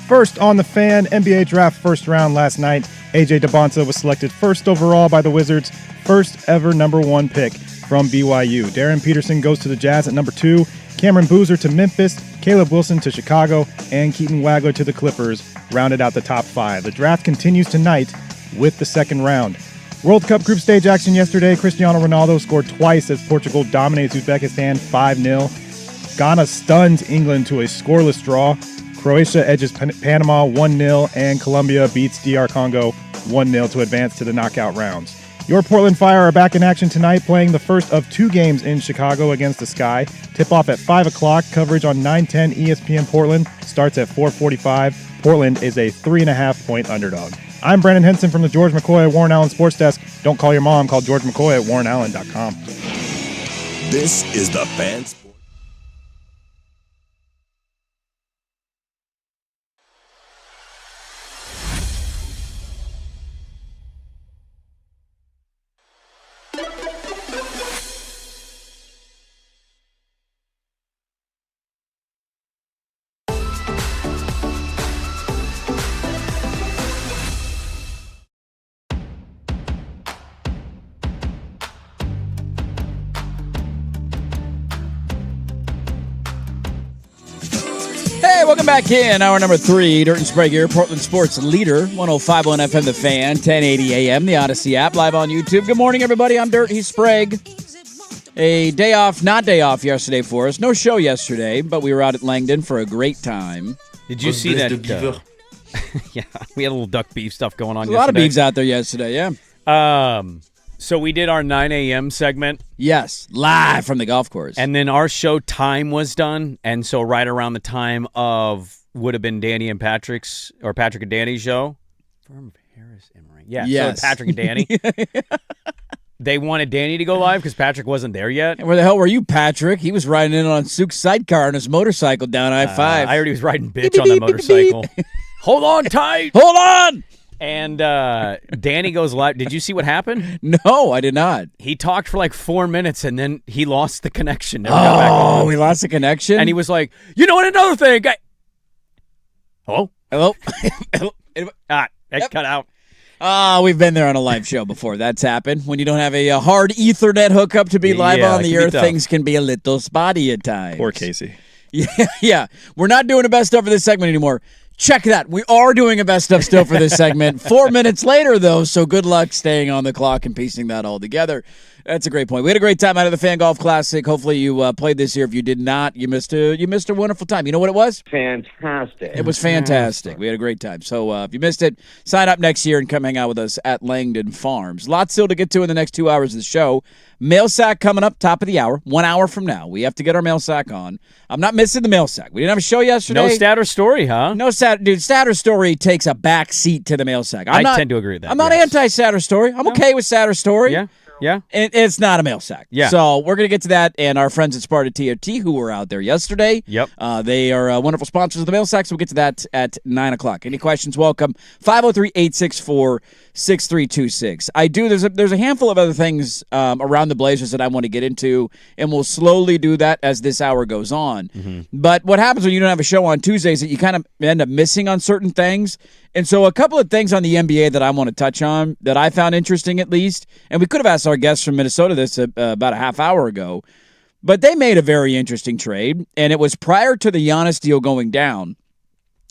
C: First on the Fan, NBA draft first round last night. A.J. DeBonta was selected first overall by the Wizards, first ever number 1 pick from BYU. Darren Peterson goes to the Jazz at number 2, Cameron Boozer to Memphis, Caleb Wilson to Chicago, and Keaton Wagler to the Clippers rounded out the top 5. The draft continues tonight with the second round. World Cup group stage action yesterday. Cristiano Ronaldo scored twice as Portugal dominates Uzbekistan 5-0. Ghana stuns England to a scoreless draw. Croatia edges Panama 1-0, and Colombia beats DR Congo 1-0 to advance to the knockout rounds. Your Portland Fire are back in action tonight, playing the first of 2 games in Chicago against the Sky. Tip-off at 5 o'clock. Coverage on 910 ESPN Portland starts at 4:45. Portland is a 3.5-point underdog. I'm Brandon Henson from the George McCoy at Warren Allen Sports Desk. Don't call your mom. Call George McCoy at warrenallen.com.
D: This is the Fan Sports.
B: Hey, welcome back in. Hour number 3, Dirt and Sprague here, Portland Sports Leader, 105.1 FM The Fan, 1080 AM, the Odyssey app, live on YouTube. Good morning, everybody. I'm Dirt. He's Sprague. A day off, not day off yesterday for us. No show yesterday, but we were out at Langdon for a great time.
A: Did you see that? Yeah, we had a little duck beef stuff going on
B: yesterday. A lot of beefs out there yesterday, yeah.
A: So we did our 9 a.m. segment.
B: Yes, live from the golf course.
A: And then our show time was done. And so right around the time of would have been Danny and Patrick's, or Patrick and Danny's show. Firm of Harris Emery. Yeah,
B: yes.
A: So Patrick and Danny. They wanted Danny to go live because Patrick wasn't there yet.
B: And where the hell were you, Patrick? He was riding in on Sook's sidecar on his motorcycle down I-5.
A: I heard he was riding bitch on the motorcycle. Hold on tight.
B: Hold on.
A: And Danny goes live. Did you see what happened?
B: No, I did not.
A: He talked for like 4 minutes, and then he lost the connection. Never got back on.
B: He lost the connection?
A: And he was like, you know what, another thing. Hello?
B: Hello?
A: It cut out.
B: We've been there on a live show before. That's happened. When you don't have a hard Ethernet hookup to be live on the air, things can be a little spotty at times.
C: Poor Casey.
B: Yeah. We're not doing a best of for this segment anymore. Check that. We are doing a best of still for this segment. 4 minutes later, though, so good luck staying on the clock and piecing that all together. That's a great point. We had a great time out of the Fan Golf Classic. Hopefully you played this year. If you did not, you missed a wonderful time. You know what it was?
I: Fantastic.
B: It was fantastic. We had a great time. So if you missed it, sign up next year and come hang out with us at Langdon Farms. Lots still to get to in the next 2 hours of the show. Mail sack coming up, top of the hour, 1 hour from now. We have to get our mail sack on. I'm not missing the mail sack. We didn't have a show yesterday.
A: No stat or story, huh?
B: No stat. Dude, stat or story takes a back seat to the mail sack.
A: I tend to agree with that.
B: I'm not anti-stat or story. I'm okay with stat or story.
A: Yeah. Yeah.
B: It's not a mail sack.
A: Yeah.
B: So we're going to get to that, and our friends at Sparta TOT who were out there yesterday.
A: Yep.
B: They are wonderful sponsors of the mail sack, so we'll get to that at 9 o'clock. Any questions, welcome. 503-864-6326. There's a handful of other things around the Blazers that I want to get into, and we'll slowly do that as this hour goes on. Mm-hmm. But what happens when you don't have a show on Tuesdays is that you kind of end up missing on certain things. And so a couple of things on the NBA that I want to touch on that I found interesting at least, and we could have asked our guests from Minnesota this about a half hour ago, but they made a very interesting trade, and it was prior to the Giannis deal going down.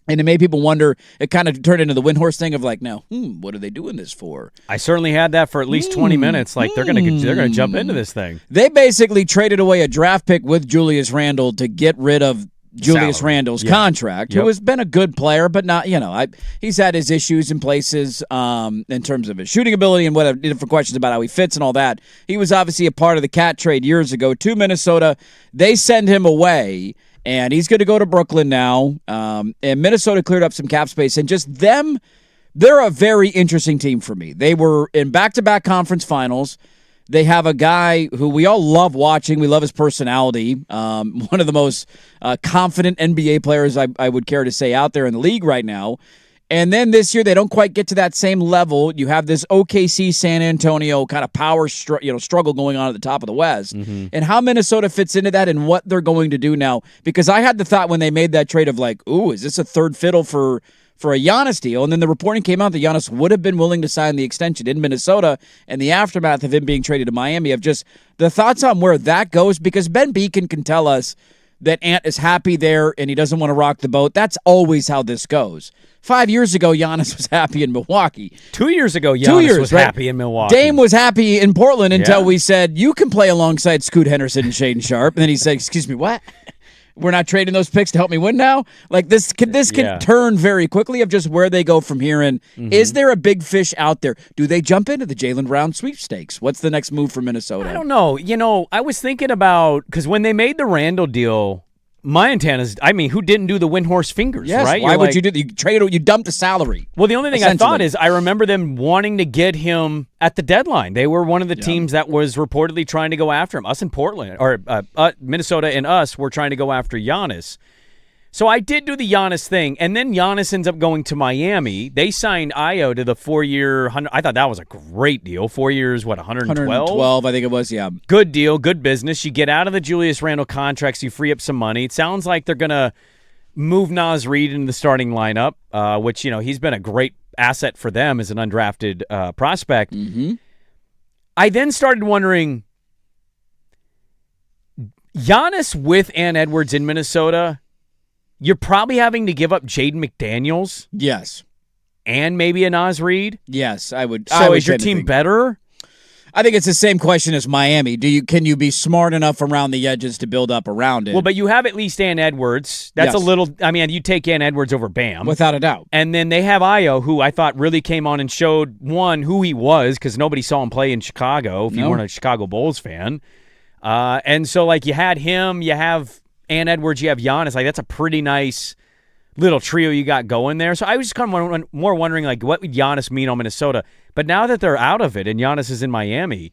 B: And it made people wonder, it kind of turned into the Windhorse thing of like, now, what are they doing this for?
A: I certainly had that for at least 20 minutes. Like, they're gonna jump into this thing.
B: They basically traded away a draft pick with Julius Randle to get rid of Julius Randle's contract, who has been a good player, but not, he's had his issues in places in terms of his shooting ability and whatever, different questions about how he fits and all that. He was obviously a part of the Cat trade years ago to Minnesota. They send him away, and he's going to go to Brooklyn now. And Minnesota cleared up some cap space, and just them, they're a very interesting team for me. They were in back-to-back conference finals. They have a guy who we all love watching. We love his personality. One of the most confident NBA players I would care to say out there in the league right now. And then this year, they don't quite get to that same level. You have this OKC San Antonio kind of power struggle going on at the top of the West.
A: Mm-hmm.
B: And how Minnesota fits into that and what they're going to do now. Because I had the thought when they made that trade of like, ooh, is this a third fiddle for a Giannis deal? And then the reporting came out that Giannis would have been willing to sign the extension in Minnesota, and the aftermath of him being traded to Miami of just the thoughts on where that goes, because Ben Beacon can tell us that Ant is happy there and he doesn't want to rock the boat. That's always how this goes. 5 years ago, Giannis was happy in Milwaukee.
A: 2 years ago, Giannis was happy in Milwaukee.
B: Dame was happy in Portland until we said, you can play alongside Scoot Henderson and Shaden Sharp. And then he said, excuse me, what? We're not trading those picks to help me win now? Like this can turn very quickly of just where they go from here. And is there a big fish out there? Do they jump into the Jaylen Brown sweepstakes? What's the next move for Minnesota?
A: I don't know. I was thinking about, because when they made the Randall deal, my intent is, who didn't do the Windhorse fingers,
B: yes,
A: right?
B: Why would you do that? You dumped the salary.
A: Well, the only thing I thought is I remember them wanting to get him at the deadline. They were one of the teams that was reportedly trying to go after him. Us in Portland, or Minnesota and us were trying to go after Giannis. So I did do the Giannis thing, and then Giannis ends up going to Miami. They signed Ayo to the 4-year, I thought that was a great deal. 4 years, 112?
B: 112, I think it was, yeah.
A: Good deal, good business. You get out of the Julius Randle contracts, you free up some money. It sounds like they're going to move Naz Reid into the starting lineup, which, he's been a great asset for them as an undrafted prospect.
B: Mm-hmm.
A: I then started wondering, Giannis with Ant Edwards in Minnesota, you're probably having to give up Jaden McDaniels.
B: Yes.
A: And maybe a Naz Reid.
B: Yes, I would.
A: So is your team better?
B: I think it's the same question as Miami. Can you be smart enough around the edges to build up around it?
A: Well, but you have at least Ant Edwards. That's a little. You take Ant Edwards over Bam
B: without a doubt.
A: And then they have Ayo, who I thought really came on and showed who he was, because nobody saw him play in Chicago. If you weren't a Chicago Bulls fan, and so you had him, you have Ant Edwards, you have Giannis. That's a pretty nice little trio you got going there. So I was just kind of more wondering, what would Giannis mean on Minnesota? But now that they're out of it and Giannis is in Miami,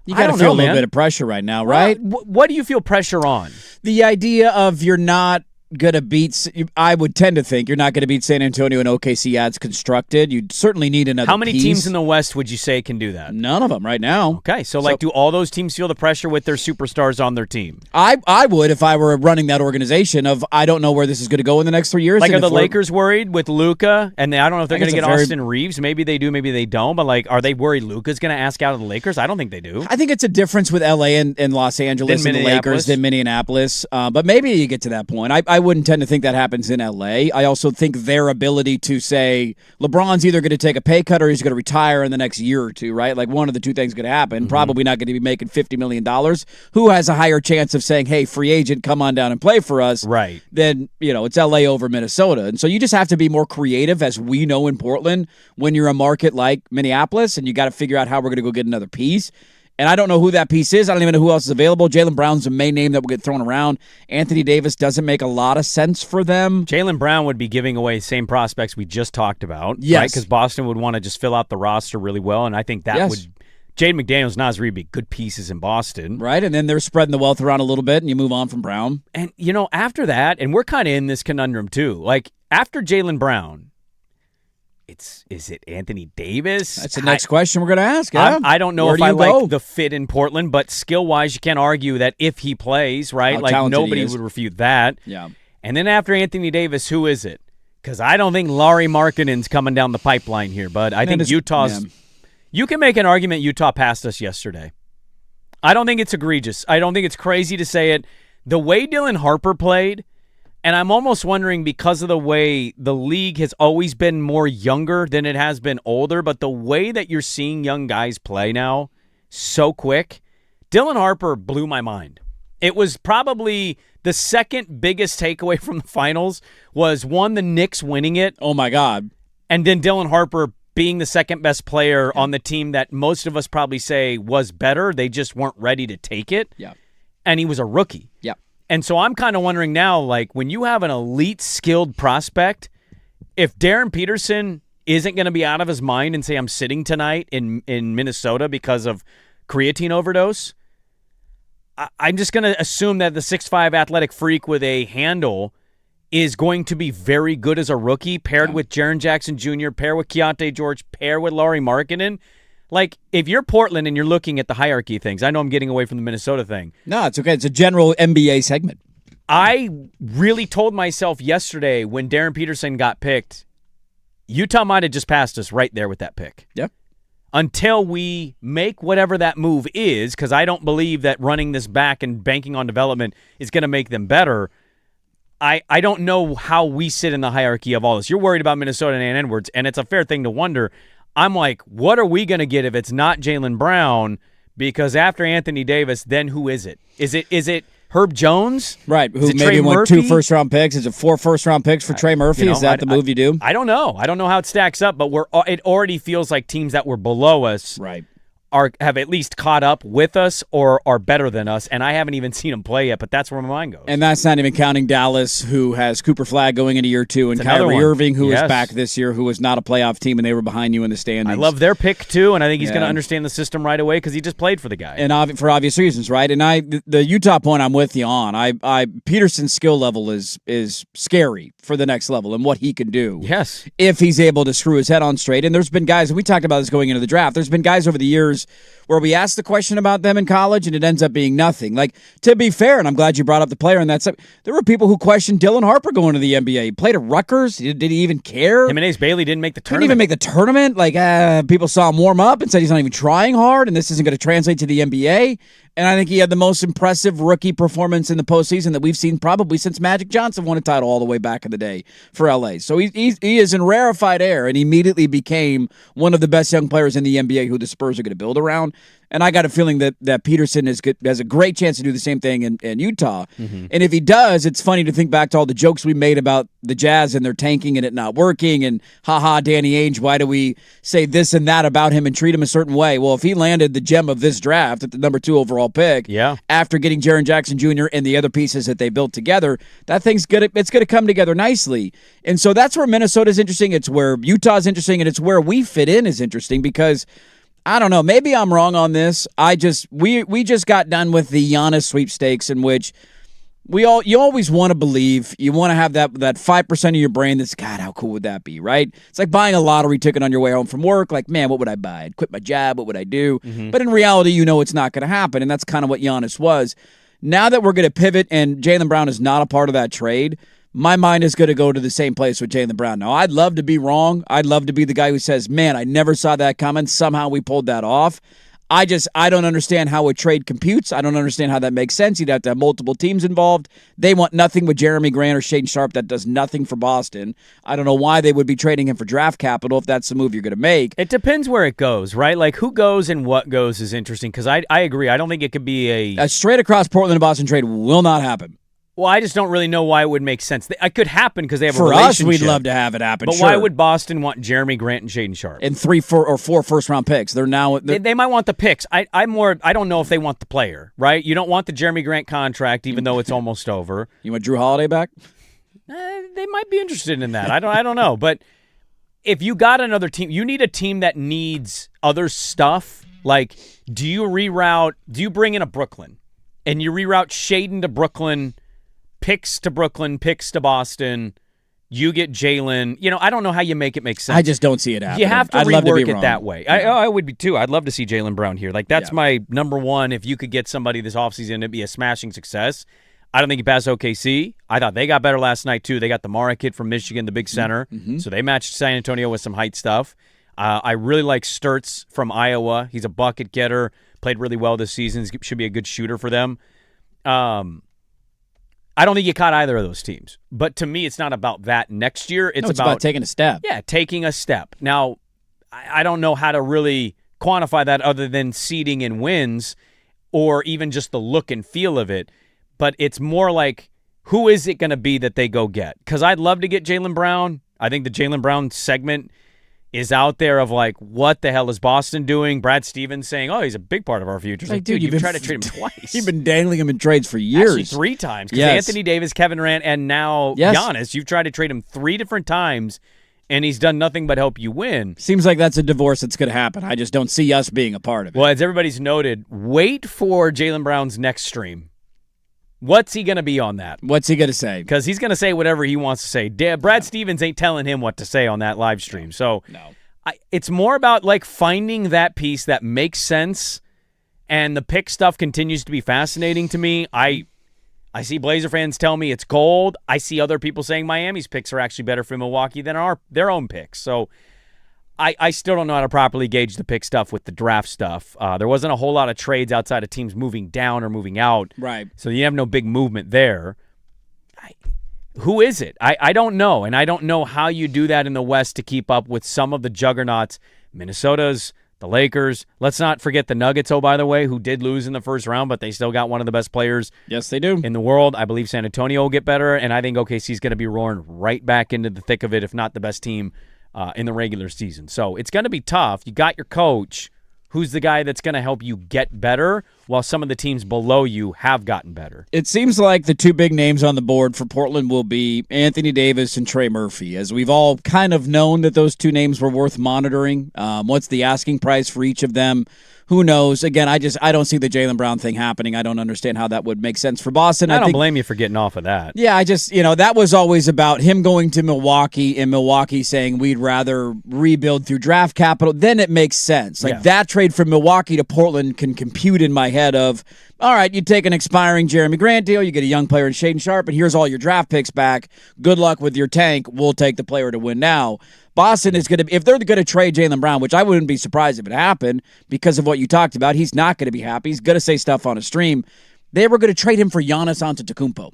B: you got to feel a little bit of pressure right now, right?
A: What do you feel pressure on?
B: The idea of you're not going to beat, I would tend to think you're not going to beat San Antonio and OKC as constructed. You'd certainly need another
A: How many
B: piece.
A: teams in the West would you say can do that?
B: None of them right now.
A: Okay, so do all those teams feel the pressure with their superstars on their team?
B: I would if I were running that organization of I don't know where this is going to go in the next 3 years.
A: Are the Lakers worried with Luka? And I don't know if they're going to get Austin Reeves. Maybe they do, maybe they don't. But are they worried Luka's going to ask out of the Lakers? I don't think they do.
B: I think it's a difference with LA and Los Angeles and the Lakers than Minneapolis. But maybe you get to that point. I wouldn't tend to think that happens in LA. I also think their ability to say LeBron's either going to take a pay cut or he's going to retire in the next year or two, right? One of the two things going to happen. Mm-hmm. Probably not going to be making $50 million. Who has a higher chance of saying, hey, free agent, come on down and play for us?
A: Right.
B: Then, it's LA over Minnesota. And so you just have to be more creative, as we know in Portland, when you're a market like Minneapolis, and you got to figure out how we're going to go get another piece. And I don't know who that piece is. I don't even know who else is available. Jaylen Brown's the main name that will get thrown around. Anthony Davis doesn't make a lot of sense for them.
A: Jaylen Brown would be giving away same prospects we just talked about.
B: Yes.
A: Right? Because Boston would want to just fill out the roster really well, and I think that would Jaden McDaniels, Naz Reid be good pieces in Boston.
B: Right, and then they're spreading the wealth around a little bit, and you move on from Brown.
A: And, after that, and we're kind of in this conundrum too, after Jaylen Brown, is it Anthony Davis?
B: That's the next question we're going to ask. Yeah?
A: I don't know if I like the fit in Portland, but skill-wise, you can't argue that if he plays, right? Nobody would refute that.
B: Yeah.
A: And then after Anthony Davis, who is it? Because I don't think Lauri Markkanen's coming down the pipeline here, bud. I think Utah's... Yeah. You can make an argument Utah passed us yesterday. I don't think it's egregious. I don't think it's crazy to say it. The way Dylan Harper played... And I'm almost wondering, because of the way the league has always been more younger than it has been older, but the way that you're seeing young guys play now so quick, Dylan Harper blew my mind. It was probably the second biggest takeaway from the finals was, one, the Knicks winning it.
B: Oh, my God.
A: And then Dylan Harper being the second best player on the team that most of us probably say was better. They just weren't ready to take it.
B: Yeah.
A: And he was a rookie.
B: Yeah.
A: And so I'm kind of wondering now, when you have an elite skilled prospect, if Darren Peterson isn't going to be out of his mind and say, I'm sitting tonight in Minnesota because of creatine overdose, I'm just going to assume that the 6'5" athletic freak with a handle is going to be very good as a rookie, paired with Jaren Jackson Jr., paired with Keontae George, paired with Lauri Markkanen. Like, if you're Portland and you're looking at the hierarchy things, I know I'm getting away from the Minnesota thing.
B: No, it's okay. It's a general NBA segment.
A: I really told myself yesterday when Darren Peterson got picked, Utah might have just passed us right there with that pick.
B: Yep.
A: Until we make whatever that move is, because I don't believe that running this back and banking on development is going to make them better. I don't know how we sit in the hierarchy of all this. You're worried about Minnesota and Edwards, and it's a fair thing to wonder. I'm like, what are we going to get if it's not Jaylen Brown? Because after Anthony Davis, then who is it? Is it Herb Jones?
B: Right, who maybe
A: Trey
B: won
A: Murphy?
B: 2 first-round picks. Is it 4 first-round picks for Trey Murphy? Is that the move you do?
A: I don't know. I don't know how it stacks up, but it already feels like teams that were below us have at least caught up with us or are better than us, and I haven't even seen them play yet, but that's where my mind goes.
B: And that's not even counting Dallas, who has Cooper Flagg going into year 2, and Kyrie Irving, who is back this year, who was not a playoff team, and they were behind you in the standings.
A: I love their pick, too, and I think he's going to understand the system right away because he just played for the guy.
B: And for obvious reasons, right? And the Utah point I'm with you on. Peterson's skill level is scary for the next level and what he can do.
A: Yes.
B: If he's able to screw his head on straight. And there's been guys, and we talked about this going into the draft, there's been guys over the years where we asked the question about them in college and it ends up being nothing. Like, to be fair, and I'm glad you brought up the player, and there were people who questioned Dylan Harper going to the NBA. He played at Rutgers. Did he even care?
A: Jimenez Bailey didn't make the tournament.
B: Didn't even make the tournament. Like, people saw him warm up and said he's not even trying hard, and this isn't going to translate to the NBA. And I think he had the most impressive rookie performance in the postseason that we've seen probably since Magic Johnson won a title all the way back in the day for LA. So he is in rarefied air, and he immediately became one of the best young players in the NBA who the Spurs are going to build around. And I got a feeling that Peterson has a great chance to do the same thing in Utah. Mm-hmm. And if he does, it's funny to think back to all the jokes we made about the Jazz and their tanking and it not working. And haha, Danny Ainge, why do we say this and that about him and treat him a certain way? Well, if he landed the gem of this draft at the number 2 overall pick, after getting Jaren Jackson Jr. and the other pieces that they built together, that thing's it's going to come together nicely. And so that's where Minnesota's interesting. It's where Utah's interesting, and it's where we fit in is interesting because I don't know. Maybe I'm wrong on this. We just got done with the Giannis sweepstakes, in which you always want to believe. You want to have that 5% of your brain that's, God, how cool would that be, right? It's like buying a lottery ticket on your way home from work. Like, man, what would I buy? I'd quit my job. What would I do? Mm-hmm. But in reality, you know it's not going to happen, and that's kind of what Giannis was. Now that we're going to pivot and Jaylen Brown is not a part of that trade, my mind is going to go to the same place with Jaylen Brown. Now, I'd love to be wrong. I'd love to be the guy who says, man, I never saw that coming. Somehow we pulled that off. I don't understand how a trade computes. I don't understand how that makes sense. You'd have to have multiple teams involved. They want nothing with Jeremy Grant or Shaedon Sharpe. That does nothing for Boston. I don't know why they would be trading him for draft capital if that's the move you're going to make.
A: It depends where it goes, right? Like, who goes and what goes is interesting because I agree. I don't think it could be
B: a straight across Portland and Boston trade will not happen.
A: Well, I just don't really know why it would make sense. It could happen because they have a
B: relationship. For us, we'd love to have it happen,
A: But
B: sure.
A: Why would Boston want Jeremy Grant and Shaedon Sharpe?
B: And 3, 4, or 4 first-round picks. They
A: might want the picks. I don't know if they want the player, right? You don't want the Jeremy Grant contract, even though it's almost over.
B: You want Drew Holiday back?
A: They might be interested in that. I don't know. But if you got another team, you need a team that needs other stuff. Like, do you bring in a Brooklyn, and you reroute Shaedon to Brooklyn, picks to Brooklyn, picks to Boston, you get Jaylen. I don't know how you make it make sense.
B: I just don't see it happening.
A: You have to rework it that way.
B: Yeah.
A: I would be too. I'd love to see Jaylen Brown here. Like, that's my number one. If you could get somebody this offseason to be a smashing success. I don't think he passed OKC. I thought they got better last night, too. They got the Mara kid from Michigan, the big center. Mm-hmm. So they matched San Antonio with some height stuff. I really like Sturtz from Iowa. He's a bucket getter. Played really well this season. He should be a good shooter for them. I don't think you caught either of those teams. But to me, it's not about that next year. It's
B: about taking a step.
A: Yeah, taking a step. Now, I don't know how to really quantify that other than seeding and wins or even just the look and feel of it. But it's more like, who is it going to be that they go get? Because I'd love to get Jaylen Brown. I think the Jaylen Brown segment is out there of like, what the hell is Boston doing? Brad Stevens saying, oh, he's a big part of our future. Like, dude, you've tried to trade him twice.
B: You've been dangling him in trades for years.
A: Actually, 3 times. Because Anthony Davis, Kevin Durant, and now Giannis, you've tried to trade him 3 different times, and he's done nothing but help you win.
B: Seems like that's a divorce that's going to happen. I just don't see us being a part of it.
A: Well, as everybody's noted, wait for Jaylen Brown's next stream. What's he going to be on that?
B: What's he going to say?
A: Because he's going to say whatever he wants to say. Brad Stevens ain't telling him what to say on that live stream. So it's more about like finding that piece that makes sense, and the pick stuff continues to be fascinating to me. I see Blazer fans tell me it's gold. I see other people saying Miami's picks are actually better for Milwaukee than their own picks. So I still don't know how to properly gauge the pick stuff with the draft stuff. There wasn't a whole lot of trades outside of teams moving down or moving out.
B: Right.
A: So you have no big movement there. Who is it? I don't know, and I don't know how you do that in the West to keep up with some of the juggernauts. Minnesota's, the Lakers. Let's not forget the Nuggets, by the way, who did lose in the first round, but they still got one of the best players
B: yes, they do.
A: in the world. I believe San Antonio will get better, and I think OKC's going to be roaring right back into the thick of it, if not the best team in the regular season. So it's going to be tough. You got your coach. Who's the guy that's going to help you get better while some of the teams below you have gotten better?
B: It seems like the two big names on the board for Portland will be Anthony Davis and Trey Murphy, as we've all kind of known that those two names were worth monitoring. What's the asking price for each of them? Who knows? Again, I don't see the Jaylen Brown thing happening. I don't understand how that would make sense for Boston.
A: I don't blame you for getting off of that.
B: Yeah, that was always about him going to Milwaukee and Milwaukee saying we'd rather rebuild through draft capital. Then it makes sense. That trade from Milwaukee to Portland can compute in my head of, all right, you take an expiring Jeremy Grant deal, you get a young player in Shaedon Sharpe, and here's all your draft picks back. Good luck with your tank. We'll take the player to win now. Boston is going to, if they're going to trade Jaylen Brown, which I wouldn't be surprised if it happened because of what you talked about, he's not going to be happy. He's going to say stuff on a stream. They were going to trade him for Giannis Antetokounmpo.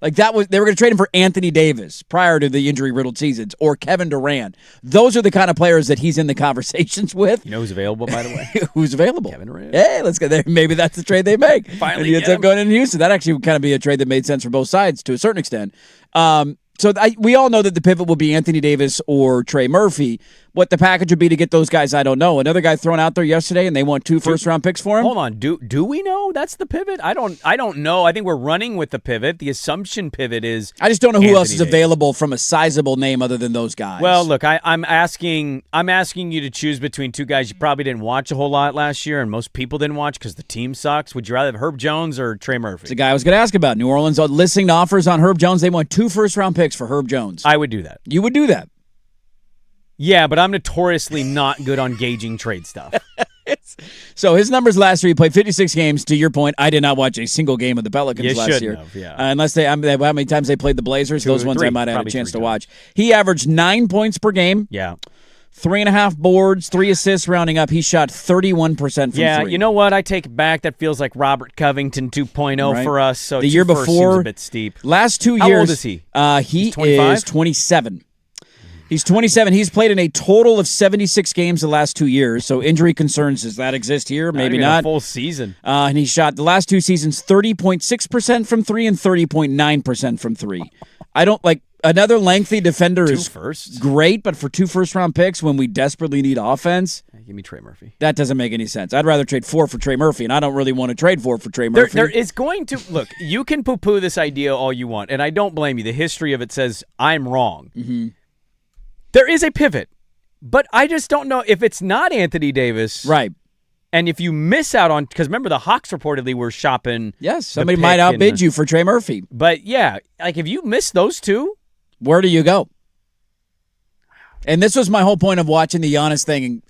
B: They were going to trade him for Anthony Davis prior to the injury-riddled seasons, or Kevin Durant. Those are the kind of players that he's in the conversations with.
A: You know who's available, by the way?
B: Who's available?
A: Kevin Durant.
B: Hey, let's go there. Maybe that's the trade they make.
A: Finally,
B: and he ends up going in Houston. That actually would kind of be a trade that made sense for both sides to a certain extent. So we all know that the pivot will be Anthony Davis or Trey Murphy. What the package would be to get those guys, I don't know. Another guy thrown out there yesterday, and they want 2 first-round picks for him.
A: Hold on, do we know that's the pivot? I don't know. I think we're running with the pivot. The assumption pivot is
B: I just don't know who
A: Anthony
B: else is
A: Davis.
B: available from a sizable name other than those guys.
A: Well, look, I'm asking you to choose between two guys you probably didn't watch a whole lot last year, and most people didn't watch because the team sucks. Would you rather have Herb Jones or Trey Murphy?
B: it's a guy I was going to ask about. New Orleans listening to offers on Herb Jones. They want 2 first-round picks for Herb Jones.
A: I would do that.
B: You would do that.
A: Yeah, but I'm notoriously not good on gauging trade stuff.
B: So his numbers last year, he played 56 games. To your point, I did not watch a single game of the Pelicans last year.
A: Have, yeah.
B: Unless how many times they played the Blazers, those ones I might have had a chance to watch.
A: Times.
B: He averaged 9 points per game.
A: Yeah.
B: 3.5 boards, 3 assists rounding up. He shot 31% from 3.
A: Yeah, you know what? I take it back. That feels like Robert Covington 2.0 for us. So
B: the year before,
A: seems a bit steep.
B: Last 2 years.
A: How old is he?
B: He is 27. He's 27. He's played in a total of 76 games the last 2 years. So injury concerns, does that exist here? Maybe not.
A: A full season.
B: And he shot the last 2 seasons 30.6% from 3 and 30.9% from 3. I don't like another lengthy defender is great, but for 2 first-round picks when we desperately need offense,
A: give me Trey Murphy.
B: That doesn't make any sense. I'd rather trade 4 for Trey Murphy, and I don't really want to trade 4 for Trey Murphy.
A: There is going to look. You can poo-poo this idea all you want, and I don't blame you. The history of it says I'm wrong.
B: Mm-hmm.
A: There is a pivot, but I just don't know if it's not Anthony Davis,
B: right?
A: And if you miss out on, because remember the Hawks reportedly were shopping.
B: Yes, somebody might outbid you for Trey Murphy.
A: But yeah, like if you miss those two,
B: where do you go? And this was my whole point of watching the Giannis thing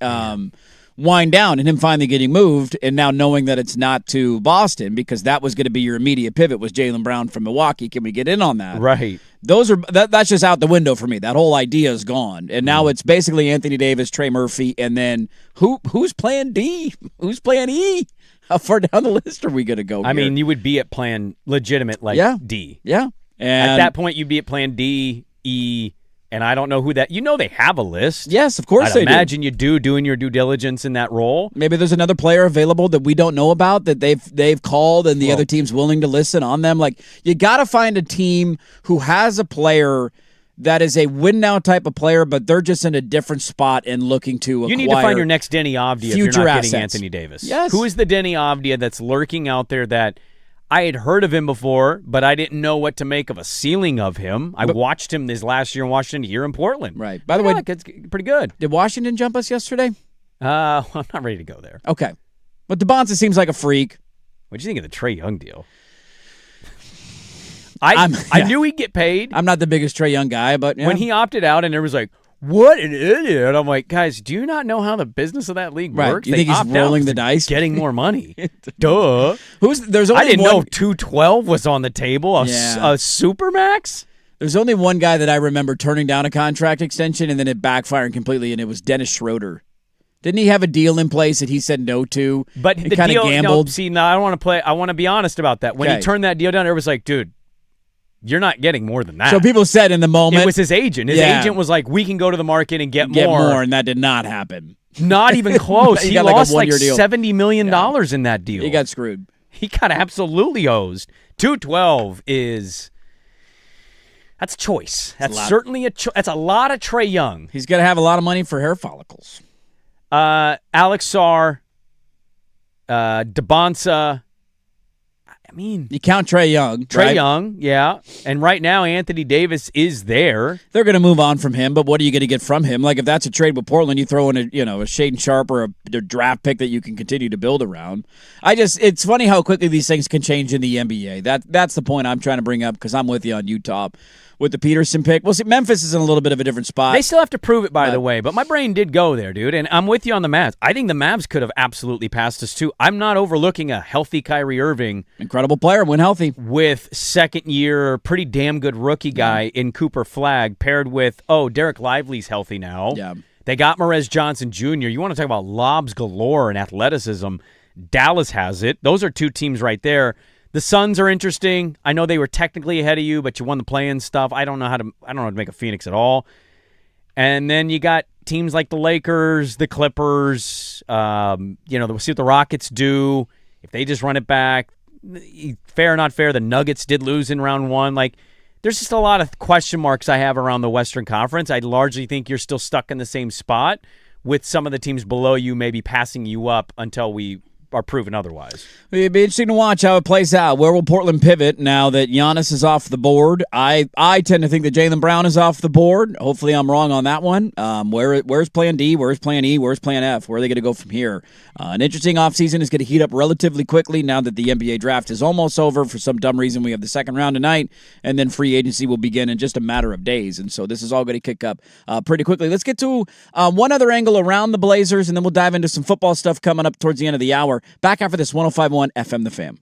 B: wind down and him finally getting moved, and now knowing that it's not to Boston because that was going to be your immediate pivot was Jaylen Brown from Milwaukee. Can we get in on that?
A: Right.
B: That's just out the window for me. That whole idea is gone, and now it's basically Anthony Davis, Trey Murphy, and then who's plan D? Who's plan E? How far down the list are we going to go?
A: I mean, you would be at plan legitimate D.
B: Yeah. And
A: at that point, you'd be at plan D, E. And I don't know who that. You know they have a list.
B: Yes, of course
A: I'd
B: they do.
A: imagine you do doing your due diligence in that role.
B: Maybe there's another player available that we don't know about that they've called and the other team's willing to listen on them. Like you got to find a team who has a player that is a win now type of player, but they're just in a different spot and looking to acquire.
A: You need to find your next Denny Avdia if you're not
B: assets.
A: getting Anthony Davis.
B: Yes.
A: Who is the Denny Avdia that's lurking out there that I had heard of him before, but I didn't know what to make of a ceiling of him. I watched him this last year in Washington, here in Portland.
B: Right. By the way,
A: it's pretty good.
B: Did Washington jump us yesterday?
A: I'm not ready to go there.
B: Okay. But DeBonta seems like a freak.
A: What do you think of the Trae Young deal? I knew he'd get paid.
B: I'm not the biggest Trae Young guy, but
A: when he opted out and it was like, what an idiot. I'm like, guys, do you not know how the business of that league works?
B: You think he's rolling the dice?
A: Getting more money. Duh.
B: There's only
A: I didn't
B: one,
A: know 212 was on the table. A Supermax?
B: There's only one guy that I remember turning down a contract extension and then it backfiring completely, and it was Dennis Schroeder. Didn't he have a deal in place that he said no to?
A: But
B: he
A: the
B: kind of
A: deal,
B: gambled.
A: No, see, now I don't want to play. I want to be honest about that. When he turned that deal down, it was like, dude, you're not getting more than that.
B: So people said in the moment.
A: It was his agent. His agent was like, we can go to the market and get
B: more, and that did not happen.
A: Not even close. He lost like $70 million in that deal.
B: He got screwed.
A: He got absolutely hosed. 212 is... That's choice. That's certainly that's a lot of Trae Young.
B: He's going to have a lot of money for hair follicles.
A: Alex Sarr, DeBonsa. I mean,
B: you count Trae Young.
A: Trae Young, yeah. And right now, Anthony Davis is there.
B: They're going to move on from him, but what are you going to get from him? Like, if that's a trade with Portland, you throw in a Shaedon Sharpe or a draft pick that you can continue to build around. It's funny how quickly these things can change in the NBA. That's the point I'm trying to bring up because I'm with you on Utah. With the Peterson pick. Well, see, Memphis is in a little bit of a different spot.
A: They still have to prove it, by the way, but my brain did go there, dude, and I'm with you on the Mavs. I think the Mavs could have absolutely passed us, too. I'm not overlooking a healthy Kyrie Irving.
B: Incredible player, when healthy.
A: With second-year, pretty damn good rookie guy in Cooper Flagg, paired with, Derek Lively's healthy now.
B: Yeah.
A: They got Morez Johnson Jr. You want to talk about lobs galore and athleticism. Dallas has it. Those are two teams right there. The Suns are interesting. I know they were technically ahead of you, but you won the play-in stuff. I don't know how to make a Phoenix at all. And then you got teams like the Lakers, the Clippers. We'll see what the Rockets do. If they just run it back, fair or not fair, the Nuggets did lose in round one. Like, there's just a lot of question marks I have around the Western Conference. I largely think you're still stuck in the same spot with some of the teams below you maybe passing you up until we are proven otherwise.
B: It'd be interesting to watch how it plays out. Where will Portland pivot now that Giannis is off the board? I tend to think that Jaylen Brown is off the board. Hopefully I'm wrong on that one. Where's plan D? Where's plan E? Where's plan F? Where are they going to go from here? An interesting offseason is going to heat up relatively quickly now that the NBA draft is almost over. For some dumb reason, we have the second round tonight, and then free agency will begin in just a matter of days. And so this is all going to kick up pretty quickly. Let's get to one other angle around the Blazers, and then we'll dive into some football stuff coming up towards the end of the hour. Back after this, 105.1 FM The Fan.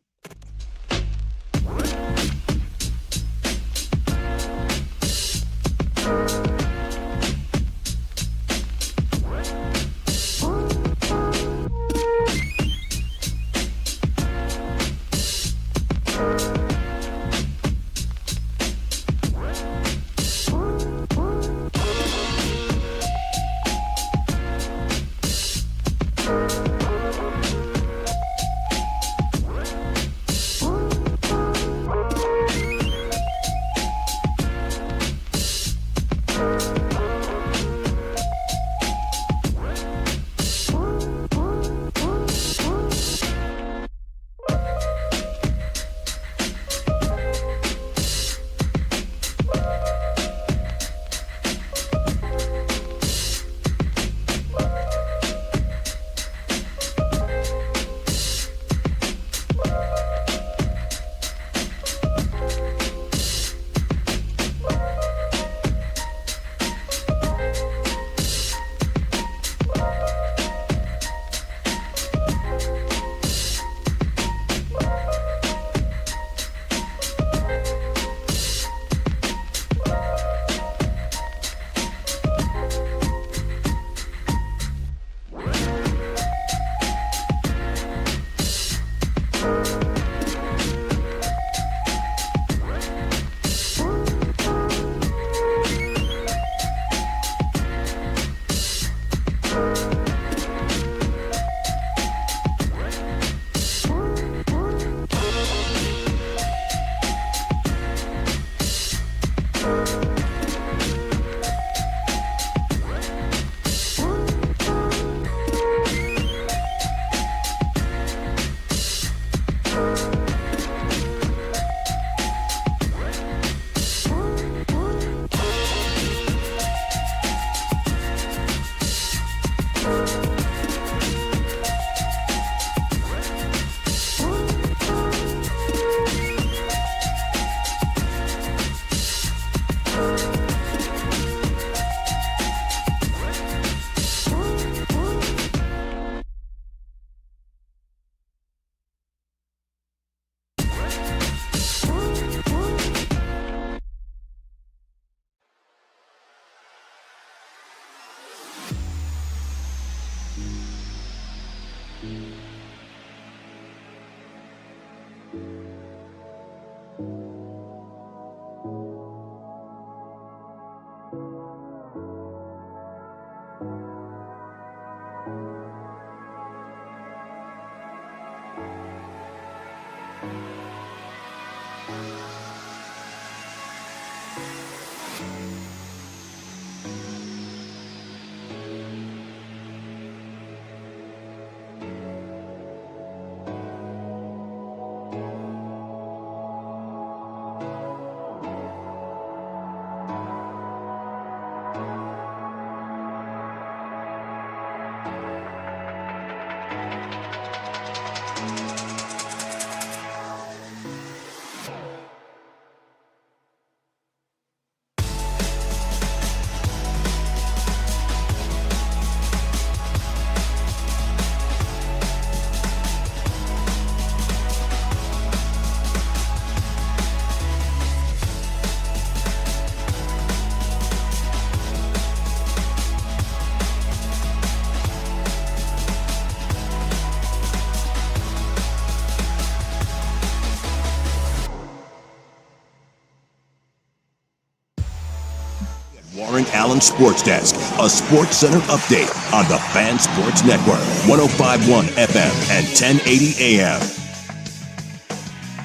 D: Warren Allen Sports Desk, a Sports Center update on the Fan Sports Network, 105.1 FM and 1080 AM.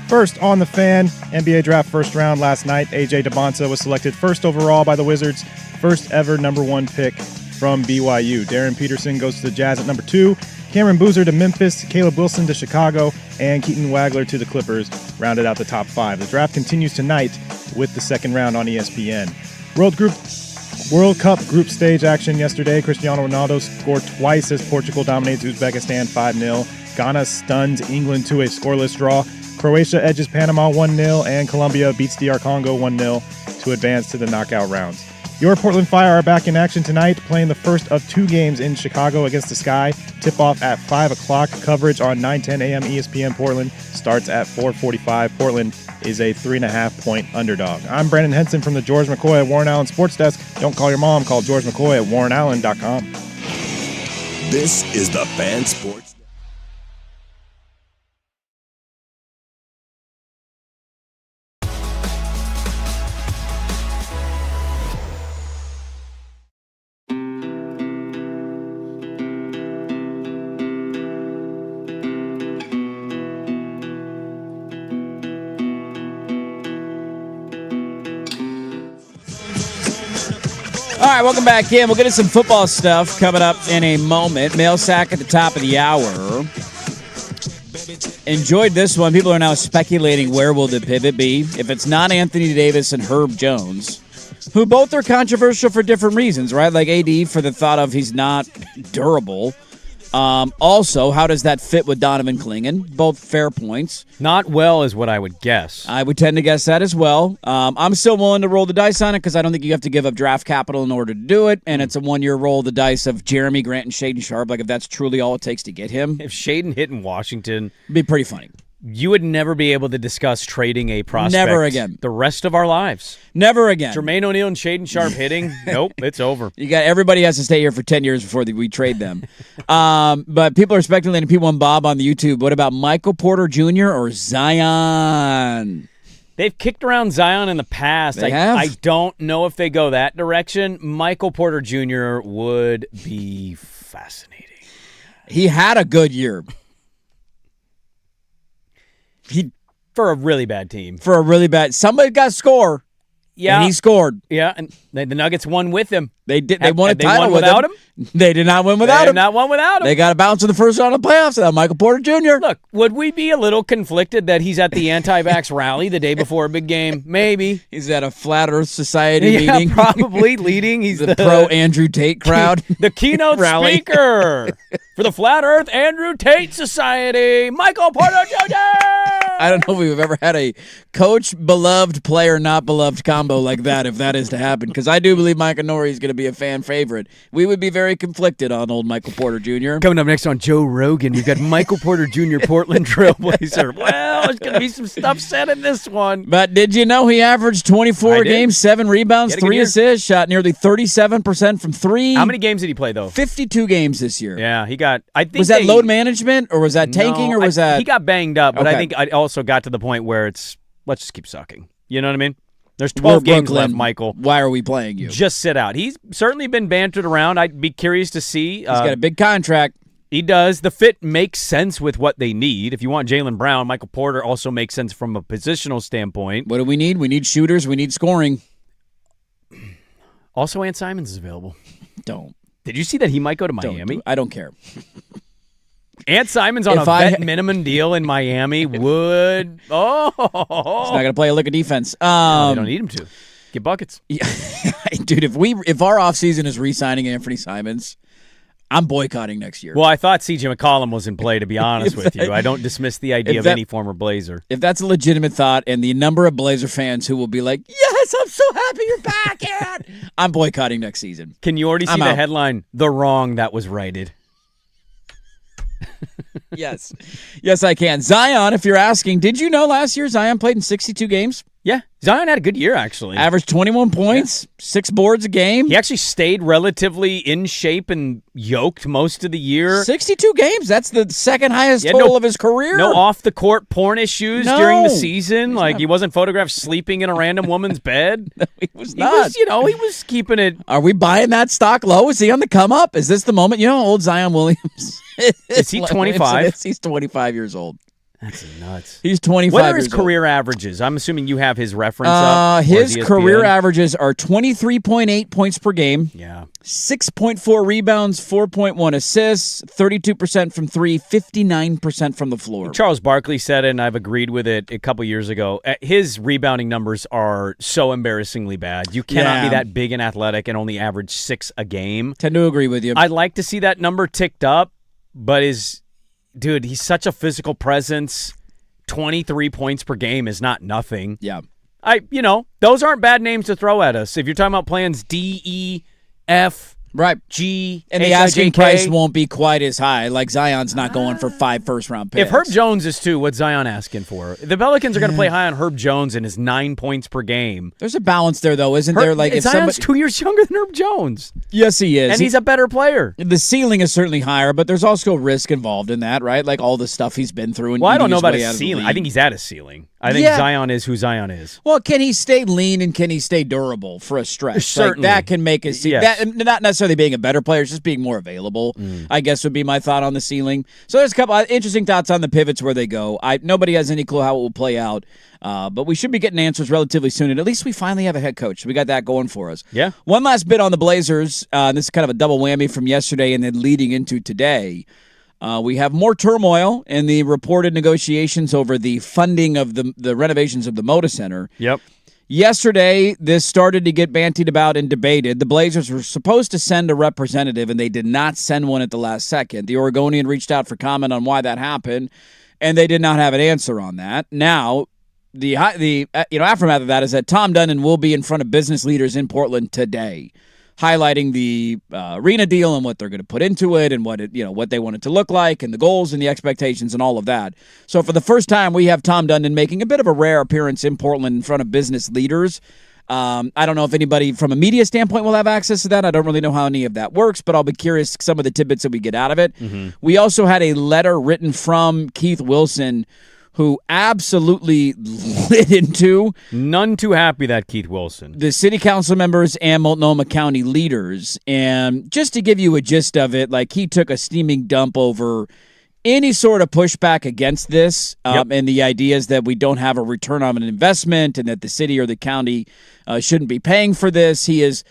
C: First on the Fan, NBA Draft first round last night. AJ DeBonsa was selected first overall by the Wizards, first ever number 1 pick from BYU. Darren Peterson goes to the Jazz at number 2. Cameron Boozer to Memphis, Caleb Wilson to Chicago, and Keaton Wagler to the Clippers rounded out the top 5. The draft continues tonight with the second round on ESPN. World Cup group stage action yesterday. Cristiano Ronaldo scored twice as Portugal dominates Uzbekistan 5-0. Ghana stuns England to a scoreless draw. Croatia edges Panama 1-0, and Colombia beats DR Congo 1-0 to advance to the knockout rounds. Your Portland Fire are back in action tonight, playing the first of 2 games in Chicago against the Sky. Tip-off at 5 o'clock. Coverage on 9:10 a.m. ESPN Portland starts at 4:45. Portland is a 3.5-point underdog. I'm Brandon Henson from the George McCoy at Warren Allen Sports Desk. Don't call your mom. Call George McCoy at warrenallen.com.
D: This is the Fan Sports.
B: All right, welcome back in. We'll get into some football stuff coming up in a moment. Mail sack at the top of the hour. Enjoyed this one. People are now speculating where will the pivot be. If it's not Anthony Davis and Herb Jones, who both are controversial for different reasons, right? Like AD for the thought of he's not durable. Also, how does that fit with Donovan Clingan? Both fair points.
A: Not well is what I would guess.
B: I would tend to guess that as well. I'm still willing to roll the dice on it because I don't think you have to give up draft capital in order to do it, and it's a one-year roll the dice of Jeremy Grant and Shaden Sharp, like if that's truly all it takes to get him.
A: If Shaden hit in Washington,
B: it'd be pretty funny.
A: You would never be able to discuss trading a prospect.
B: Never again.
A: The rest of our lives.
B: Never again.
A: Jermaine O'Neal and Shaden Sharp hitting? Nope, it's over.
B: Everybody has to stay here for 10 years before we trade them. But people are speculating, P1 Bob on the YouTube, what about Michael Porter Jr. or Zion?
A: They've kicked around Zion in the past.
B: They have.
A: I don't know if they go that direction. Michael Porter Jr. would be fascinating.
B: He had a good year.
A: For a really bad team.
B: Somebody got to score.
A: Yeah.
B: And he scored.
A: Yeah, and the Nuggets won with him.
B: They did. They won a title
A: won without him.
B: They did not win without him.
A: They did not win without him.
B: They got to bounce in the first round of the playoffs without Michael Porter Jr.
A: Look, would we be a little conflicted that he's at the anti-vax rally the day before a big game? Maybe.
B: He's at a Flat Earth Society meeting.
A: Probably leading. He's
B: the pro Andrew Tate crowd.
A: The keynote speaker for the Flat Earth Andrew Tate Society, Michael Porter Jr.
B: I don't know if we've ever had a coach, beloved, player, not beloved combo like that, if that is to happen, because I do believe Micah Norrie is going to be a fan favorite. We would be very conflicted on old Michael Porter Jr.
A: Coming up next on Joe Rogan, we've got Michael Porter Jr., Portland Trailblazer. Well, there's going to be some stuff said in this one.
B: But did you know he averaged 24 games, 7 rebounds, 3 assists, shot nearly 37% from 3?
A: How many games did he play, though?
B: 52 games this year.
A: Yeah, he got... I think
B: was that load management, or was that tanking, or was that...
A: He got banged up, but I think I also got to the point where it's, let's just keep sucking. You know what I mean? There's 12 games left, Michael.
B: Why are we playing you?
A: Just sit out. He's certainly been bantered around. I'd be curious to see.
B: He's got a big contract.
A: He does. The fit makes sense with what they need. If you want Jaylen Brown, Michael Porter also makes sense from a positional standpoint.
B: What do we need? We need shooters. We need scoring.
A: Also, Ant Simons is available.
B: Don't.
A: Did you see that he might go to Miami?
B: I don't care.
A: Ant Simons on a vet minimum deal in Miami would... Oh!
B: He's not going to play a lick of defense.
A: No, they don't need him to. Get buckets.
B: Yeah. Dude, if our offseason is re-signing Anthony Simons... I'm boycotting next year.
A: Well, I thought C.J. McCollum was in play, to be honest with you. I don't dismiss the idea of any former Blazer.
B: If that's a legitimate thought, and the number of Blazer fans who will be like, yes, I'm so happy you're back, Ant, I'm boycotting next season.
A: Can you already see the headline, The Wrong That Was Righted?
B: Yes. Yes, I can. Zion, if you're asking, did you know last year Zion played in 62 games?
A: Yeah. Zion had a good year, actually.
B: Averaged 21 points, 6 boards a game.
A: He actually stayed relatively in shape and yoked most of the year.
B: 62 games. That's the second highest total of his career.
A: No off-the-court porn issues during the season. He wasn't photographed sleeping in a random woman's bed.
B: No, he was not.
A: He was keeping it.
B: Are we buying that stock low? Is he on the come-up? Is this the moment? You know, old Zion Williams.
A: Is he 25?
B: He's 25 years old.
A: That's nuts.
B: He's 25
A: What are his
B: years
A: career averages? I'm assuming you have his reference up.
B: His career averages are 23.8 points per game.
A: Yeah.
B: 6.4 rebounds, 4.1 assists, 32% from 3, 59% from the floor.
A: Charles Barkley said it, and I've agreed with it a couple years ago. His rebounding numbers are so embarrassing bad. You cannot be that big and athletic and only average 6 a game.
B: Tend to agree with you.
A: I'd like to see that number ticked up, but dude, he's such a physical presence. 23 points per game is not nothing.
B: Yeah.
A: Those aren't bad names to throw at us. If you're talking about plans D, E, F,
B: right,
A: G,
B: and the asking price won't be quite as high. Like Zion's not going for 5 first-round picks.
A: If Herb Jones is 2, what's Zion asking for? The Pelicans are going to play high on Herb Jones and his 9 points per game.
B: There's a balance there, though, isn't there? Like, if
A: Zion's 2 years younger than Herb Jones.
B: Yes, he is.
A: And he's a better player.
B: The ceiling is certainly higher, but there's also risk involved in that, right? Like all the stuff he's been through. And
A: I don't know about his ceiling. I think he's at his ceiling. I think Zion is who Zion is.
B: Well, can he stay lean and can he stay durable for a stretch?
A: Certainly.
B: That can make his that not necessarily being a better player, just being more available, I guess would be my thought on the ceiling. So there's a couple interesting thoughts on the pivots where they go. Nobody has any clue how it will play out, but we should be getting answers relatively soon, and at least we finally have a head coach. We got that going for us.
A: Yeah.
B: One last bit on the Blazers. This is kind of a double whammy from yesterday and then leading into today. We have more turmoil in the reported negotiations over the funding of the renovations of the Moda Center.
A: Yep.
B: Yesterday, this started to get bantied about and debated. The Blazers were supposed to send a representative, and they did not send one at the last second. The Oregonian reached out for comment on why that happened, and they did not have an answer on that. Now, the aftermath of that is that Tom Dundon will be in front of business leaders in Portland today, highlighting the arena deal and what they're going to put into it and what they want it to look like and the goals and the expectations and all of that. So for the first time, we have Tom Dundon making a bit of a rare appearance in Portland in front of business leaders. I don't know if anybody from a media standpoint will have access to that. I don't really know how any of that works, but I'll be curious some of the tidbits that we get out of it. Mm-hmm. We also had a letter written from Keith Wilson, who absolutely lit into
A: none too happy that Keith Wilson,
B: the city council members and Multnomah County leaders. And just to give you a gist of it, like he took a steaming dump over any sort of pushback against this and the ideas that we don't have a return on an investment and that the city or the county shouldn't be paying for this. There's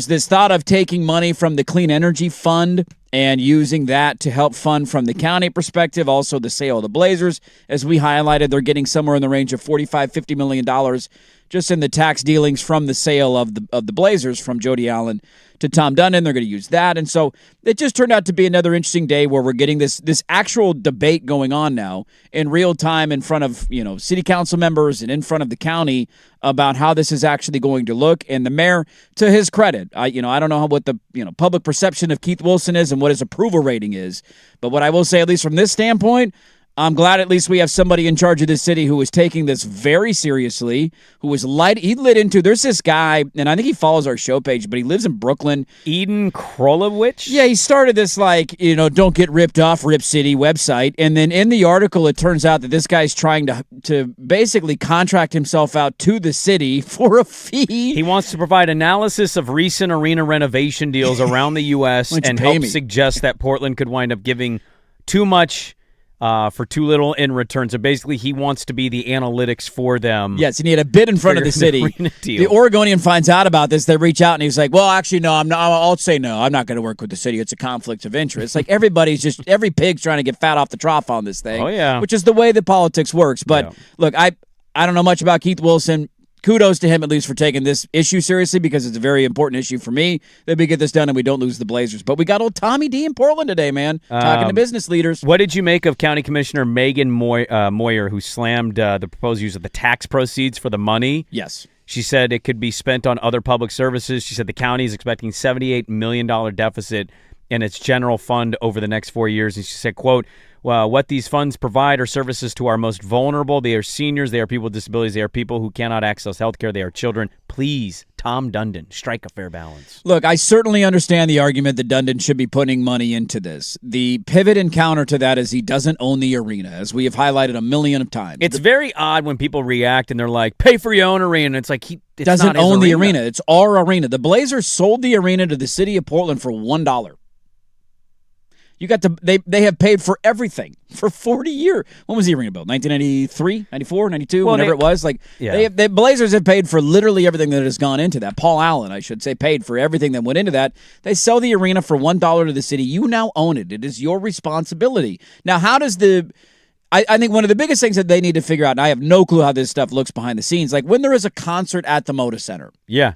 B: this thought of taking money from the Clean Energy Fund and using that to help fund from the county perspective, also the sale of the Blazers. As we highlighted, they're getting somewhere in the range of $45-50 million just in the tax dealings from the sale of the Blazers from Jody Allen to Tom Dundon. They're going to use that. And so it just turned out to be another interesting day where we're getting this actual debate going on now in real time in front of, city council members and in front of the county about how this is actually going to look. And the mayor, to his credit, I don't know what the public perception of Keith Wilson is and what his approval rating is. But what I will say, at least from this standpoint, I'm glad at least we have somebody in charge of this city who is taking this very seriously, who is he lit into, there's this guy, and I think he follows our show page, but he lives in Brooklyn.
A: Eden Krolowicz?
B: Yeah, he started this don't get ripped off Rip City website. And then in the article, it turns out that this guy's trying to basically contract himself out to the city for a fee.
A: He wants to provide analysis of recent arena renovation deals around the U.S. and help suggest that Portland could wind up giving too much for too little in return. So basically, he wants to be the analytics for them.
B: Yes, and he had a bid in front of the city. The Oregonian finds out about this. They reach out, and he's like, well, actually, no, I'm not. I'll say no. I'm not going to work with the city. It's a conflict of interest. Like, every pig's trying to get fat off the trough on this thing.
A: Oh, yeah.
B: Which is the way that politics works. But, Look, I don't know much about Keith Wilson. Kudos to him, at least, for taking this issue seriously, because it's a very important issue for me that we get this done and we don't lose the Blazers. But we got old Tommy D in Portland today, man, talking to business leaders.
A: What did you make of County Commissioner Megan Moyer, who slammed the proposed use of the tax proceeds for the money?
B: Yes.
A: She said it could be spent on other public services. She said the county is expecting $78 million deficit in its general fund over the next 4 years. And she said, quote, well, what these funds provide are services to our most vulnerable. They are seniors. They are people with disabilities. They are people who cannot access health care. They are children. Please, Tom Dundon, strike a fair balance.
B: Look, I certainly understand the argument that Dundon should be putting money into this. The pivot and counter to that is he doesn't own the arena, as we have highlighted a million of times.
A: It's very odd when people react and they're like, pay for your own arena. It's like he
B: doesn't own the arena. It's our arena. The Blazers sold the arena to the city of Portland for $1. You got they have paid for everything for 40 years. When was the arena built? 1993, 94, 92, whenever it was. The Blazers have paid for literally everything that has gone into that. Paul Allen, I should say, paid for everything that went into that. They sell the arena for $1 to the city. You now own it. It is your responsibility. Now, how does I think one of the biggest things that they need to figure out, and I have no clue how this stuff looks behind the scenes, like when there is a concert at the Moda Center.
A: Yeah.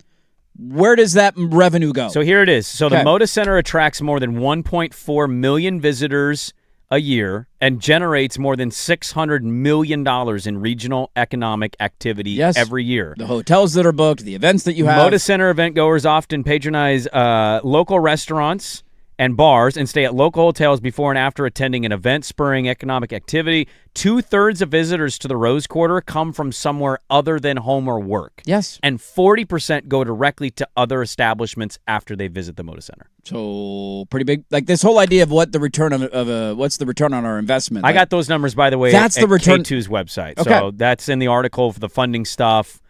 B: Where does that revenue go?
A: So here it is. So the Moda Center attracts more than 1.4 million visitors a year and generates more than $600 million in regional economic activity every year.
B: The hotels that are booked, the events that you have.
A: Moda Center event goers often patronize local restaurants and bars and stay at local hotels before and after attending an event spurring economic activity. 2/3 of visitors to the Rose Quarter come from somewhere other than home or work.
B: Yes.
A: And 40% go directly to other establishments after they visit the Moda Center.
B: So pretty big. Like this whole idea of what the return what's the return on our investment?
A: I got those numbers, by the way,
B: that's
A: at
B: the return.
A: K2's website.
B: Okay.
A: So that's in the article for the funding stuff.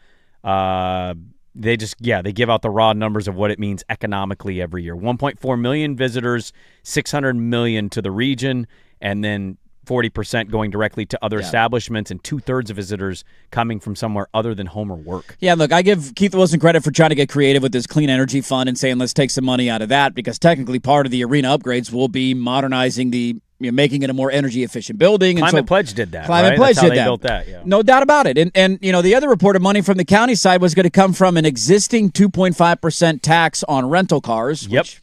A: They give out the raw numbers of what it means economically every year. 1.4 million visitors, 600 million to the region, and then 40% going directly to other establishments, and 2/3 of visitors coming from somewhere other than home or work.
B: Yeah, look, I give Keith Wilson credit for trying to get creative with this clean energy fund and saying let's take some money out of that, because technically part of the arena upgrades will be modernizing making it a more energy efficient building.
A: Climate Pledge did that.
B: Climate
A: right?
B: Pledge
A: That's how
B: did
A: they
B: that.
A: built that. Yeah.
B: No doubt about it. And the other reported money from the county side was going to come from an existing 2.5% tax on rental cars.
A: Yep.
B: Which,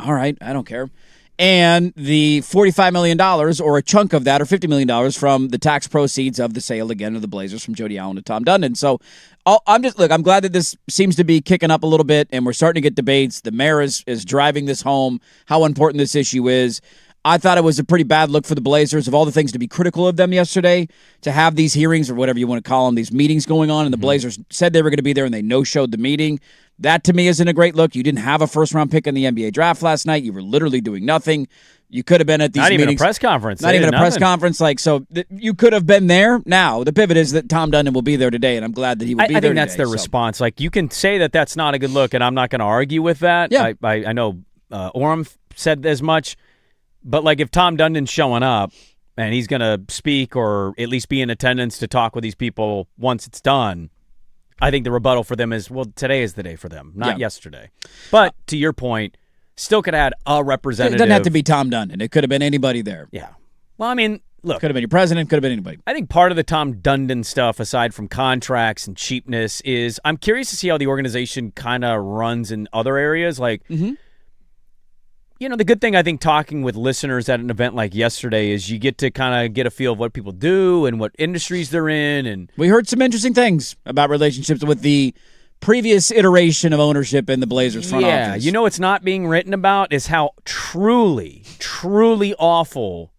B: all right, I don't care. And the $45 million, or a chunk of that, or $50 million from the tax proceeds of the sale again of the Blazers from Jody Allen to Tom Dundon. So I'm glad that this seems to be kicking up a little bit, and we're starting to get debates. The mayor is driving this home, how important this issue is. I thought it was a pretty bad look for the Blazers, of all the things to be critical of them yesterday, to have these hearings, or whatever you want to call them, these meetings going on, and the Blazers said they were going to be there and they no-showed the meeting. That, to me, isn't a great look. You didn't have a first-round pick in the NBA draft last night. You were literally doing nothing. You could have been at these meetings.
A: Not even a press conference.
B: Not even a press conference. You could have been there. Now, the pivot is that Tom Dundon will be there today, and I'm glad that he will be there today.
A: I think that's their response. Like, you can say that that's not a good look, and I'm not going to argue with that.
B: Yeah.
A: I know Orem said as much. But, like, if Tom Dundon's showing up and he's going to speak or at least be in attendance to talk with these people once it's done, I think the rebuttal for them is, well, today is the day for them, not yesterday. But to your point, still could have had a
B: It
A: representative.
B: doesn't have to be Tom Dundon. It could have been anybody there.
A: Yeah. Well, I mean, look.
B: Could have been your president. Could have been anybody.
A: I think part of the Tom Dundon stuff, aside from contracts and cheapness, is I'm curious to see how the organization kind of runs in other areas. Like, the good thing I think talking with listeners at an event like yesterday is you get to kind of get a feel of what people do and what industries they're in. And
B: we heard some interesting things about relationships with the previous iteration of ownership in the Blazers front office.
A: Yeah, what's not being written about is how truly, truly awful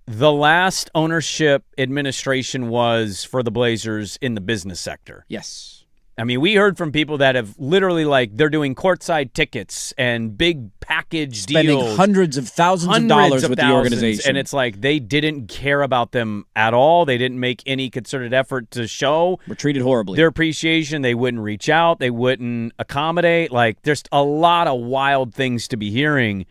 A: the last ownership administration was for the Blazers in the business sector.
B: Yes.
A: I mean, we heard from people that have literally, they're doing courtside tickets and big package deals.
B: Spending hundreds of thousands of dollars with the organization.
A: And it's like they didn't care about them at all. They didn't make any concerted effort to show.
B: Were treated horribly.
A: Their appreciation. They wouldn't reach out. They wouldn't accommodate. There's a lot of wild things to be hearing.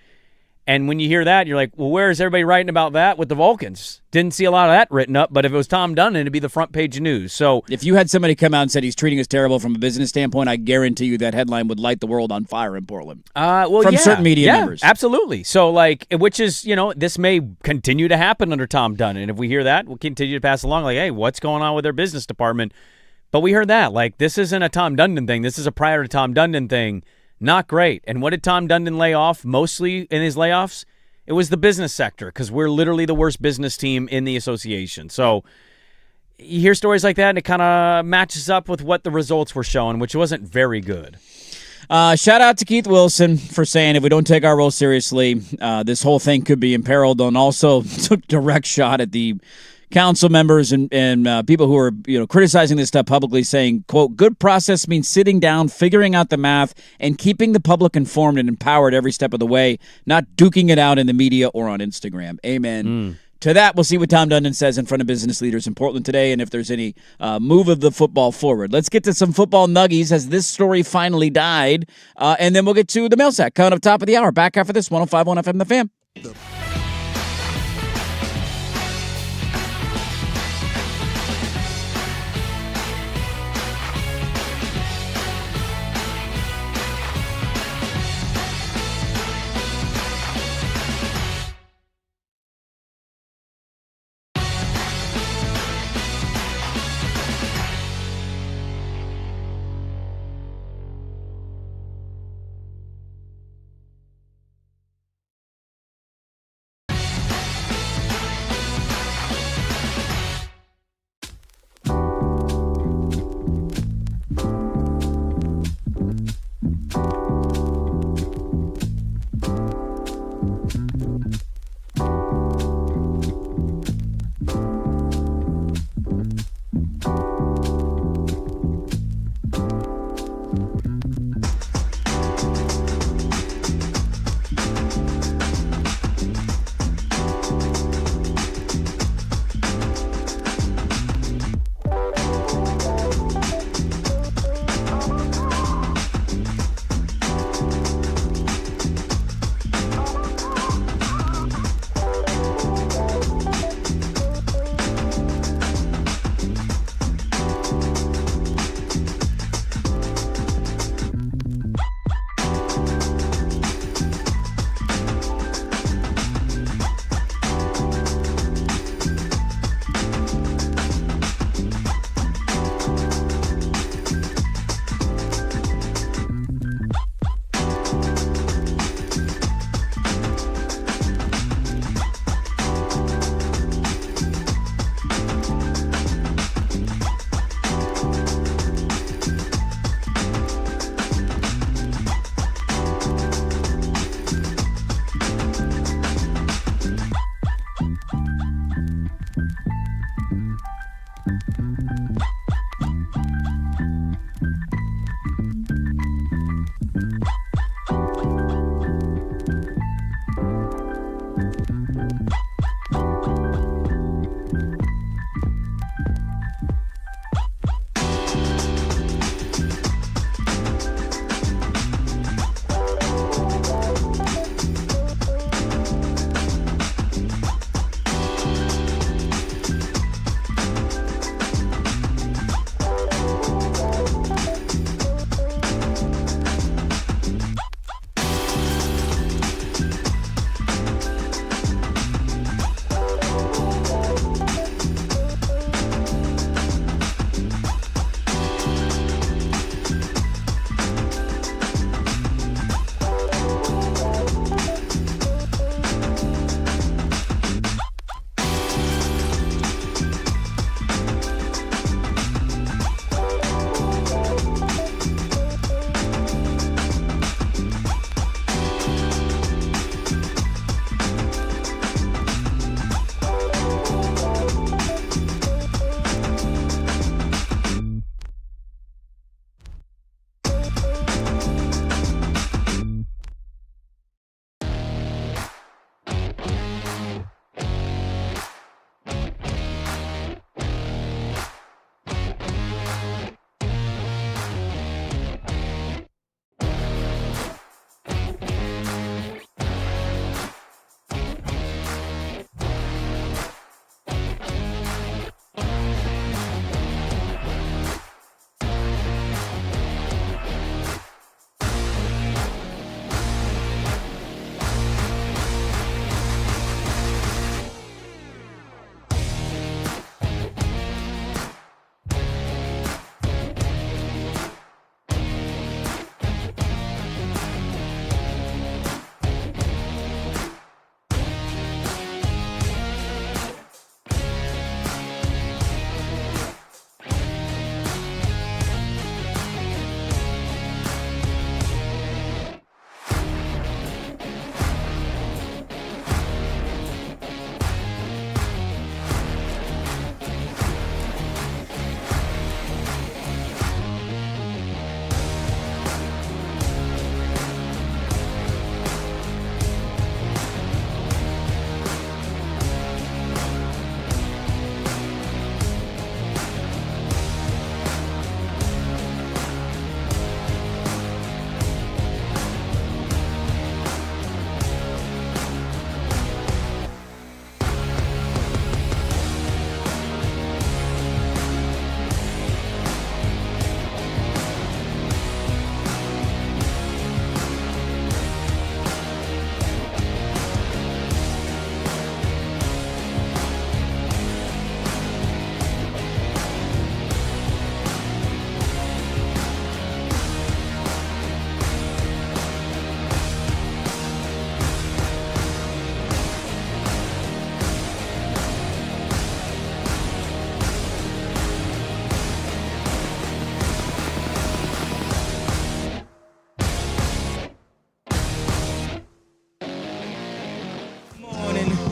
A: And when you hear that, you're like, well, where is everybody writing about that with the Vulcans? Didn't see a lot of that written up, but if it was Tom Dundon, it'd be the front page of news. So
B: if you had somebody come out and said he's treating us terrible from a business standpoint, I guarantee you that headline would light the world on fire in Portland. From certain media members.
A: Absolutely. So, which is, this may continue to happen under Tom Dundon. And if we hear that, we'll continue to pass along, hey, what's going on with their business department? But we heard that. This isn't a Tom Dundon thing. This is a prior to Tom Dundon thing. Not great. And what did Tom Dundon lay off mostly in his layoffs? It was the business sector, because we're literally the worst business team in the association. So you hear stories like that, and it kind of matches up with what the results were showing, which wasn't very good.
B: Shout out to Keith Wilson for saying if we don't take our role seriously, this whole thing could be imperiled, and also took direct shot at the council members and people who are criticizing this stuff publicly, saying, quote, good process means sitting down, figuring out the math, and keeping the public informed and empowered every step of the way, not duking it out in the media or on Instagram. Amen. To that, we'll see what Tom Dundon says in front of business leaders in Portland today, and if there's any move of the football forward. Let's get to some football nuggies as this story finally died, and then we'll get to the mail sack coming up top of the hour. Back after this, 105.1 FM The Fan.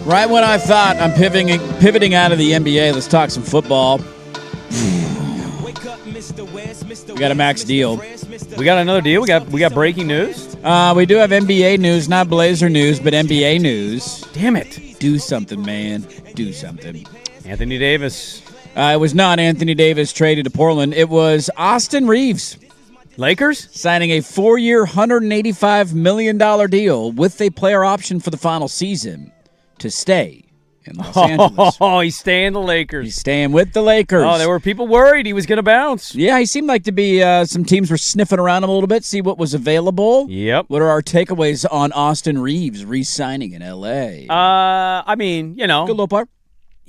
B: Right when I thought I'm pivoting out of the NBA, let's talk some football. We got a max deal.
A: We got another deal. We got breaking news.
B: We do have NBA news, not Blazer news, but NBA news.
A: Damn it.
B: Do something, man. Do something.
A: Anthony Davis.
B: It was not Anthony Davis traded to Portland. It was Austin Reeves.
A: Lakers?
B: Signing a 4-year, $185 million deal with a player option for the final season to stay in Los Angeles.
A: Oh, he's staying in the Lakers.
B: He's staying with the Lakers.
A: Oh, there were people worried he was going to bounce.
B: Yeah, he seemed like to be some teams were sniffing around him a little bit, see what was available.
A: Yep.
B: What are our takeaways on Austin Reeves re-signing in L.A.?
A: I mean,
B: Good little player.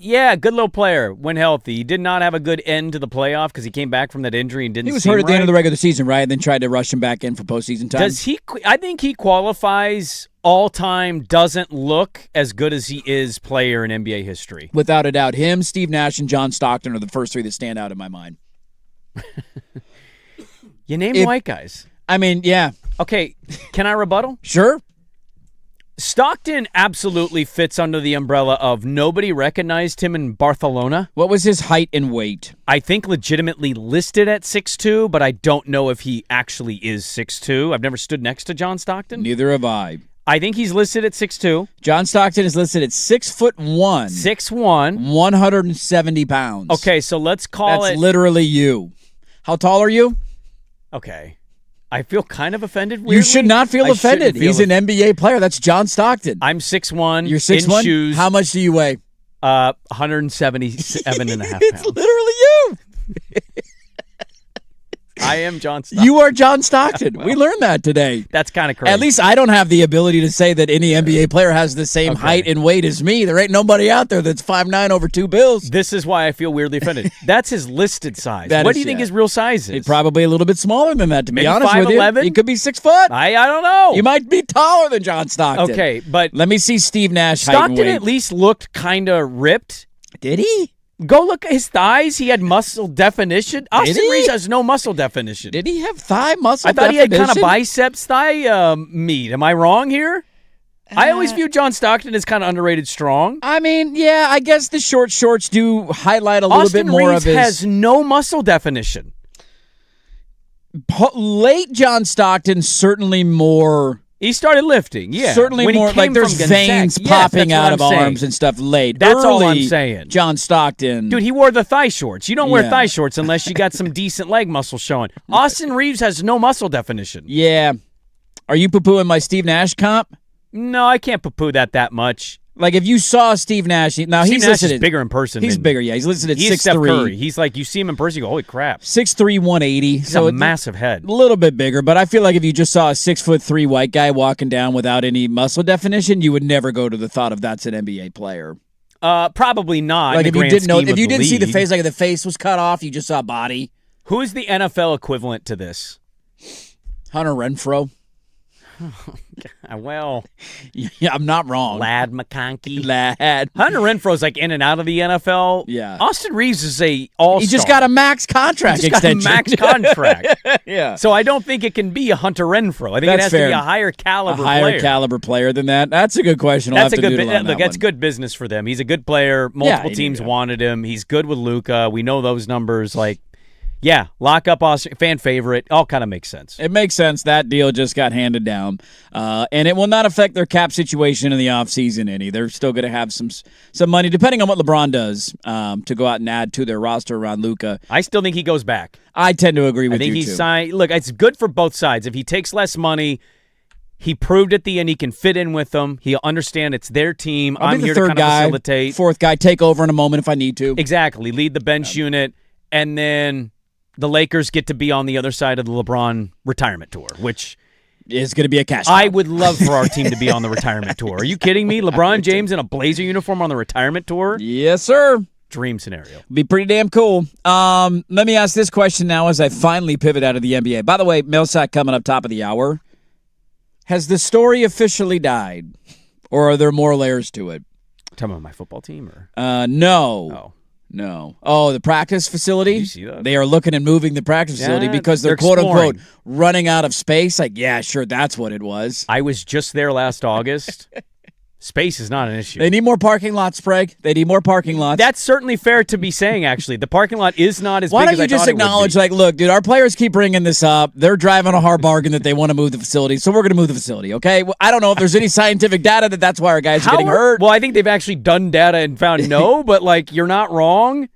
A: Yeah, good little player when healthy. He did not have a good end to the playoff because he came back from that injury and didn't.
B: He was
A: seem
B: hurt at the end
A: right.
B: of the regular season, right? And then tried to rush him back in for postseason time.
A: Does he? I think he qualifies all-time. Doesn't look as good as he is player in NBA history.
B: Without a doubt, him, Steve Nash, and John Stockton are the first three that stand out in my mind.
A: You name white guys.
B: I mean, yeah.
A: Okay, can I rebuttal?
B: Sure.
A: Stockton absolutely fits under the umbrella of nobody recognized him in Barcelona.
B: What was his height and weight?
A: I think legitimately listed at 6'2", but I don't know if he actually is 6'2". I've never stood next to John Stockton.
B: Neither have I.
A: I think he's listed at 6'2".
B: John Stockton is listed at 6'1".
A: 6'1".
B: 170 pounds.
A: Okay, so let's call
B: That's
A: it.
B: literally you. How tall are you?
A: Okay. I feel kind of offended. Weirdly.
B: You should not feel
A: I
B: offended.
A: shouldn't feel
B: He's an NBA player. That's John Stockton.
A: I'm 6'1".
B: You're 6'1"?
A: In shoes.
B: How much do you weigh?
A: 177 and a half
B: It's
A: pounds.
B: literally you.
A: I am John Stockton.
B: You are John Stockton. We learned that today.
A: That's kind of crazy.
B: At least I don't have the ability to say that any NBA player has the same height and weight as me. There ain't nobody out there that's 5'9" over 2 bills.
A: This is why I feel weirdly offended. That's his listed size.
B: That
A: What
B: is-
A: do you think
B: yeah.
A: his real size is?
B: He's probably a little bit smaller than that, to
A: Maybe
B: be honest with you.
A: 5'11"?
B: He could be 6 foot.
A: I don't know.
B: You might be taller than John Stockton.
A: Okay, but
B: Let me see Steve Nash height and
A: Stockton
B: weight.
A: at least looked kind of ripped.
B: Did he?
A: Go look at his thighs. He had muscle definition. Austin
B: he?
A: Reeves has no muscle definition.
B: Did he have thigh muscle
A: I thought he had kind of
B: definition?
A: biceps thigh meat. Am I wrong here? I always view John Stockton as kind of underrated strong.
B: I mean, yeah, I guess the short shorts do highlight a little
A: Austin
B: bit more
A: Reeves
B: of his.
A: has no muscle definition.
B: Late John Stockton certainly more.
A: He started lifting, yeah.
B: Certainly
A: When he
B: more
A: came
B: like there's
A: from Gonzaga.
B: veins
A: Yes,
B: popping
A: that's
B: out
A: what
B: of
A: I'm saying.
B: arms and stuff late.
A: That's all I'm
B: Early
A: saying.
B: John Stockton.
A: Dude, he wore the thigh shorts. You don't wear
B: Yeah.
A: thigh shorts unless you got some decent leg muscle showing. Austin Reeves has no muscle definition.
B: Yeah. Are you poo-pooing my Steve Nash comp?
A: No, I can't poo-poo that much.
B: Like if you saw Steve Nash, now
A: Steve
B: he's
A: Nash
B: listed
A: is
B: at,
A: bigger in person.
B: He's
A: than-
B: bigger, yeah. He's listed at
A: He's Steph
B: 6'3".
A: Curry. He's like, you see him in person, you go, holy crap.
B: 6'3", 180.
A: He's
B: So
A: a
B: it's
A: massive head.
B: a little bit bigger, but I feel like if you just saw a 6'3" white guy walking down without any muscle definition, you would never go to the thought of that's an NBA player.
A: Probably not.
B: Like
A: in
B: if
A: the
B: you
A: grand
B: didn't know,
A: scheme
B: if
A: of
B: you
A: the
B: didn't see the
A: league.
B: face, like if the face was cut off, you just saw body.
A: Who is the NFL equivalent to this?
B: Hunter Renfro.
A: Well,
B: Yeah, I'm not wrong.
A: Lad McConkey.
B: Lad.
A: Hunter Renfro's like in and out of the NFL.
B: Yeah.
A: Austin Reeves is a all-star.
B: He just got a max contract
A: He just got a
B: extension.
A: max contract.
B: Yeah.
A: So I don't think it can be a Hunter Renfro. I think
B: That's
A: it has
B: fair.
A: to be a higher caliber
B: A higher
A: player.
B: caliber player than that. That's a good question. I'll
A: That's a
B: have to
A: good
B: doodle on
A: look.
B: that
A: That's
B: one.
A: good business for them. He's a good player. Multiple
B: he
A: teams
B: did, yeah.
A: wanted him. He's good with Luka. We know those numbers. Like, yeah, lock up Austin, fan favorite. All kind of makes sense.
B: It makes sense. That deal just got handed down. And it will not affect their cap situation in the offseason any. They're still going to have some money, depending on what LeBron does, to go out and add to their roster around Luka.
A: I still think he goes back.
B: I tend to agree with
A: I think
B: you,
A: he's
B: too.
A: signed. Look, it's good for both sides. If he takes less money, he proved at the end he can fit in with them. He'll understand it's their team.
B: I'll
A: I'm
B: be the
A: here
B: third
A: to kind
B: guy,
A: of facilitate.
B: fourth guy, take over in a moment if I need to.
A: Exactly. Lead the bench unit. And then the Lakers get to be on the other side of the LeBron retirement tour, which
B: It's going to be a cash
A: I
B: cow.
A: would love for our team to be on the retirement tour. Are you kidding me? LeBron James in a Blazer uniform on the retirement tour?
B: Yes, sir.
A: Dream scenario.
B: Be pretty damn cool. Let me ask this question now as I finally pivot out of the NBA. By the way, Millsack coming up top of the hour. Has the story officially died, or are there more layers to it?
A: Talking about my football team? Or
B: No.
A: Oh.
B: No. Oh, the practice facility?
A: Did you see that?
B: They are looking at moving the practice facility
A: Yeah,
B: because they're
A: they're
B: quote-unquote
A: exploring.
B: running out of space. Like, yeah, sure, that's what it was.
A: I was just there last August, Space is not an issue.
B: They need more parking lots, Sprague. They need more parking lots.
A: That's certainly fair to be saying, actually. The parking lot is not as
B: Why
A: big
B: don't
A: as
B: you
A: I
B: just
A: thought it would
B: acknowledge,
A: be.
B: like, look, dude, our players keep bringing this up. They're driving a hard bargain that they want to move the facility, so we're going to move the facility, okay? Well, I don't know if there's any scientific data that that's why our guys are getting hurt.
A: Well, I think they've actually done data and found no, but, like, you're not wrong.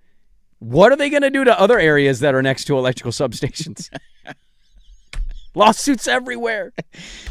A: What are they going to do to other areas that are next to electrical substations? Lawsuits everywhere.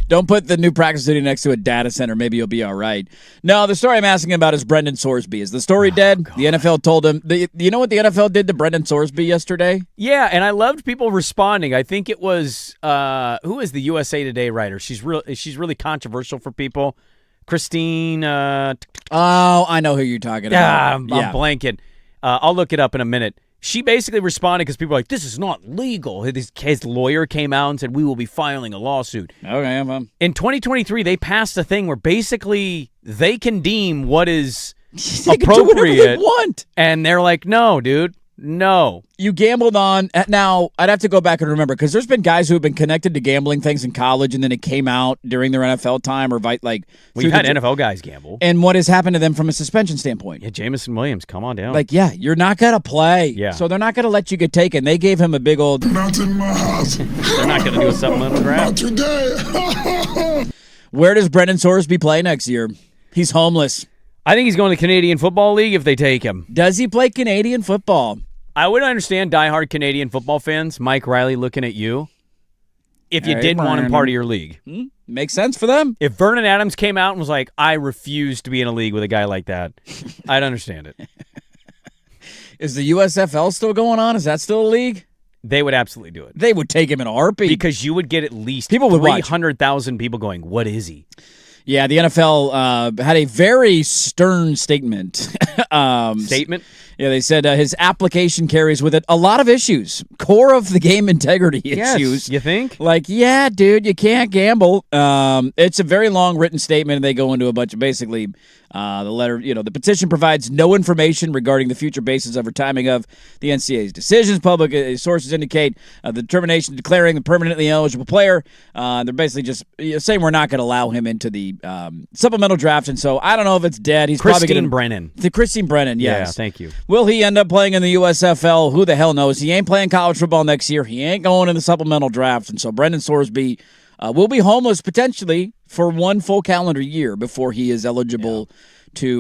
B: Don't put the new practice facility next to a data center. Maybe you'll be all right. No, the story I'm asking about is Brendan Sorsby. Is the story dead? God. The NFL told him. You know what the NFL did to Brendan Sorsby yesterday?
A: Yeah, and I loved people responding. I think it was, who is the USA Today writer? She's really controversial for people. Christine.
B: Oh, I know who you're talking about.
A: I'm blanking. I'll look it up in a minute. She basically responded because people were like, this is not legal. His lawyer came out and said, we will be filing a lawsuit.
B: Okay,
A: in 2023, they passed a thing where basically they can deem what is
B: they
A: appropriate.
B: Can do whatever they want.
A: And they're like, no, dude, no.
B: You gambled on. Now, I'd have to go back and remember because there's been guys who have been connected to gambling things in college and then it came out during their NFL time or like.
A: We've had NFL guys gamble.
B: And what has happened to them from a suspension standpoint?
A: Yeah, Jameson Williams, come on down.
B: Like, yeah, you're not going to play.
A: Yeah.
B: So they're not going to let you get taken. They gave him a big old.
I: Not in my house.
A: They're not going to do a supplemental draft.
I: Not today.
B: Where does Brendan Sorsby play next year? He's homeless.
A: I think he's going to Canadian Football League if they take him.
B: Does he play Canadian football?
A: I would understand diehard Canadian football fans, Mike Riley looking at you, if you didn't want him part of your league.
B: Makes sense for them.
A: If Vernon Adams came out and was like, I refuse to be in a league with a guy like that, I'd understand it.
B: Is the USFL still going on? Is that still a league?
A: They would absolutely do it.
B: They would take him in a heartbeat.
A: Because you would get at least
B: people would
A: 300,000 people going, what is he?
B: Yeah, the NFL had a very stern statement.
A: Statement?
B: Yeah, they said his application carries with it a lot of issues. Core of the game integrity issues.
A: You think?
B: Like, yeah, dude, you can't gamble. It's a very long written statement, and they go into a bunch of basically the letter. The petition provides no information regarding the future basis of or timing of the NCAA's decisions. Public sources indicate the determination declaring the permanently eligible player. They're basically just saying we're not going to allow him into the supplemental draft, and so I don't know if it's dead. He's
A: Christine
B: probably
A: Brennan.
B: Christine Brennan, yes.
A: Yeah, thank you.
B: Will he end up playing in the USFL? Who the hell knows? He ain't playing college football next year. He ain't going in the supplemental draft. And so Brendan Sorsby will be homeless potentially for one full calendar year before he is eligible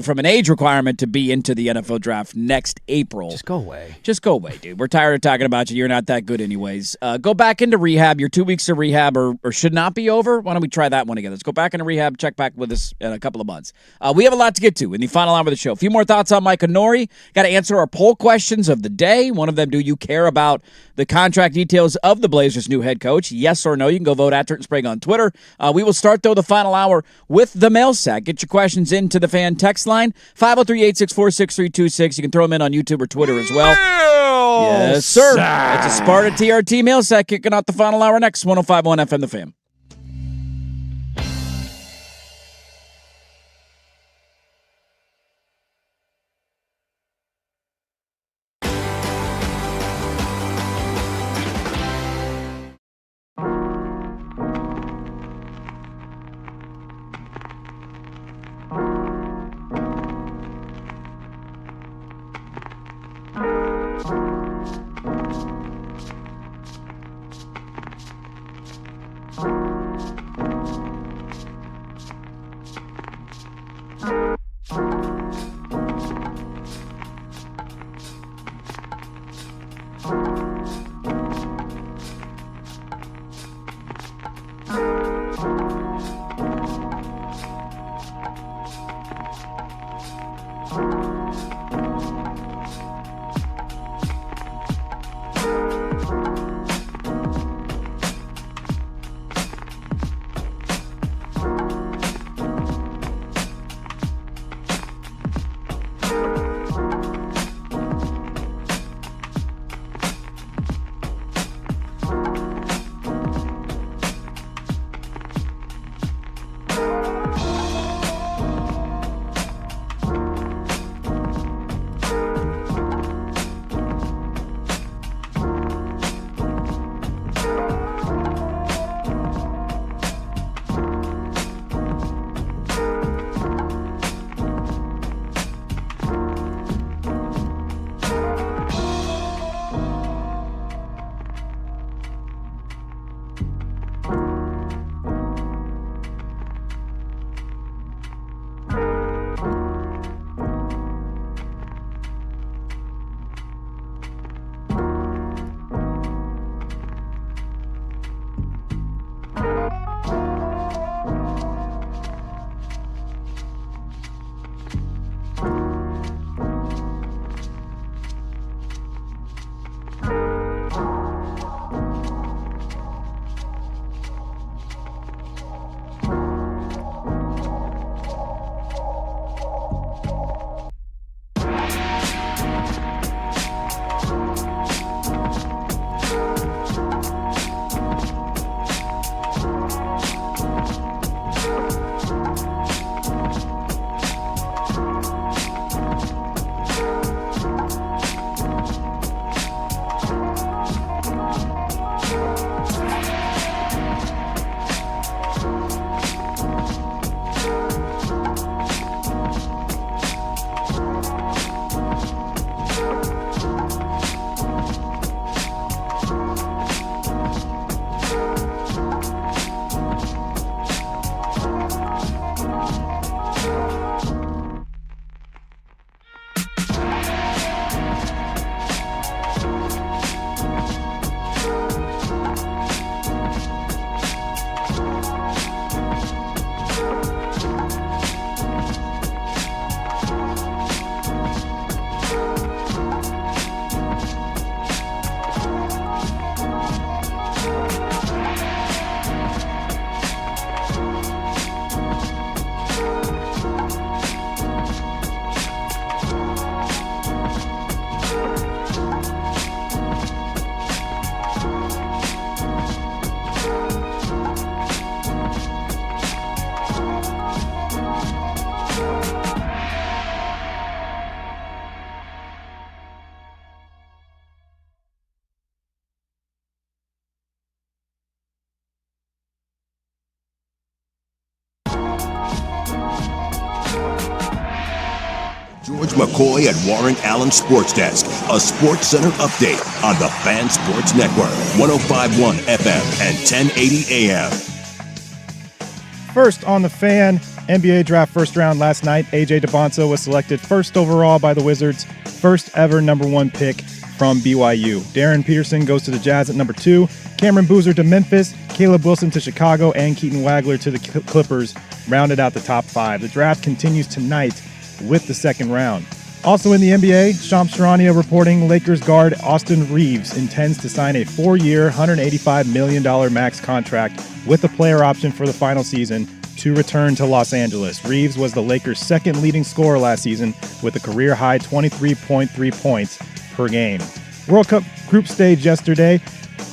B: from an age requirement to be into the NFL draft next April.
A: Just go away.
B: Just go away, dude. We're tired of talking about you. You're not that good anyways. Go back into rehab. Your 2 weeks of rehab or should not be over. Why don't we try that one again? Let's go back into rehab. Check back with us in a couple of months. We have a lot to get to in the final hour of the show. A few more thoughts on Mike Nori. Got to answer our poll questions of the day. One of them, do you care about the contract details of the Blazers' new head coach? Yes or no? You can go vote at Turton Sprague on Twitter. We will start, though, the final hour with the mail sack. Get your questions into the fan text line, 503-864-6326. You can throw them in on YouTube or Twitter as well. Yes, sir. It's a Sparta TRT mail sack kicking out the final hour next. 105.1 FM The Fan.
D: George McCoy and Warren Allen Sports Desk, a Sports Center update on the Fan Sports Network, 105.1 FM and 1080 AM.
C: First on the Fan, NBA draft first round last night. A.J. DeBonzo was selected first overall by the Wizards, first ever number 1 pick from BYU. Darren Peterson goes to the Jazz at number 2, Cameron Boozer to Memphis, Caleb Wilson to Chicago, and Keaton Wagler to the Clippers rounded out the top 5. The draft continues tonight with the second round. Also in the NBA, Shams Charania reporting Lakers guard Austin Reeves intends to sign a 4-year, $185 million max contract with a player option for the final season to return to Los Angeles. Reeves was the Lakers' second leading scorer last season with a career-high 23.3 points per game. World Cup group stage yesterday,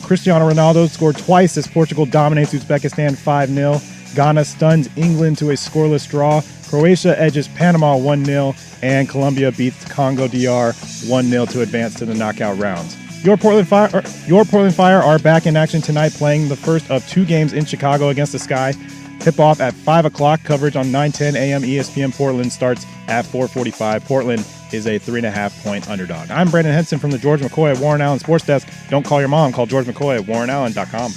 C: Cristiano Ronaldo scored twice as Portugal dominates Uzbekistan 5-0. Ghana stuns England to a scoreless draw. Croatia edges Panama 1-0, and Colombia beats Congo DR 1-0 to advance to the knockout rounds. Your Portland Fire are back in action tonight, playing the first of 2 games in Chicago against the Sky. Tip-off at 5 o'clock. Coverage on 9:10 a.m. ESPN Portland starts at 4:45. Portland is a 3.5-point underdog. I'm Brandon Henson from the George McCoy at Warren Allen Sports Desk. Don't call your mom. Call George McCoy at warrenallen.com.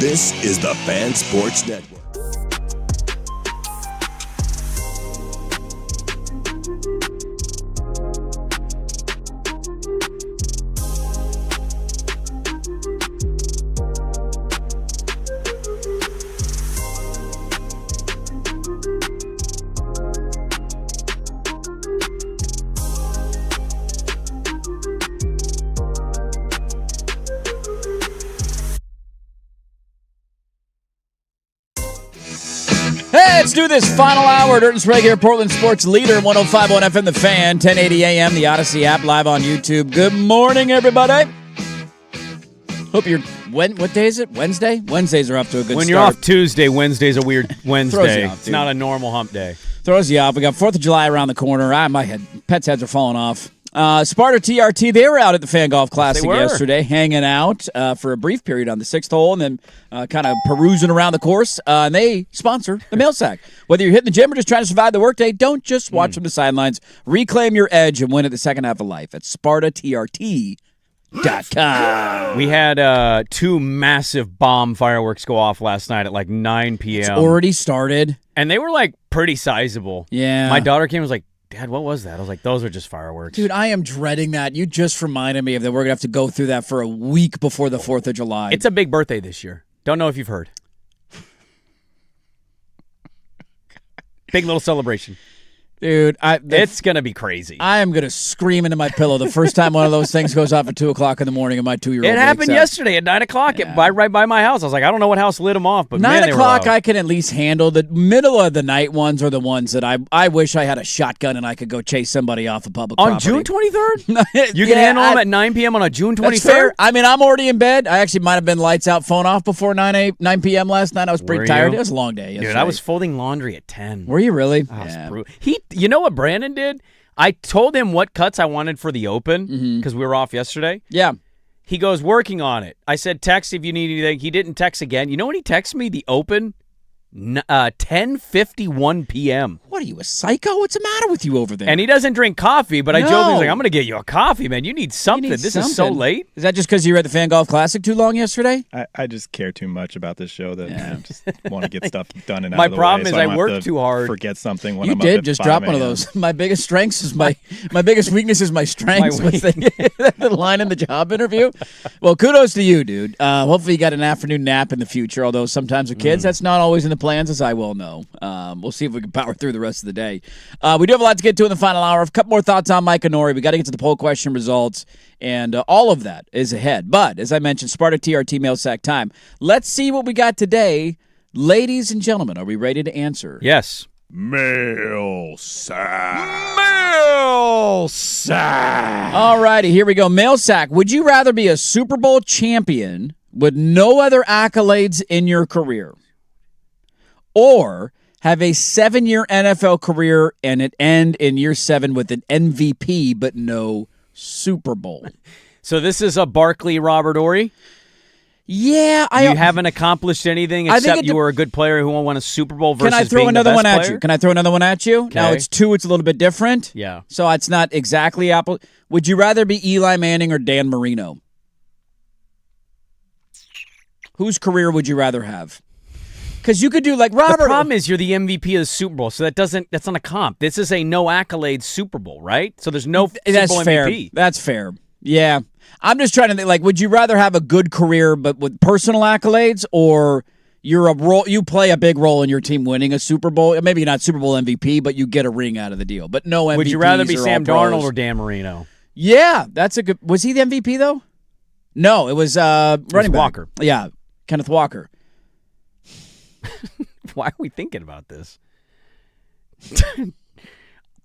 D: This is the Fan Sports Network.
B: Hey, let's do this final hour. Dirt and Sprague here, Portland Sports Leader, 105.1 FM, The Fan, 1080 AM, the Odyssey app, live on YouTube. Good morning, everybody. Hope you're, what day is it? Wednesday? Wednesdays are off to a good
A: When
B: start.
A: you're off Tuesday, Wednesday's a weird Wednesday.
B: off,
A: It's
B: dude.
A: not a normal hump day.
B: Throws you off. We got 4th of July around the corner. Pets' heads are falling off. Sparta TRT, they were out at the Fan Golf Classic yesterday, hanging out for a brief period on the 6th hole and then kind of perusing around the course. And they sponsor the Mail Sack. Whether you're hitting the gym or just trying to survive the workday, don't just watch from the sidelines. Reclaim your edge and win at the second half of life at SpartaTRT.com.
A: We had 2 massive bomb fireworks go off last night at like 9 p.m.
B: It's already started.
A: And they were like pretty sizable.
B: Yeah.
A: My daughter came and was like, Dad, what was that? I was like, those are just fireworks.
B: Dude, I am dreading that. You just reminded me of that. We're going to have to go through that for a week before the 4th of July.
A: It's a big birthday this year. Don't know if you've heard. Big little celebration.
B: Dude,
A: it's going to be crazy.
B: I am going to scream into my pillow the first time one of those things goes off at 2 o'clock in the morning and my 2-year-old
A: It happened
B: wakes up.
A: yesterday at 9 o'clock right by my house. I was like, I don't know what house lit them off, but
B: 9
A: man, they were
B: o'clock
A: loud.
B: I can at least handle. The middle of the night ones are the ones that I wish I had a shotgun and I could go chase somebody off a public
A: On
B: property.
A: June 23rd? You can handle them at 9 p.m. on a June 23rd?
B: That's fair. I mean, I'm already in bed. I actually might have been lights out, phone off before 9 p.m. last night. I was pretty
A: Were
B: tired.
A: you?
B: It was a long day yesterday.
A: Dude, I was folding laundry at 10.
B: Were you really?
A: Oh, yeah. You know what Brandon did? I told him what cuts I wanted for the Open because we were off yesterday.
B: Yeah.
A: He goes, working on it. I said, text if you need anything. He didn't text again. You know when he texted me? The Open? 10:51 p.m.
B: What are you, a psycho? What's the matter with you over there?
A: And he doesn't drink coffee, but I
B: No.
A: joked, he's like, I'm going to get you a coffee, man. You need something. This is so late.
B: Is that just because you were at the Fan Golf Classic too long yesterday?
C: I just care too much about this show that I just want to get stuff done and
A: My
C: out of the
A: problem
C: way,
A: is
C: so
A: I
C: don't
A: work
C: have to
A: too hard.
C: Forget something when
B: You
C: I'm
B: did
C: up at
B: just
C: 5
B: drop one of
C: a.m.
B: those. My biggest strengths is my biggest weakness is my strengths. Was the line in the job interview. Well, kudos to you, dude. Hopefully you got an afternoon nap in the future. Although sometimes with kids, that's not always in the plans, as I well know. We'll see if we can power through the rest of the day. We do have a lot to get to in the final hour. A couple more thoughts on Mike Honori. We got to get to the poll question results, and all of that is ahead. But as I mentioned, Sparta TRT mail sack time. Let's see what we got today, ladies and gentlemen. Are we ready to answer?
A: Yes.
C: Mail sack.
A: Mail sack.
B: All righty, here we go. Mail sack. Would you rather be a Super Bowl champion with no other accolades in your career, or have a 7-year NFL career and it end in year 7 with an MVP but no Super Bowl?
A: So this is a Barkley Robert Ory?
B: Yeah,
A: You haven't accomplished anything except you were a good player who won a Super Bowl versus
B: Can I throw
A: being
B: another
A: the best
B: one at
A: player?
B: you? Can I throw another one at you? Now it's 2. It's a little bit different.
A: Yeah.
B: So it's not exactly apple. Would you rather be Eli Manning or Dan Marino? Whose career would you rather have? Because you could do like Robert.
A: The problem is you're the MVP of the Super Bowl, so that's not a comp. This is a no accolades Super Bowl, right? So the's no Super Bowl
B: fair.
A: MVP.
B: That's fair. Yeah. I'm just trying to think, like, would you rather have a good career but with personal accolades, or you play a big role in your team winning a Super Bowl? Maybe not Super Bowl MVP, but you get a ring out of the deal. But no MVPs.
A: Would you rather be
B: or
A: Sam
B: All-Pros.
A: Darnold or Dan Marino?
B: Yeah, that's a good. Was he the MVP though? No, it was running back.
A: Walker.
B: Yeah, Kenneth Walker.
A: Why are we thinking about this?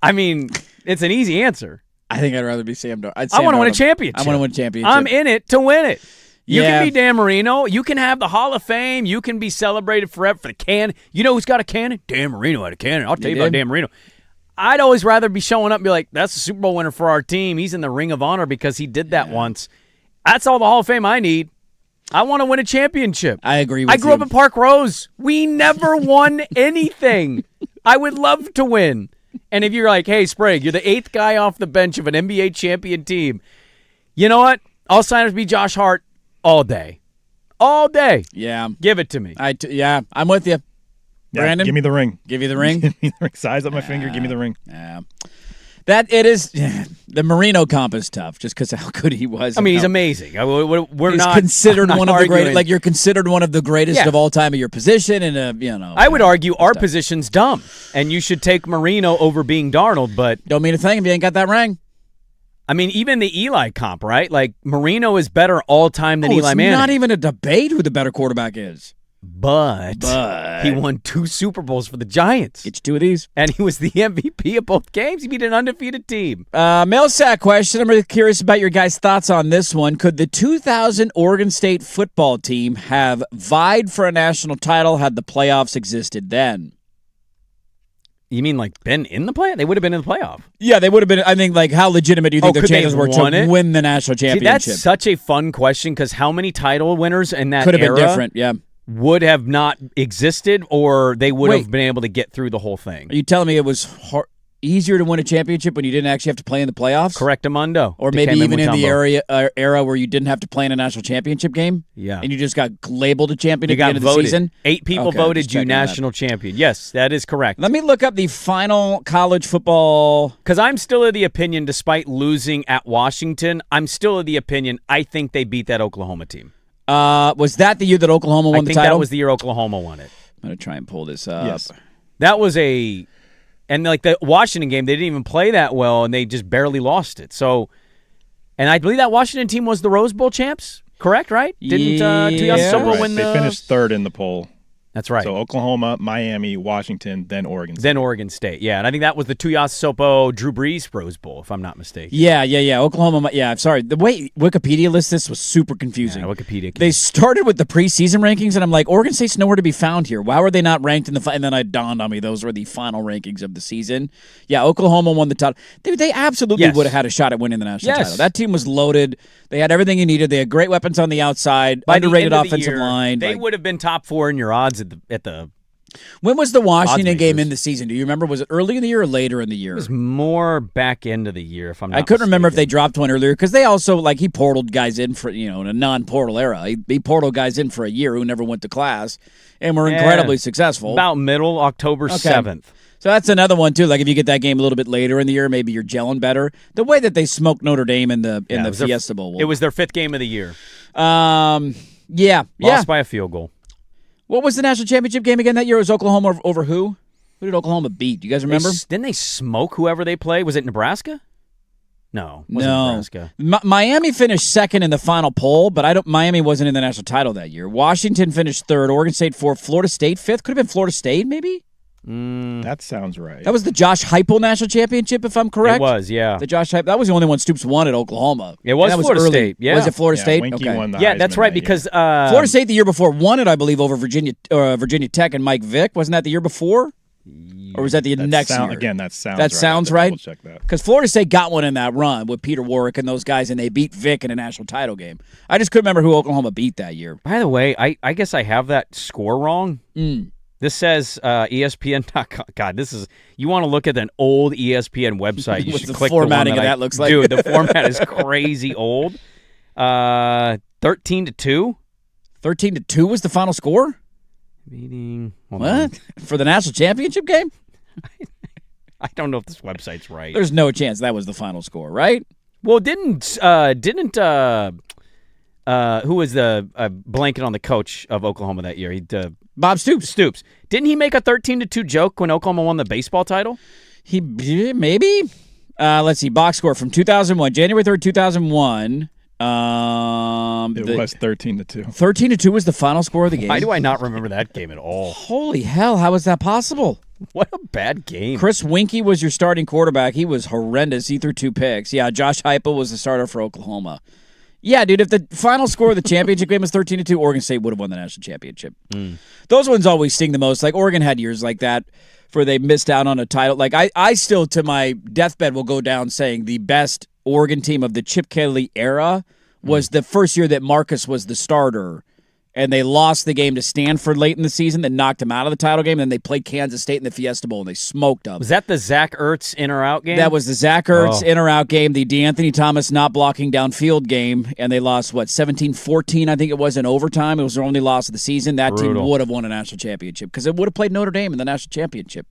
A: I mean, it's an easy answer.
B: I think I'd rather be Sam Darnold.
A: I want to win a championship.
B: I want to win a championship.
A: I'm in it to win it. You
B: Yeah.
A: can be Dan Marino. You can have the Hall of Fame. You can be celebrated forever for the cannon. You know who's got a cannon? Dan Marino had a cannon. I'll tell you about Dan Marino. I'd always rather be showing up and be like, that's a Super Bowl winner for our team. He's in the Ring of Honor because he did that once. That's all the Hall of Fame I need. I want to win a championship.
B: I agree with you.
A: I grew up in Park Rose. We never won anything. I would love to win. And if you're like, hey, Sprague, you're the 8th guy off the bench of an NBA champion team, you know what? I'll sign up to be Josh Hart all day. All day.
B: Yeah.
A: Give it to me.
B: I'm with you.
C: Yeah,
B: Brandon?
C: give me the ring.
B: Give you the ring?
C: Give me the ring. Size up my finger. Give me the ring.
B: Yeah. That it is. The Marino comp is tough, just because how good he was.
A: I mean, he's amazing. We're
B: he's
A: not
B: considered
A: I'm not
B: one of the
A: arguing.
B: great. Like you're considered one of the greatest
A: Yeah.
B: of all time at your position, and
A: I would argue our position's dumb, and you should take Marino over being Darnold. But
B: don't mean a thing if you ain't got that ring.
A: I mean, even the Eli comp, right? Like Marino is better all time than Eli Manning.
B: It's not even a debate who the better quarterback is.
A: But he won 2 Super Bowls for the Giants.
B: Get you 2 of these.
A: And he was the MVP of both games. He beat an undefeated team.
B: Mail sack question. I'm really curious about your guys' thoughts on this one. Could the 2000 Oregon State football team have vied for a national title had the playoffs existed then?
A: You mean like been in the play? They would have been in the playoff.
B: Yeah, they would have been. I think, like, how legitimate do you think their
A: could they
B: chances
A: have
B: were
A: won
B: to
A: it?
B: win the national
A: See,
B: championship?
A: that's such a fun question because how many title winners in that
B: Could have
A: era
B: been different, yeah.
A: would have not existed, or they would
B: Wait.
A: have been able to get through the whole thing?
B: Are you telling me it was easier to win a championship when you didn't actually have to play in the playoffs?
A: Correctamundo.
B: Or maybe
A: Dikembe
B: even in the
A: Mutombo.
B: era where you didn't have to play in a national championship game?
A: Yeah.
B: And you just got labeled a champion
A: You
B: at the
A: got
B: end of
A: voted.
B: the season?
A: 8 people
B: Okay,
A: voted
B: just
A: you
B: checking that.
A: national champion. Yes, that is correct.
B: Let me look up the final college football.
A: Because I'm still of the opinion, despite losing at Washington, I'm still of the opinion I think they beat that Oklahoma team.
B: Was that the year that Oklahoma won
A: I
B: the
A: think
B: title?
A: that was the year Oklahoma won it.
B: I'm going to try and pull this up.
C: Yes.
A: That was and like the Washington game, they didn't even play that well, and they just barely lost it. So, and I believe that Washington team was the Rose Bowl champs, correct? Right? Didn't Tuiasosopo
C: Right.
A: win
C: They finished 3rd in the poll.
A: That's right.
C: So Oklahoma, Miami, Washington, then Oregon State.
A: Then Oregon State, yeah, and I think that was the Tuiasosopo Drew Brees Rose Bowl, if I'm not mistaken.
B: Yeah. Oklahoma. Yeah, I'm sorry. The way Wikipedia lists this was super confusing.
A: Yeah, Wikipedia.
B: They started with the preseason rankings, and I'm like, Oregon State's nowhere to be found here. Why were they not ranked in the and then it dawned on me those were the final rankings of the season. Yeah, Oklahoma won the title. They absolutely
A: Yes.
B: would have had a shot at winning the national
A: Yes.
B: title. That team was loaded. They had everything you needed. They had great weapons on the outside,
A: By the
B: underrated
A: end of the
B: offensive
A: year,
B: line.
A: They
B: Like,
A: would have been top 4 in your odds at the.
B: when was the Washington
A: odds
B: game
A: makers.
B: in the season? Do you remember? Was it early in the year or later in the year?
A: It was more back end of the year, if I'm not
B: I couldn't remember if they
A: mistaken.
B: dropped one earlier because they also he portaled guys in for in a non-portal era. He portaled guys in for a year who never went to class and were incredibly successful.
A: About middle October 7th.
B: So that's another one too. Like if you get that game a little bit later in the year, maybe you're gelling better. The way that they smoked Notre Dame in the
A: it was
B: Fiesta Bowl.
A: It was their 5th game of the year.
B: Yeah.
A: Lost by a field goal.
B: What was the national championship game again that year? It was Oklahoma over who? Who did Oklahoma beat? Do you guys remember?
A: Didn't they smoke whoever they played? Was it Nebraska? No, it wasn't Nebraska.
B: Miami finished 2nd in the final poll, but Miami wasn't in the national title that year. Washington finished 3rd, Oregon State 4th, Florida State 5th. Could have been Florida State, maybe?
C: That sounds right.
B: That was the Josh Heupel national championship, if I'm correct.
A: It was, yeah.
B: The Josh Heupel. That was the only one Stoops won at Oklahoma.
A: It was
B: And that
A: Florida
B: early.
A: State, yeah.
B: Was it Florida State?
C: Winky won the
A: Yeah, that's
C: Heisman
A: right,
C: that
A: because
B: Florida State the year before won it, I believe, over Virginia Tech and Mike Vick. Wasn't that the year before? Or was that the next year?
C: Again, that sounds
B: that
C: right.
B: sounds right.
C: Check that.
B: Because Florida State got one in that run with Peter Warwick and those guys, and they beat Vic in a national title game. I just couldn't remember who Oklahoma beat that year.
A: By the way, I guess I have that score wrong. This says ESPN.com. God, this is you want to look at an old ESPN website. You
B: What's
A: should
B: the
A: click
B: formatting
A: the one
B: of that looks like?
A: Dude, the format is crazy old. 13-2.
B: 13-2 was the final score?
A: Meeting.
B: What? For the national championship game?
A: I don't know if this website's right.
B: There's no chance that was the final score, right?
A: Well, didn't who was the blanket on the coach of Oklahoma that year?
B: Bob Stoops.
A: Stoops. Didn't he make a 13-2 joke when Oklahoma won the baseball title?
B: He maybe. Let's see. Box score from 2001, January 3rd, 2001.
C: It was 13-2.
B: 13-2 was the final score of the game.
A: Why do I not remember that game at all?
B: Holy hell! How is that possible?
A: What a bad game.
B: Chris Winkie was your starting quarterback. He was horrendous. He threw 2 picks. Yeah, Josh Heupel was the starter for Oklahoma. Yeah, dude, if the final score of the championship game was 13-2, Oregon State would have won the national championship. Those ones always sting the most. Like, Oregon had years like that where they missed out on a title. Like, I still, to my deathbed, will go down saying the best Oregon team of the Chip Kelly era was the first year that Marcus was the starter, and they lost the game to Stanford late in the season, that knocked them out of the title game, and then they played Kansas State in the Fiesta Bowl, and they smoked them.
A: Was that the Zach Ertz in or out game?
B: That was the Zach Ertz in or out game, the DeAnthony Thomas not blocking downfield game, and they lost, 17-14, I think it was, in overtime. It was their only loss of the season. That team would have won a national championship because it would have played Notre Dame in the national championship.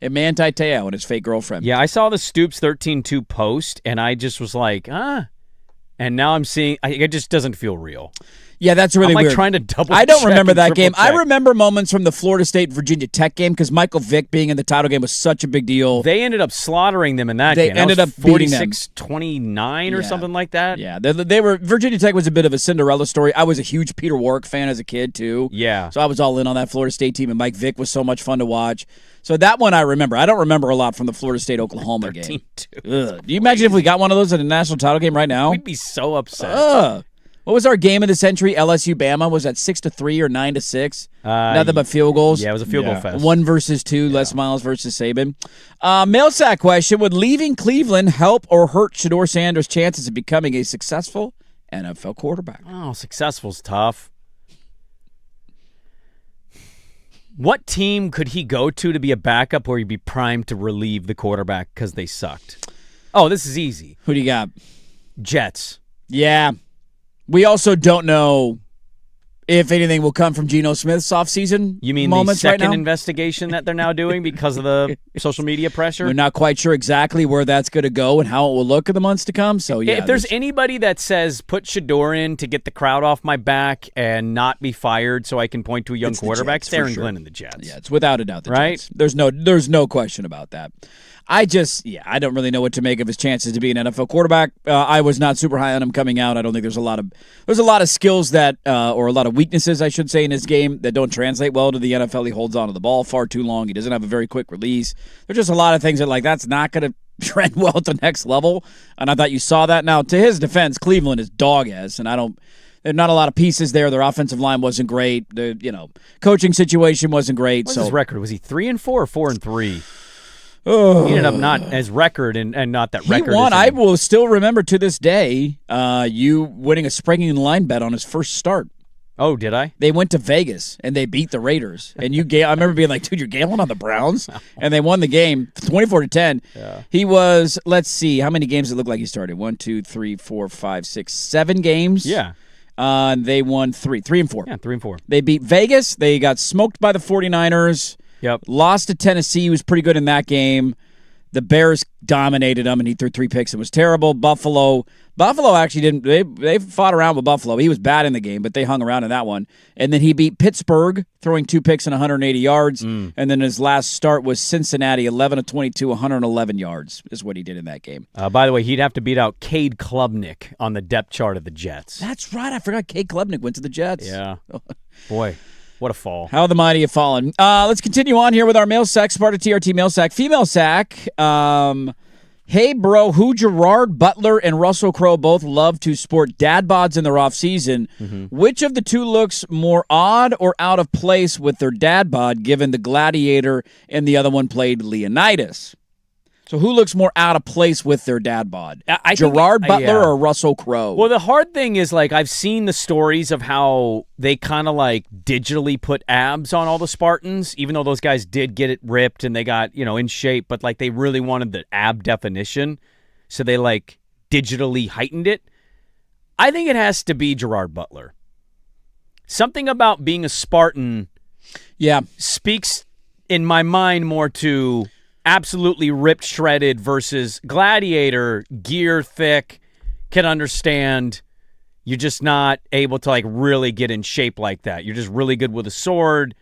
B: And Manti Te'o and his fake girlfriend.
A: Yeah, I saw the Stoops 13-2 post, and I just was like, And now I'm seeing, it just doesn't feel real.
B: Yeah, that's really
A: I'm
B: weird.
A: Trying to double
B: I don't
A: check
B: remember
A: and
B: that
A: triple
B: game.
A: check.
B: I remember moments from the Florida State-Virginia Tech game because Michael Vick being in the title game was such a big deal.
A: They ended up slaughtering them in that
B: They
A: game.
B: ended up beating them.
A: 46-29 or something like that.
B: Yeah, they were. Virginia Tech was a bit of a Cinderella story. I was a huge Peter Warwick fan as a kid, too.
A: Yeah.
B: So I was all in on that Florida State team, and Mike Vick was so much fun to watch. So that one I remember. I don't remember a lot from the Florida State-Oklahoma game.
A: 13-2.
B: Do you imagine if we got one of those at a national title game right now?
A: We'd be so upset.
B: What was our game of the century? LSU Bama was that 6-3 or 9-6? Nothing but field goals.
A: Yeah, it was a field goal fest.
B: 1 versus 2. Les Miles versus Saban. Mail sack question: would leaving Cleveland help or hurt Shedeur Sanders' chances of becoming a successful NFL quarterback?
A: Oh, successful's tough. What team could he go to be a backup where he'd be primed to relieve the quarterback because they sucked? Oh, this is easy.
B: Who do you got?
A: Jets.
B: Yeah. We also don't know if anything will come from Geno Smith's offseason.
A: You mean
B: moments
A: the second
B: right now?
A: investigation that they're now doing because of the social media pressure?
B: We're not quite sure exactly where that's going to go and how it will look in the months to come. So yeah,
A: if there's anybody that says put Shedeur in to get the crowd off my back and not be fired, so I can point to a young quarterback, it's Aaron Glenn and the Jets.
B: Yeah, it's without a doubt the
A: right?
B: Jets. There's no question about that. I don't really know what to make of his chances to be an NFL quarterback. I was not super high on him coming out. I don't think there's a lot of skills that, or a lot of weaknesses, I should say, in his game that don't translate well to the NFL. He holds on to the ball far too long. He doesn't have a very quick release. There's just a lot of things that, that's not going to trend well at the next level. And I thought you saw that. Now, to his defense, Cleveland is dog-ass, and there's not a lot of pieces there. Their offensive line wasn't great. The coaching situation wasn't great.
A: What's his record? Was he 3-4 or 4-3? He ended up not as record and not that record.
B: He won. I will still remember to this day you winning a springing line bet on his first start.
A: Oh, did I?
B: They went to Vegas and they beat the Raiders. And I remember being like, dude, you're gambling on the Browns? And they won the game 24-10.
A: Yeah.
B: He was, let's see, how many games it looked like he started? 1, 2, 3, 4, 5, 6, 7 games.
A: Yeah.
B: And they won 3 and 4.
A: Yeah, 3 and 4.
B: They beat Vegas. They got smoked by the 49ers.
A: Yep.
B: Lost to Tennessee. He was pretty good in that game. The Bears dominated him, and he threw 3 picks. It was terrible. Buffalo actually didn't. They fought around with Buffalo. He was bad in the game, but they hung around in that one. And then he beat Pittsburgh, throwing 2 picks and 180 yards. And then his last start was Cincinnati, 11 of 22, 111 yards is what he did in that game.
A: By the way, he'd have to beat out Cade Klubnik on the depth chart of the Jets.
B: That's right. I forgot Cade Klubnik went to the Jets.
A: Yeah. Boy. What a fall.
B: How the mighty have fallen. Let's continue on here with our male sack, Sparta TRT male sack. Female sack, Hey, bro, who Gerard Butler and Russell Crowe both love to sport dad bods in their offseason. Which of the two looks more odd or out of place with their dad bod, given the Gladiator and the other one played Leonidas? So who looks more out of place with their dad bod? Gerard Butler or Russell Crowe?
A: Well, the hard thing is, like, I've seen the stories of how they kind of, like, digitally put abs on all the Spartans, even though those guys did get it ripped and they got, in shape, but, like, they really wanted the ab definition, so they, like, digitally heightened it. I think it has to be Gerard Butler. Something about being a Spartan speaks, in my mind, more to absolutely ripped, shredded versus Gladiator, gear thick, can understand. You're just not able to, like, really get in shape like that. You're just really good with a sword.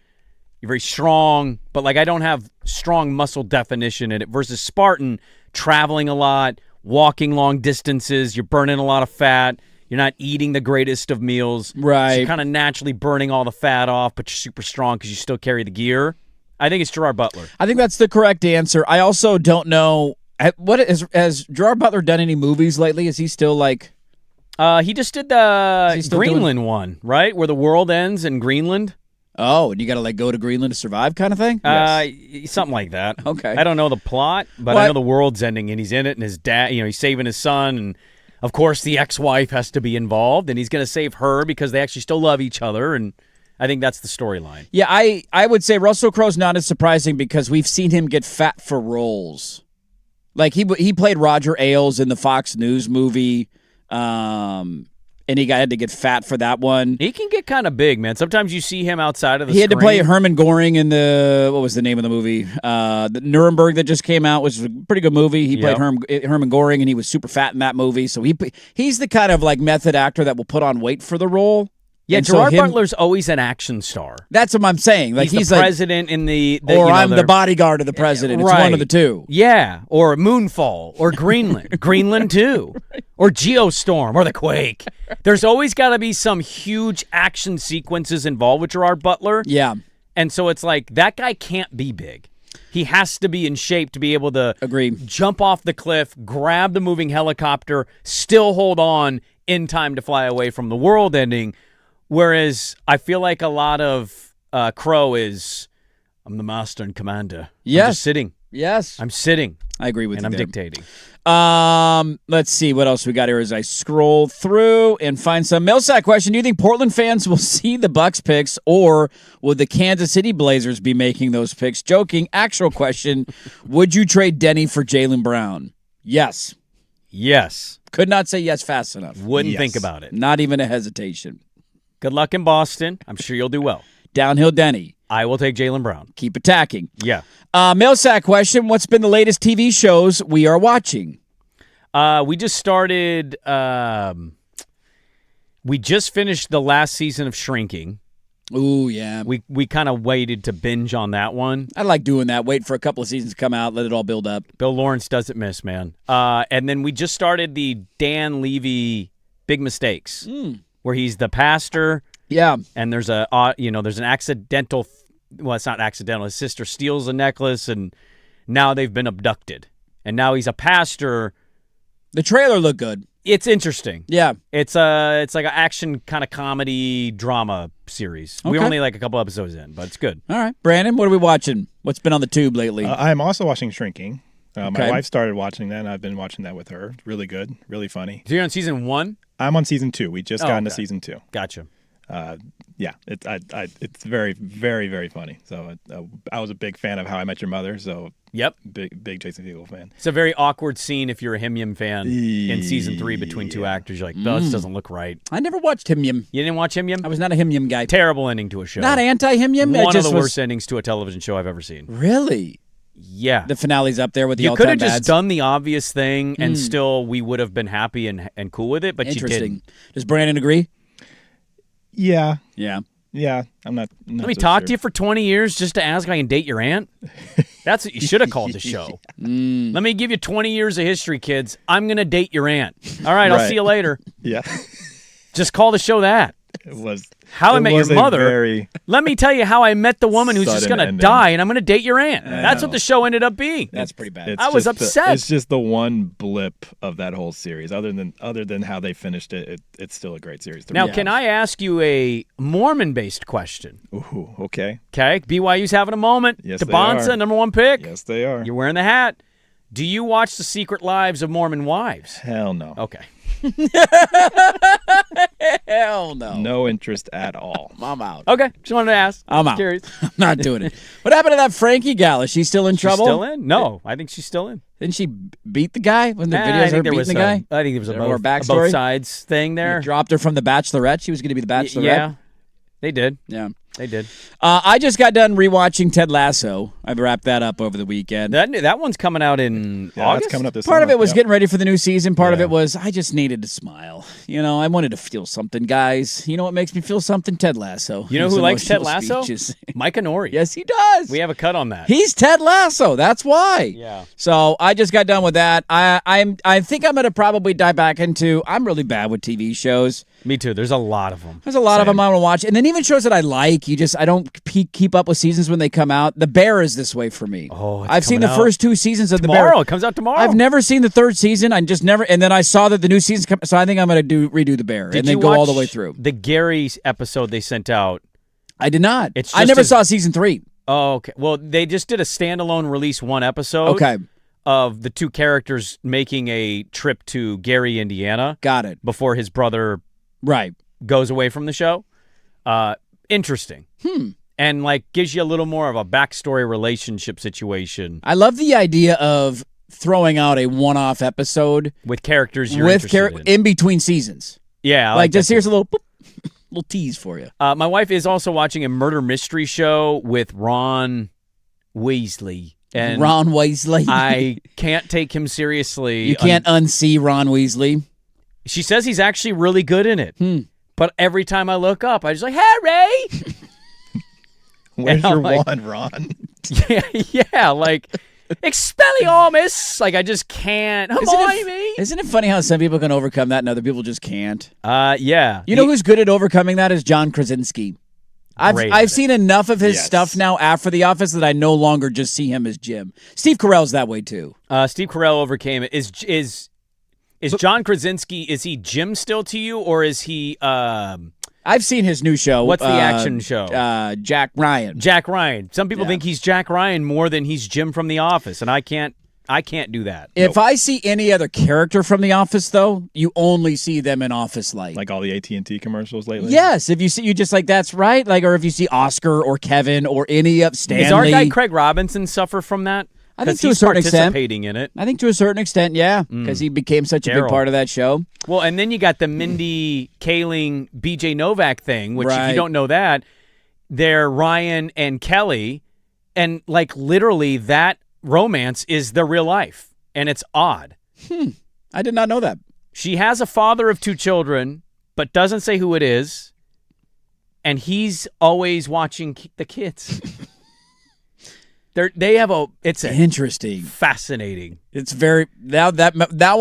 A: You're very strong, but, like, I don't have strong muscle definition in it. Versus Spartan, traveling a lot, walking long distances, you're burning a lot of fat. You're not eating the greatest of meals.
B: Right.
A: So you're kind of naturally burning all the fat off, but you're super strong because you still carry the gear. I think it's Gerard Butler.
B: I think that's the correct answer. I also don't know. Has Gerard Butler done any movies lately? Is he still like...
A: He just did the Greenland one, right? Where the world ends in Greenland.
B: Oh, and you got to, like, go to Greenland to survive kind of thing?
A: Something like that.
B: Okay.
A: I don't know the plot, but I know the world's ending, and he's in it, and his dad, he's saving his son, and of course the ex-wife has to be involved, and he's going to save her because they actually still love each other, and I think that's the storyline.
B: Yeah, I would say Russell Crowe's not as surprising because we've seen him get fat for roles. Like, he played Roger Ailes in the Fox News movie, and he had to get fat for that one.
A: He can get kind of big, man. Sometimes you see him outside of the
B: He had to
A: screen.
B: play Herman Goring in what was the name of the movie? The Nuremberg that just came out, which was a pretty good movie. He played Herman Goring, and he was super fat in that movie. So he's the kind of, like, method actor that will put on weight for the role.
A: Yeah, Gerard Butler's always an action star.
B: That's what I'm saying. Like,
A: he's the president in the
B: or I'm the bodyguard of the president. It's one of the two.
A: Yeah, or Moonfall, or Greenland. Greenland 2, or Geostorm, or The Quake. There's always got to be some huge action sequences involved with Gerard Butler.
B: Yeah.
A: And so it's like, that guy can't be big. He has to be in shape to be able to jump off the cliff, grab the moving helicopter, still hold on in time to fly away from the world ending. Whereas I feel like a lot of Crow is, I'm the master and commander.
B: Yes.
A: I'm just sitting.
B: Yes.
A: I'm sitting.
B: I agree with you.
A: And I'm
B: there.
A: dictating.
B: Let's see what else we got here as I scroll through and find some Millsack question. Do you think Portland fans will see the Bucks picks, or will the Kansas City Blazers be making those picks? Joking. Actual question. Would you trade Denny for Jaylen Brown? Yes.
A: Yes.
B: Could not say yes fast enough.
A: Wouldn't think about it.
B: Not even a hesitation.
A: Good luck in Boston. I'm sure you'll do well.
B: Downhill Denny.
A: I will take Jaylen Brown.
B: Keep attacking.
A: Yeah.
B: Millsack question. What's been the latest TV shows we are watching?
A: We just started, we just finished the last season of Shrinking.
B: Ooh, yeah.
A: We kind of waited to binge on that one.
B: I like doing that. Wait for a couple of seasons to come out, let it all build up.
A: Bill Lawrence doesn't miss, man. And then we just started the Dan Levy Big Mistakes, where he's the pastor.
B: Yeah.
A: And there's there's an accidental, well, it's not accidental. His sister steals a necklace, and now they've been abducted. And now he's a pastor.
B: The trailer looked good.
A: It's interesting.
B: Yeah.
A: It's like an action kind of comedy drama series.
B: Okay.
A: We're only like a couple episodes in, but it's good.
B: All right. Brandon, what are we watching? What's been on the tube lately?
C: I'm also watching Shrinking.
B: Okay.
C: My wife started watching that, and I've been watching that with her. Really good. Really funny.
A: So you're on season 1?
C: I'm on season 2. We just got into season 2.
A: Gotcha.
C: Yeah, it's very, very, very funny. So I was a big fan of How I Met Your Mother. So
A: yep,
C: big Jason Segel fan.
A: It's a very awkward scene if you're a Him Yim fan in season 3 between two actors. You're like, no, this doesn't look right.
B: I never watched Him Yim.
A: You didn't watch Him Yim?
B: I was not a Him Yim guy.
A: Terrible ending to a show.
B: Not anti-Him Yim?
A: One of the worst endings to a television show I've ever seen.
B: Really?
A: Yeah.
B: The finale's up there with the
A: you
B: all-time
A: could have just
B: bads.
A: done the obvious thing, and still we would have been happy and cool with it, but you didn't.
B: Does Brandon agree?
C: Yeah.
B: Yeah.
C: Yeah, I'm not
A: Let me talk to you for 20 years just to ask if I can date your aunt? That's what you should have called the show. Let me give you 20 years of history, kids. I'm going to date your aunt. All right, I'll see you later.
C: Yeah.
A: Just call the show that.
C: It was
A: How I Met Your Mother.
C: Very
A: Let me tell you how I met the woman who's just
C: sudden
A: going to
C: ending.
A: die, and I'm going to date your aunt.
C: I
A: That's
C: know.
A: what the show ended up being.
B: That's pretty bad.
A: I was
C: just
A: upset.
C: It's just the one blip of that whole series. Other than how they finished it, it's still a great series.
A: Now, can I ask you a Mormon-based question?
C: Ooh, okay.
A: Okay, BYU's having a moment.
C: Yes, they
A: DeBonsa,
C: are.
A: number 1 pick.
C: Yes, they are.
A: You're wearing the hat. Do you watch The Secret Lives of Mormon Wives?
C: Hell no.
A: Okay.
B: Hell no.
C: No interest at all.
B: I'm out.
A: Okay, just wanted to ask.
B: I'm out.
A: Curious.
B: I'm not doing it. What happened to that Frankie gal? Is she still in
A: She's
B: trouble?
A: still in? No, I think she's still in.
B: Didn't she beat the guy? Wasn't there
A: I
B: videos of her
A: think there
B: beating
A: was
B: the guy?
A: I think there was a
B: Or
A: both,
B: backstory?
A: both sides thing there.
B: Dropped her from the Bachelorette. She was going to be the Bachelorette.
A: Yeah, they did.
B: Yeah.
A: They did.
B: I just got done rewatching Ted Lasso. I've wrapped that up over the weekend.
A: That one's coming out in August.
C: That's coming up this
B: Part of
C: summer.
B: it was
C: Yep.
B: getting ready for the new season. Part of
C: Yeah.
B: it was I just needed to smile. I wanted to feel something, guys. You know what makes me feel something? Ted Lasso.
A: You know
B: His
A: who likes Ted
B: emotional
A: Lasso?
B: speeches.
A: Mike Honori.
B: Yes, he does.
A: We have a cut on that.
B: He's Ted Lasso. That's why.
A: Yeah.
B: So I just got done with that. I think I'm going to probably dive back into. I'm really bad with TV shows.
A: Me too. There's a lot of them.
B: There's a lot of them I want to watch, and then even shows that I like. I don't keep up with seasons when they come out. The Bear is this way for me.
A: Oh, it's
B: I've seen the
A: coming out
B: first 2 seasons of
A: tomorrow.
B: The Bear.
A: It comes out tomorrow.
B: I've never seen the 3rd season. I just never. And then I saw that the new season's coming, so I think I'm going to redo The Bear
A: Did
B: and then
A: you
B: go all the
A: watch
B: way through.
A: the Gary episode they sent out?
B: I did not.
A: It's
B: I
A: just
B: never
A: as-
B: saw season 3.
A: Oh, okay. Well, they just did a standalone release 1 episode.
B: Okay,
A: Of the 2 characters making a trip to Gary, Indiana,
B: got it.
A: before his brother
B: Right.
A: goes away from the show. Interesting. And gives you a little more of a backstory relationship situation
B: I love the idea of throwing out a one-off episode
A: with characters you're
B: with
A: interested in.
B: in between seasons.
A: Yeah, I
B: Like
A: that
B: just
A: too.
B: here's a little little tease for you.
A: My wife is also watching a murder mystery show with Ron Weasley. And
B: Ron Weasley.
A: I can't take him seriously.
B: You can't unsee Ron Weasley.
A: She says he's actually really good in it. But every time I look up, I just like, Harry!
C: Where's
A: And I'm
C: your
A: like-
C: wand, Ron?
A: yeah, like, Expelliarmus! Like, I just can't. Hermione!
B: Isn't it funny how some people can overcome that and other people just can't?
A: Yeah.
B: You know who's good at overcoming that is John Krasinski.
A: Great at
B: I've
A: it.
B: seen enough of his
C: Yes.
B: stuff now after The Office that I no longer just see him as Jim. Steve Carell's that way too.
A: Steve Carell overcame it. Is John Krasinski, is he Jim still to you, or is he
B: I've seen his new show.
A: What's the action show?
B: Jack Ryan.
A: Jack Ryan? Some people
B: Yeah.
A: think he's Jack Ryan more than he's Jim from The Office, and I can't do that.
B: If I see any other character from The Office, though, you only see them in Office Light.
C: Like all the AT&T commercials lately?
B: Yes, if you see, you just like that's right. Like, or if you see Oscar or Kevin or any of Stanley.
A: Does our guy Craig Robinson suffer from that?
B: I think
A: 'Cause
B: to a
A: he's
B: certain extent.
A: participating in it.
B: I think to a certain extent, yeah, because he became such a big
A: Daryl.
B: part of that show.
A: Well, and then you got the Mindy Kaling, BJ Novak thing, which if
B: Right.
A: you don't know that, they're Ryan and Kelly, and literally that romance is their real life, and it's odd.
B: I did not know that.
A: She has a father of 2 children, but doesn't say who it is, and he's always watching the kids. It's
B: Interesting.
A: fascinating.
B: It's very now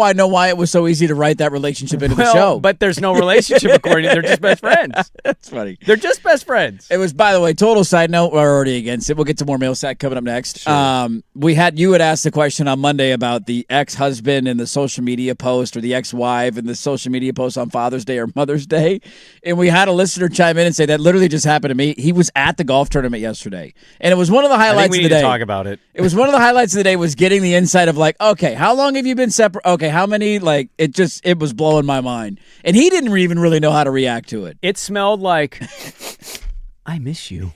B: I know why it was so easy to write that relationship into the
A: Well,
B: show.
A: but there's no relationship according to they're just best friends.
B: That's funny.
A: They're just best friends.
B: It was, by the way, total side note. We're already against it. We'll get to more mail sack coming up next. You had asked the question on Monday about the ex-husband and the social media post, or the ex-wife and the social media post on Father's Day or Mother's Day, and we had a listener chime in and say that literally just happened to me. He was at the golf tournament yesterday, and it was one of the
A: I think
B: highlights
A: we
B: of
A: need
B: the day.
A: to talk about it.
B: It was one of the highlights of the day was getting the insight of okay, how long have you been separate? Okay, how many? It was blowing my mind, and he didn't even really know how to react to it.
A: It smelled like I miss you,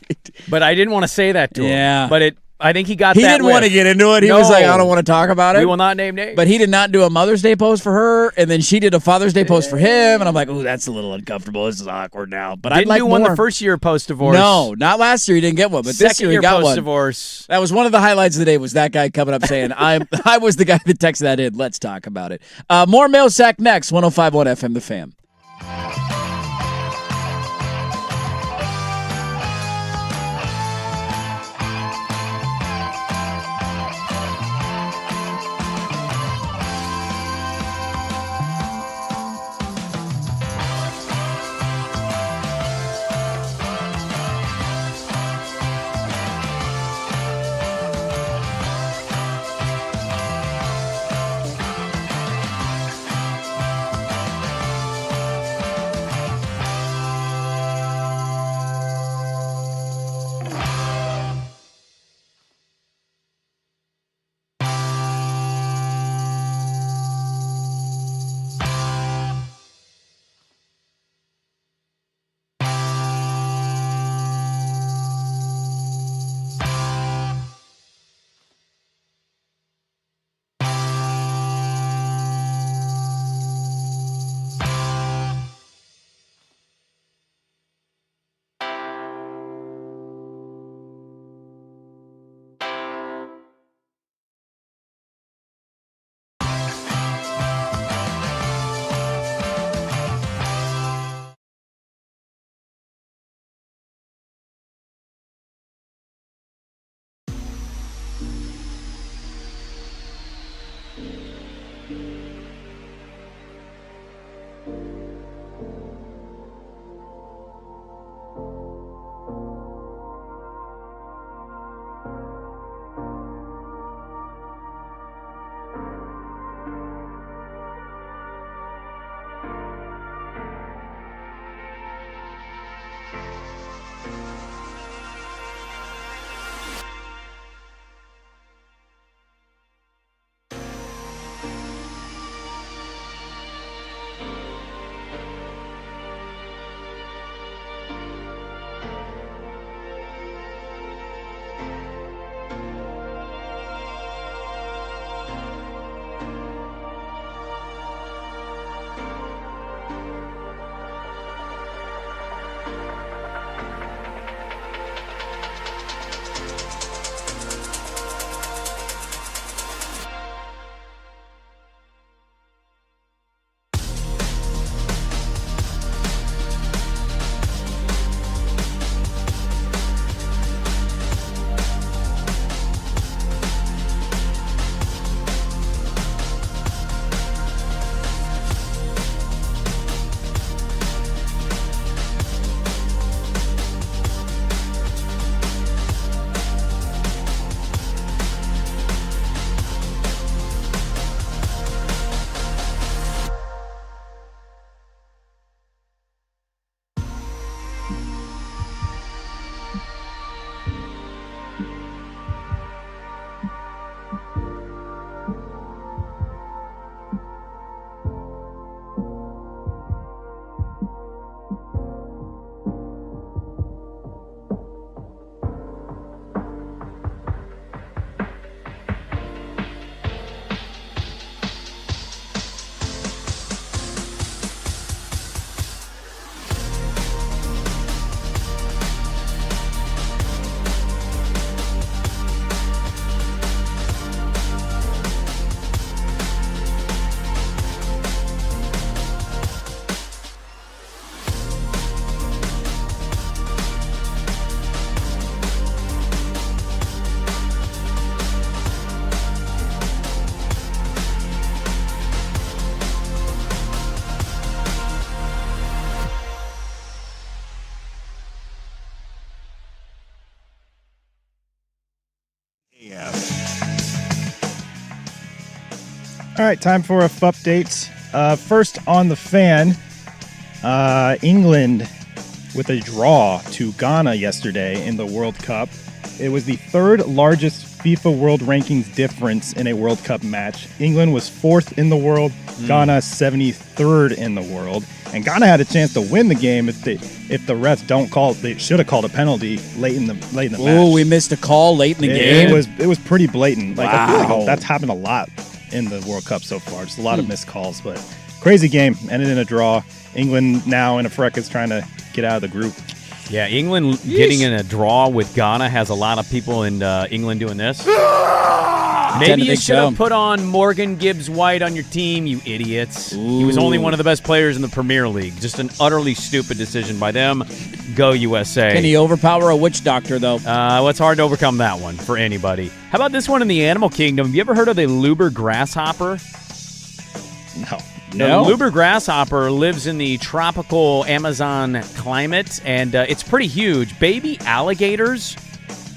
A: but I didn't want to say that to him.
B: Yeah.
A: But I think he got
B: He
A: that.
B: didn't want to get into it. He was like, I don't want to talk about it.
A: We will not name names.
B: But he did not do a Mother's Day post for her, and then she did a Father's Day post for him, and I'm like, oh, that's a little uncomfortable. This is awkward now. But I'd
A: didn't
B: like
A: do
B: more.
A: one the first year post divorce.
B: No, not last year. He didn't get one, but this
A: Second
B: year he got
A: post
B: one.
A: divorce.
B: That was one of the highlights of the day. Was that guy coming up saying, I was the guy that texted that in. Let's talk about it. More mail sack next. 105.1 FM, The Fan.
C: All right, time for a update. First on the fan, England with a draw to Ghana yesterday in the World Cup. It was the third largest FIFA World Rankings difference in a World Cup match. England was 4th in the world, Ghana 73rd in the world. And Ghana had a chance to win the game if the refs don't call. They should have called a penalty late in the match.
B: Oh, we missed a call late in the game.
C: It was pretty blatant. Like,
B: wow.
C: I feel like that's happened a lot in the World Cup so far. Just a lot of missed calls, but crazy game. Ended in a draw. England now in a fracas trying to get out of the group.
A: Yeah, England getting in a draw with Ghana has a lot of people in England doing this. Maybe you should have put on Morgan Gibbs-White on your team, you idiots. Ooh. He was only one of the best players in the Premier League. Just an utterly stupid decision by them. Go USA.
B: Can he overpower a witch doctor, though?
A: Well, it's hard to overcome that one for anybody. How about this one in the animal kingdom? Have you ever heard of the Luber grasshopper?
C: No.
A: The Luber grasshopper lives in the tropical Amazon climate, and it's pretty huge. Baby alligators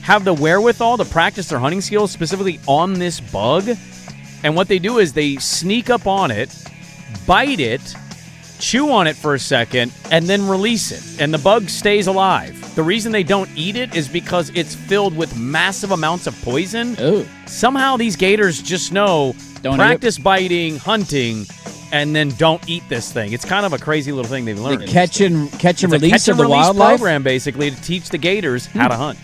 A: have the wherewithal to practice their hunting skills specifically on this bug. And what they do is they sneak up on it, bite it, chew on it for a second, and then release it. And the bug stays alive. The reason they don't eat it is because it's filled with massive amounts of poison.
B: Ooh.
A: Somehow these gators just know practice biting, hunting, and then don't eat this thing. It's kind of a crazy little thing they've learned.
B: The catch and release of the wildlife
A: program, basically, to teach the gators how to hunt.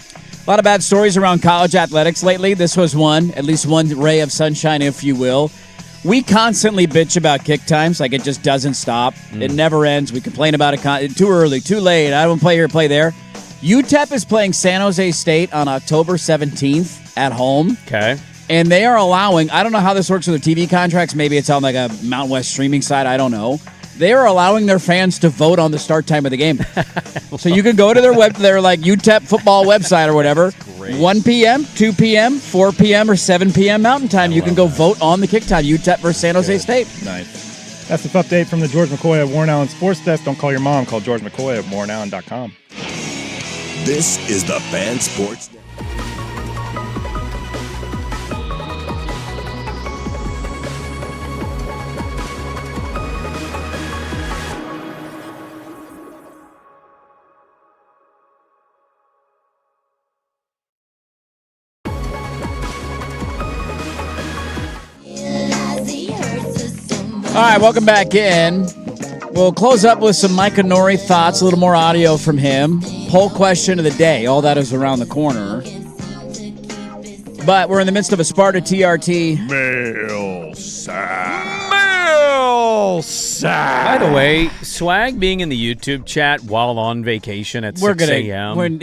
B: A lot of bad stories around college athletics lately. This was one, at least one ray of sunshine, if you will. We constantly bitch about kick times, like it just doesn't stop. It never ends. We complain about it too early, too late. I don't play here, play there. UTEP is playing San Jose State on October 17th at home.
A: Okay.
B: And they are allowing, I don't know how this works with their TV contracts. Maybe it's on like a Mountain West streaming site. I don't know. They are allowing their fans to vote on the start time of the game. So you can go to their like UTEP football website or whatever,
A: great.
B: 1 p.m., 2 p.m., 4 p.m., or 7 p.m. Mountain Time. You can go vote on the kick time. UTEP versus San Jose State.
C: Nice. That's the update from the George McCoy at Warren Allen Sports Desk. Don't call your mom. Call George McCoy at warrenallen.com.
D: This is the Fan Sports Network.
B: All right, welcome back in. We'll close up with some Micah Nori thoughts, a little more audio from him. Poll question of the day. All that is around the corner. But we're in the midst of a Sparta TRT.
I: Mail sack.
B: Mail sack.
A: By the way, Swag being in the YouTube chat while on vacation at 6 a.m.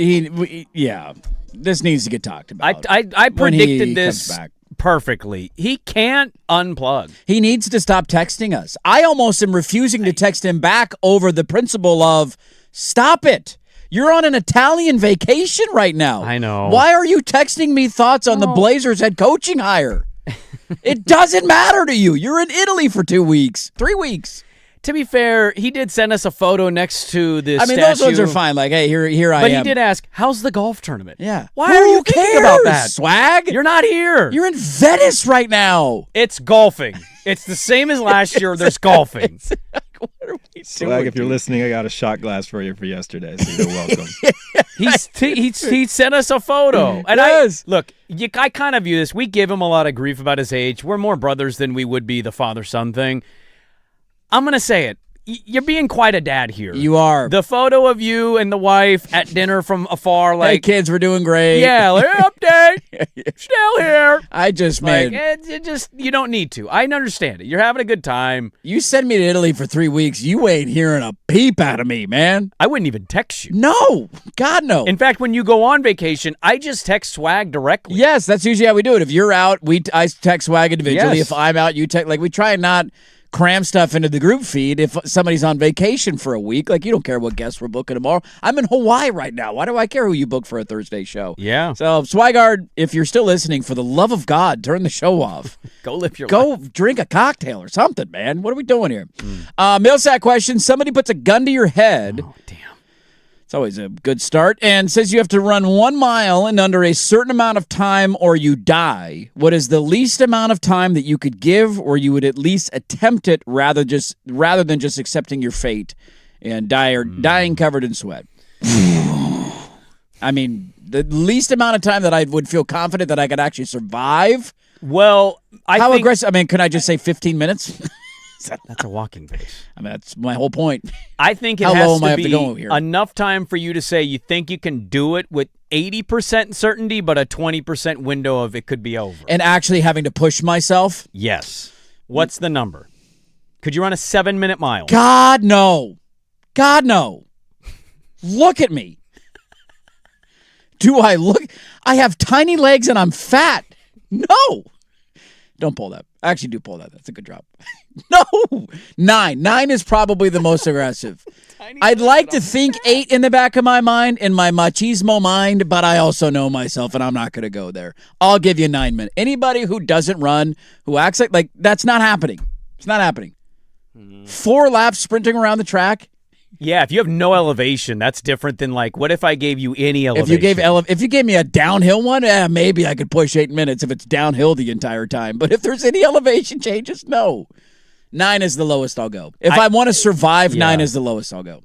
B: Yeah, this needs to get talked about.
A: I
B: when he
A: predicted this
B: comes back.
A: perfectly. He can't unplug.
B: He needs to stop texting us. I almost am refusing to text him back over the principle of, stop it. You're on an Italian vacation right now.
A: I know.
B: Why are you texting me thoughts on the Blazers head coaching hire? It doesn't matter to you. You're in Italy for 2 weeks, 3 weeks.
A: To be fair, he did send us a photo next to the statue.
B: Those ones are fine. Like, hey, here I am.
A: But he did ask, how's the golf tournament?
B: Yeah.
A: Why are you thinking about that?
B: Swag?
A: You're not here.
B: You're in Venice right now.
A: It's golfing. It's the same as last year. There's golfing.
B: What are we doing?
C: Swag, if you're listening, I got a shot glass for you for yesterday, so you're welcome.
A: He sent us a photo. And
B: Yes.
A: I kind of view this. We give him a lot of grief about his age. We're more brothers than we would be the father-son thing. I'm going to say it. You're being quite a dad here.
B: You are.
A: The photo of you and the wife at dinner from afar,
B: Hey, kids, we're doing great.
A: yeah, like, update, still here.
B: I just,
A: Like,
B: man.
A: you don't need to. I understand it. You're having a good time.
B: You send me to Italy for 3 weeks. You ain't hearing a peep out of me, man.
A: I wouldn't even text you.
B: No. God, no.
A: In fact, when you go on vacation, I just text Swag directly.
B: Yes, that's usually how we do it. If you're out, I text Swag individually.
A: Yes.
B: If I'm out, you text. Like, we try and not cram stuff into the group feed. If somebody's on vacation for a week, like, you don't care what guests we're booking tomorrow. I'm in Hawaii right now. Why do I care who you book for a Thursday show?
A: Yeah.
B: So, Swigard, if you're still listening, for the love of God, turn the show off.
A: Go live your life.
B: Go drink a cocktail or something, man. What are we doing here? Millsack question. Somebody puts a gun to your head.
A: Oh, damn.
B: It's always a good start. And says you have to run 1 mile in under a certain amount of time or you die. What is the least amount of time that you could give, or you would at least attempt it rather than just accepting your fate and dying covered in sweat? I mean, the least amount of time that I would feel confident that I could actually survive.
A: Well,
B: How
A: think
B: aggressive? I mean, can I just say 15 minutes?
A: that's a walking pace.
B: I mean, that's my whole point.
A: I think it
B: How low
A: has
B: am I
A: to
B: have
A: be
B: to go here?
A: enough time for you to say you think you can do it with 80% certainty, but a 20% window of it could be over.
B: And actually having to push myself?
A: Yes. What's the number? Could you run a 7-minute mile?
B: God, no. God, no. Look at me. Do I look? I have tiny legs and I'm fat. No. Don't pull that. Actually, do pull that. That's a good drop. No. 9. 9 is probably the most aggressive. I'd like to think 8 in the back of my mind, in my machismo mind, but I also know myself, and I'm not going to go there. I'll give you 9 minutes. Anybody who doesn't run, who acts like that's not happening. It's not happening. 4 laps sprinting around the track.
A: Yeah, if you have no elevation, that's different than like, what if I gave you any elevation?
B: If you gave me a downhill one, maybe I could push 8 minutes if it's downhill the entire time. But if there's any elevation changes, no. 9 is the lowest I'll go. If I want to survive, 9 is the lowest I'll go.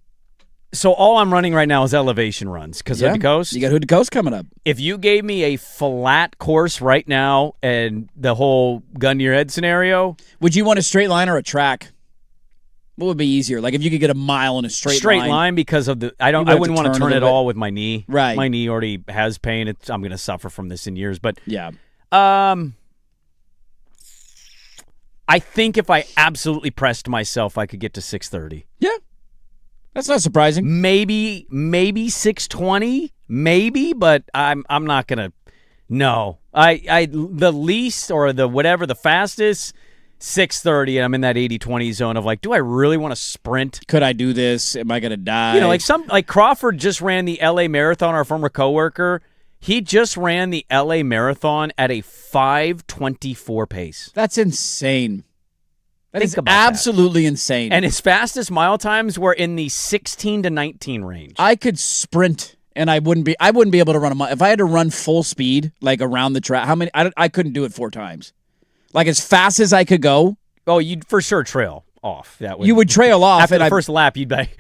A: So all I'm running right now is elevation runs because Hood to Coast.
B: You got Hood to Coast coming up.
A: If you gave me a flat course right now and the whole gun to your head scenario.
B: Would you want a straight line or a track? What would be easier? Like if you could get a mile in a straight
A: line because of the I wouldn't want to turn it all with my knee.
B: Right.
A: My knee already has pain. I'm going to suffer from this in years, but
B: yeah.
A: I think if I absolutely pressed myself, I could get to 6:30.
B: Yeah. That's not surprising.
A: Maybe 6:20, maybe, but I'm not going to. No. I the least or the whatever the fastest 6:30, and I'm in that 80-20 zone of like, do I really want to sprint?
B: Could I do this? Am I going to die?
A: You know, like Crawford just ran the LA Marathon, our former coworker. He just ran the LA Marathon at a 5:24 pace.
B: That's insane. That
A: Think
B: is
A: about
B: absolutely insane.
A: And his fastest mile times were in the 16 to 19 range.
B: I could sprint, and I wouldn't be able to run a mile. If I had to run full speed, like around the track, I couldn't do it 4 times. Like as fast as I could go.
A: Oh, you'd for sure trail off.
B: You would trail off.
A: After the first lap, you'd be like,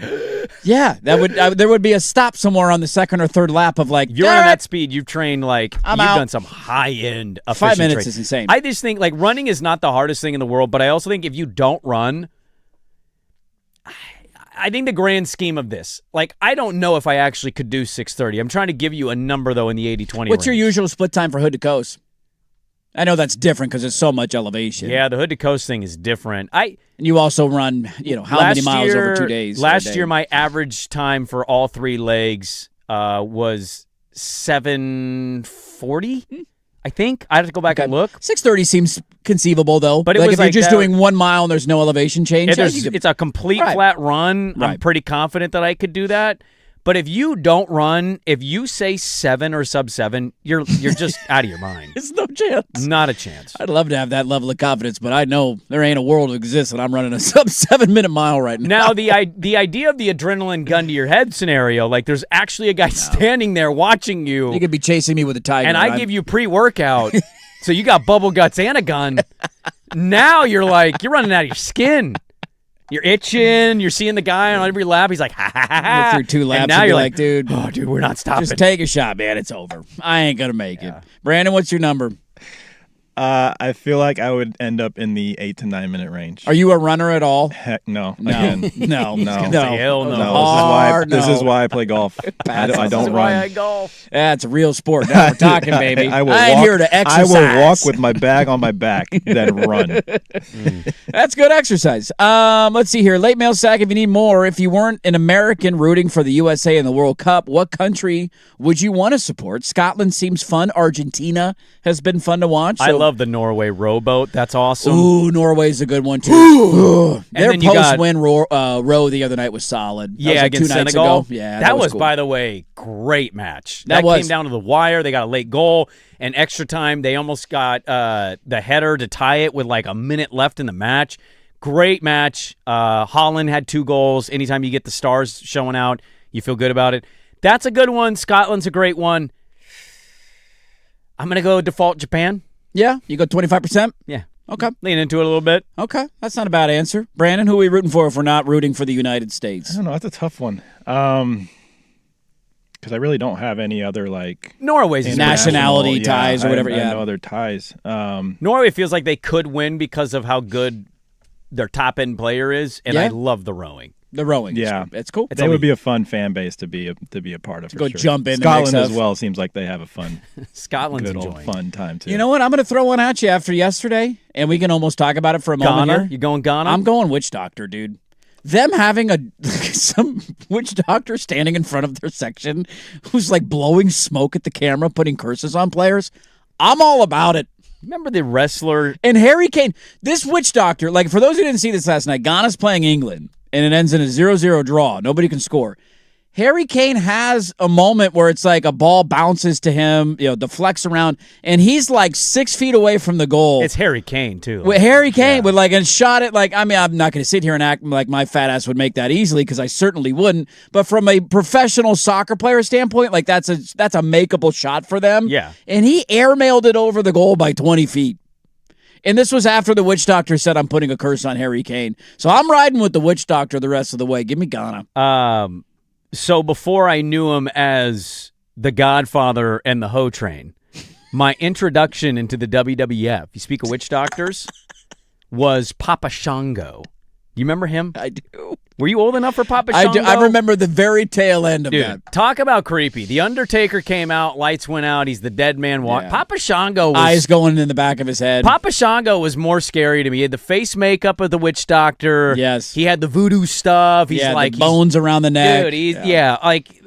B: yeah, there would be a stop somewhere on the second or third lap of like,
A: you're running that speed, you've trained like,
B: I'm
A: you've
B: out.
A: done some high-end efficient
B: 5 minutes
A: training.
B: is insane.
A: I just think like running is not the hardest thing in the world, but I also think if you don't run, I think the grand scheme of this, like I don't know if I actually could do 6:30. I'm trying to give you a number though in the 80-20
B: What's your
A: range.
B: usual split time for hood to coast? I know that's different because it's so much elevation.
A: Yeah, the hood to coast thing is different.
B: And you also run, how many miles over 2 days?
A: Last year, my average time for all 3 legs was 7:40. I think I have to go back and look.
B: 6:30 seems conceivable though.
A: But it
B: like
A: was
B: if you're
A: like
B: just
A: that-
B: doing 1 mile and there's no elevation change.
A: It's a complete flat run. I'm
B: Right.
A: pretty confident that I could do that. But if you don't run, if you say 7 or sub 7, you're just out of your mind.
B: There's no chance.
A: Not a chance.
B: I'd love to have that level of confidence, but I know there ain't a world that exists and I'm running a sub 7 minute mile right now.
A: Now, the idea of the adrenaline gun to your head scenario, like there's actually a guy standing there watching you.
B: You could be chasing me with a tiger.
A: And I give you pre-workout, so you got bubble guts and a gun. Now you're running out of your skin. You're itching. You're seeing the guy on every lap. He's like, ha, ha, ha, ha.
B: through 2 laps
A: And now
B: and be
A: you're
B: like, dude,
A: oh, dude, we're not stopping.
B: just take a shot, man. It's over. I ain't going to make it. Brandon, what's your number?
C: I feel like I would end up in the 8 to 9 minute range.
B: Are you a runner at all?
C: Heck no.
B: No.
C: Again.
B: No.
C: No.
A: Hell no.
C: This is why I play golf. I don't
A: This is
C: run.
A: why I golf.
B: That's a real sport. Now we're talking, baby.
C: I
B: ain't here to exercise.
C: I will walk with my bag on my back, then run.
B: That's good exercise. Let's see here. Late mail sack if you need more. If you weren't an American rooting for the USA in the World Cup, what country would you want to support? Scotland seems fun. Argentina has been fun to watch.
A: I love the Norway rowboat. That's awesome.
B: Ooh, Norway's a good one, too. Their
A: then you got-
B: post-win row the other night was solid. That was
A: Yeah,
B: like
A: against
B: 2 nights
A: Senegal.
B: ago. Yeah,
A: that was
B: cool.
A: by the way, great match.
B: That
A: That
B: was.
A: came down to the wire. They got a late goal and extra time. They almost got the header to tie it with like a minute left in the match. Great match. Holland had 2 goals. Anytime you get the stars showing out, you feel good about it. That's a good one. Scotland's a great one. I'm going to go default Japan.
B: Yeah, you go 25%?
A: Yeah.
B: Okay.
A: Lean into it a little bit.
B: Okay, that's not a bad answer. Brandon, who are we rooting for if we're not rooting for the United
C: I
B: States?
C: don't know. That's a tough one. Because I really don't have any other like
A: Norway's is
B: Nationality
C: international-
B: ties or whatever,
C: I
B: yeah.
C: no other ties.
A: Norway feels like they could win because of how good their top-end player is, and
B: Yeah.
A: I love the rowing.
B: The rowing.
C: Yeah.
B: It's cool.
C: They would be a fun fan base to be a part of. For
B: go
C: sure.
B: jump in the
C: Scotland
B: mix
C: as
B: of-
C: well seems like they have a fun,
A: Scotland's
C: good old
A: enjoying.
C: fun time too.
B: You know what? I'm going to throw one at you after yesterday, and we can almost talk about it for a moment
A: Ghana?
B: here.
A: You going Ghana?
B: I'm going witch doctor, dude. Them having some witch doctor standing in front of their section who's like blowing smoke at the camera, putting curses on players. I'm all about it.
A: Remember the wrestler?
B: And Harry Kane, this witch doctor, like for those who didn't see this last night, Ghana's playing England, and it ends in a 0-0 draw. Nobody can score. Harry Kane has a moment where it's like a ball bounces to him, deflects around, and he's like 6 feet away from the goal.
A: It's Harry Kane, too.
B: With Harry Kane would and shot it I'm not going to sit here and act like my fat ass would make that easily because I certainly wouldn't. But from a professional soccer player standpoint, that's a makeable shot for them.
A: Yeah.
B: And he airmailed it over the goal by 20 feet. And this was after the witch doctor said I'm putting a curse on Harry Kane. So I'm riding with the witch doctor the rest of the way. Give me Ghana.
A: So before I knew him as the Godfather and the Ho Train, my introduction into the WWF, you speak of witch doctors, was Papa Shango. You remember him?
B: I do.
A: Were you old enough for Papa
B: I
A: Shango?
B: do. I remember the very tail end of
A: Dude,
B: that.
A: talk about creepy. The Undertaker came out, lights went out, he's the dead man walk.
B: Yeah.
A: Papa Shango was
B: Eyes going in the back of his head.
A: Papa Shango was more scary to me. He had the face makeup of the witch doctor.
B: Yes.
A: He had the voodoo stuff. He's
B: the bones around the neck.
A: Dude,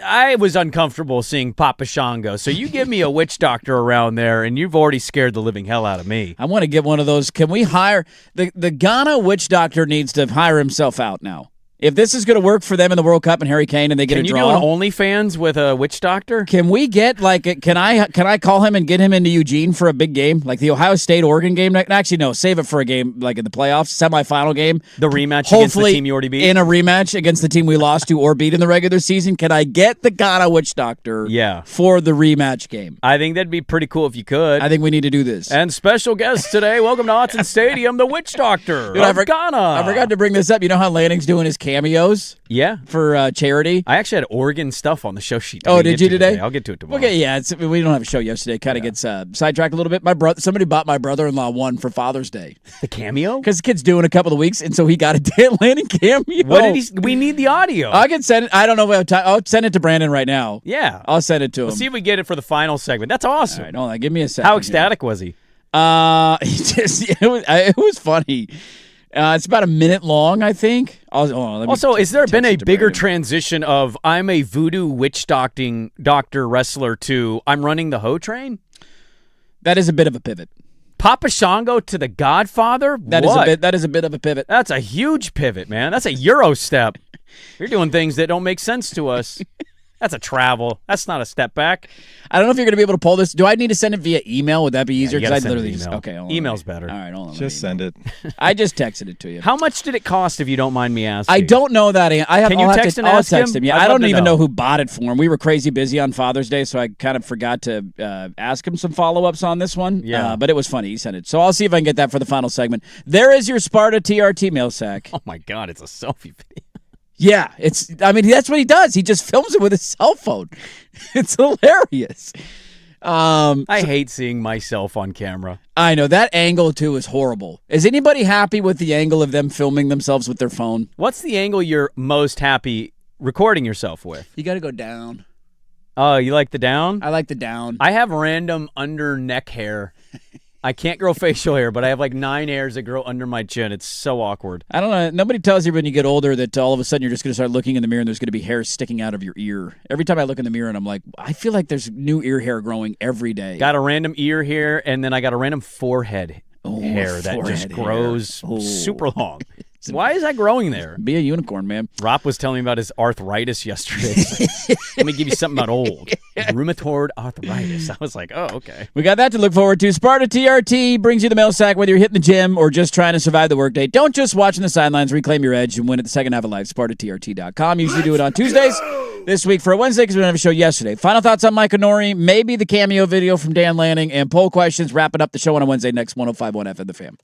A: I was uncomfortable seeing Papa Shango. So you give me a witch doctor around there, and you've already scared the living hell out of me.
B: I want to get one of those. Can we hire the Ghana witch doctor needs to hire himself out now. If this is going to work for them in the World Cup and Harry Kane and they get
A: Can
B: a
A: you
B: draw.
A: do an OnlyFans with a witch doctor?
B: Can we get can I call him and get him into Eugene for a big game? Like the Ohio State-Oregon game? Actually, no, save it for a game like in the playoffs, semifinal game.
A: The rematch against the team you already beat?
B: In a rematch against the team we lost to or beat in the regular season. Can I get the Ghana witch doctor for the rematch game?
A: I think that'd be pretty cool if you could.
B: I think we need to do this.
A: And special guest today, welcome to Autzen Stadium, the witch doctor of Ghana.
B: I forgot to bring this up. You know how Lanning's doing his cameos?
A: Yeah.
B: For charity?
A: I actually had Oregon stuff on the show sheet.
B: Oh, did you today?
A: I'll get to it tomorrow.
B: Okay, yeah. We don't have a show yesterday. Kind of gets sidetracked a little bit. Somebody bought my brother-in-law one for Father's Day.
A: The cameo?
B: Because the kid's doing a couple of weeks, and so he got a Dan Lanning cameo.
A: What did he? We need the audio.
B: I can send it. I don't know if I have time. I'll send it to Brandon right now.
A: Yeah.
B: I'll send it to him.
A: We'll see if we get it for the final segment. That's awesome.
B: All right, hold on. Give me a second.
A: How ecstatic was he?
B: It was funny. It's about a minute long, I think.
A: Also, has there been a bigger transition of I'm a voodoo witch doctor wrestler to I'm running the hoe train?
B: That is a bit of a pivot.
A: Papa Shango to the Godfather?
B: That is a bit of a pivot.
A: That's a huge pivot, man. That's a Euro step. You're doing things that don't make sense to us. That's a travel. That's not a step back.
B: I don't know if you're going to be able to pull this. Do I need to send it via email? Would that be easier?
A: Because
B: I literally just
A: email's better.
B: All right, hold on.
C: Just send it.
B: I just texted it to you.
A: How much did it cost, if you don't mind me asking?
B: I don't know that.
A: Can you text and ask him?
B: Yeah, I don't even know who bought it for him. We were crazy busy on Father's Day, so I kind of forgot to ask him some follow-ups on this one.
A: Yeah.
B: But it was funny. He sent it. So I'll see if I can get that for the final segment. There is your Sparta TRT mail sack.
A: Oh, my God. It's a selfie video.
B: Yeah, that's what he does. He just films it with his cell phone. It's hilarious.
A: I hate seeing myself on camera.
B: I know. That angle, too, is horrible. Is anybody happy with the angle of them filming themselves with their phone?
A: What's the angle you're most happy recording yourself with?
B: You got to go down.
A: Oh, you like the down?
B: I like the down.
A: I have random under neck hair. I can't grow facial hair, but I have like 9 hairs that grow under my chin. It's so awkward.
B: I don't know. Nobody tells you when you get older that all of a sudden you're just going to start looking in the mirror and there's going to be hair sticking out of your ear. Every time I look in the mirror and I'm like, I feel like there's new ear hair growing every day.
A: Got a random ear hair, and then I got a random forehead hair that just grows super long. Why is that growing there?
B: Be a unicorn, man.
A: Rob was telling me about his arthritis yesterday. Let me give you something about old. Rheumatoid arthritis. I was like, oh, okay.
B: We got that to look forward to. Sparta TRT brings you the mail sack, whether you're hitting the gym or just trying to survive the workday. Don't just watch in the sidelines. Reclaim your edge and win at the second half of life. SpartaTRT.com. Usually do it on Tuesdays. This week for a Wednesday because we don't have a show yesterday. Final thoughts on Mike Honori, maybe the cameo video from Dan Lanning, and poll questions. Wrapping up the show on a Wednesday next 105.1 FM The Fan.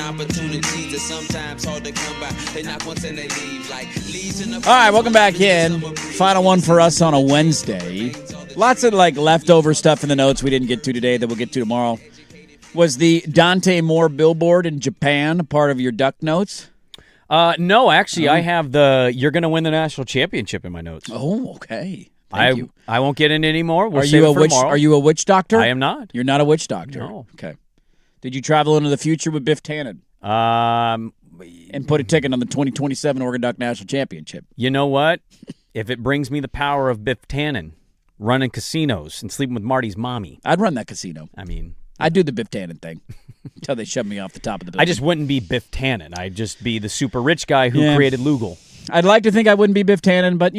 J: opportunities that sometimes hard to come by. They knock once and they leave. Like leaves in the.
B: All right, welcome back in. Final one for us on a Wednesday. Lots of leftover stuff in the notes we didn't get to today that we'll get to tomorrow. Was the Dante Moore billboard in Japan part of your duck notes?
A: No, actually, I have the "You're going to win the national championship" in my notes.
B: Oh, okay. Thank you.
A: I won't get into any more. We'll
B: Are
A: save
B: you
A: it
B: a
A: for
B: witch?
A: tomorrow.
B: Are you a witch doctor?
A: I am not.
B: You're not a witch doctor.
A: No.
B: Okay. Did you travel into the future with Biff Tannen and put a ticket on the 2027 Oregon Duck National Championship?
A: You know what? If it brings me the power of Biff Tannen, running casinos and sleeping with Marty's mommy,
B: I'd run that casino.
A: I mean,
B: I'd do the Biff Tannen thing until they shove me off the top of the building.
A: I just wouldn't be Biff Tannen. I'd just be the super rich guy who created Lugal.
B: I'd like to think I wouldn't be Biff Tannen, but,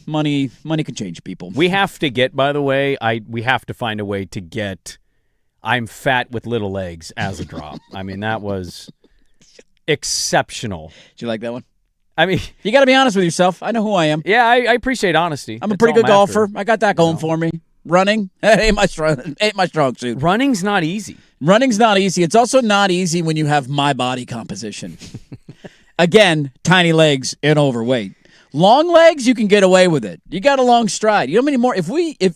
B: money can change people.
A: We have to get, by the way, we have to find a way to get "I'm fat with little legs" as a drop. I mean, that was exceptional.
B: Did you like that one?
A: I mean,
B: you got to be honest with yourself. I know who I am.
A: Yeah, I appreciate honesty.
B: I'm a pretty good golfer. I got that going for me. Running, ain't my strong suit.
A: Running's not easy.
B: Running's not easy. It's also not easy when you have my body composition. Again, tiny legs and overweight. Long legs, you can get away with it. You got a long stride. You know how many more? If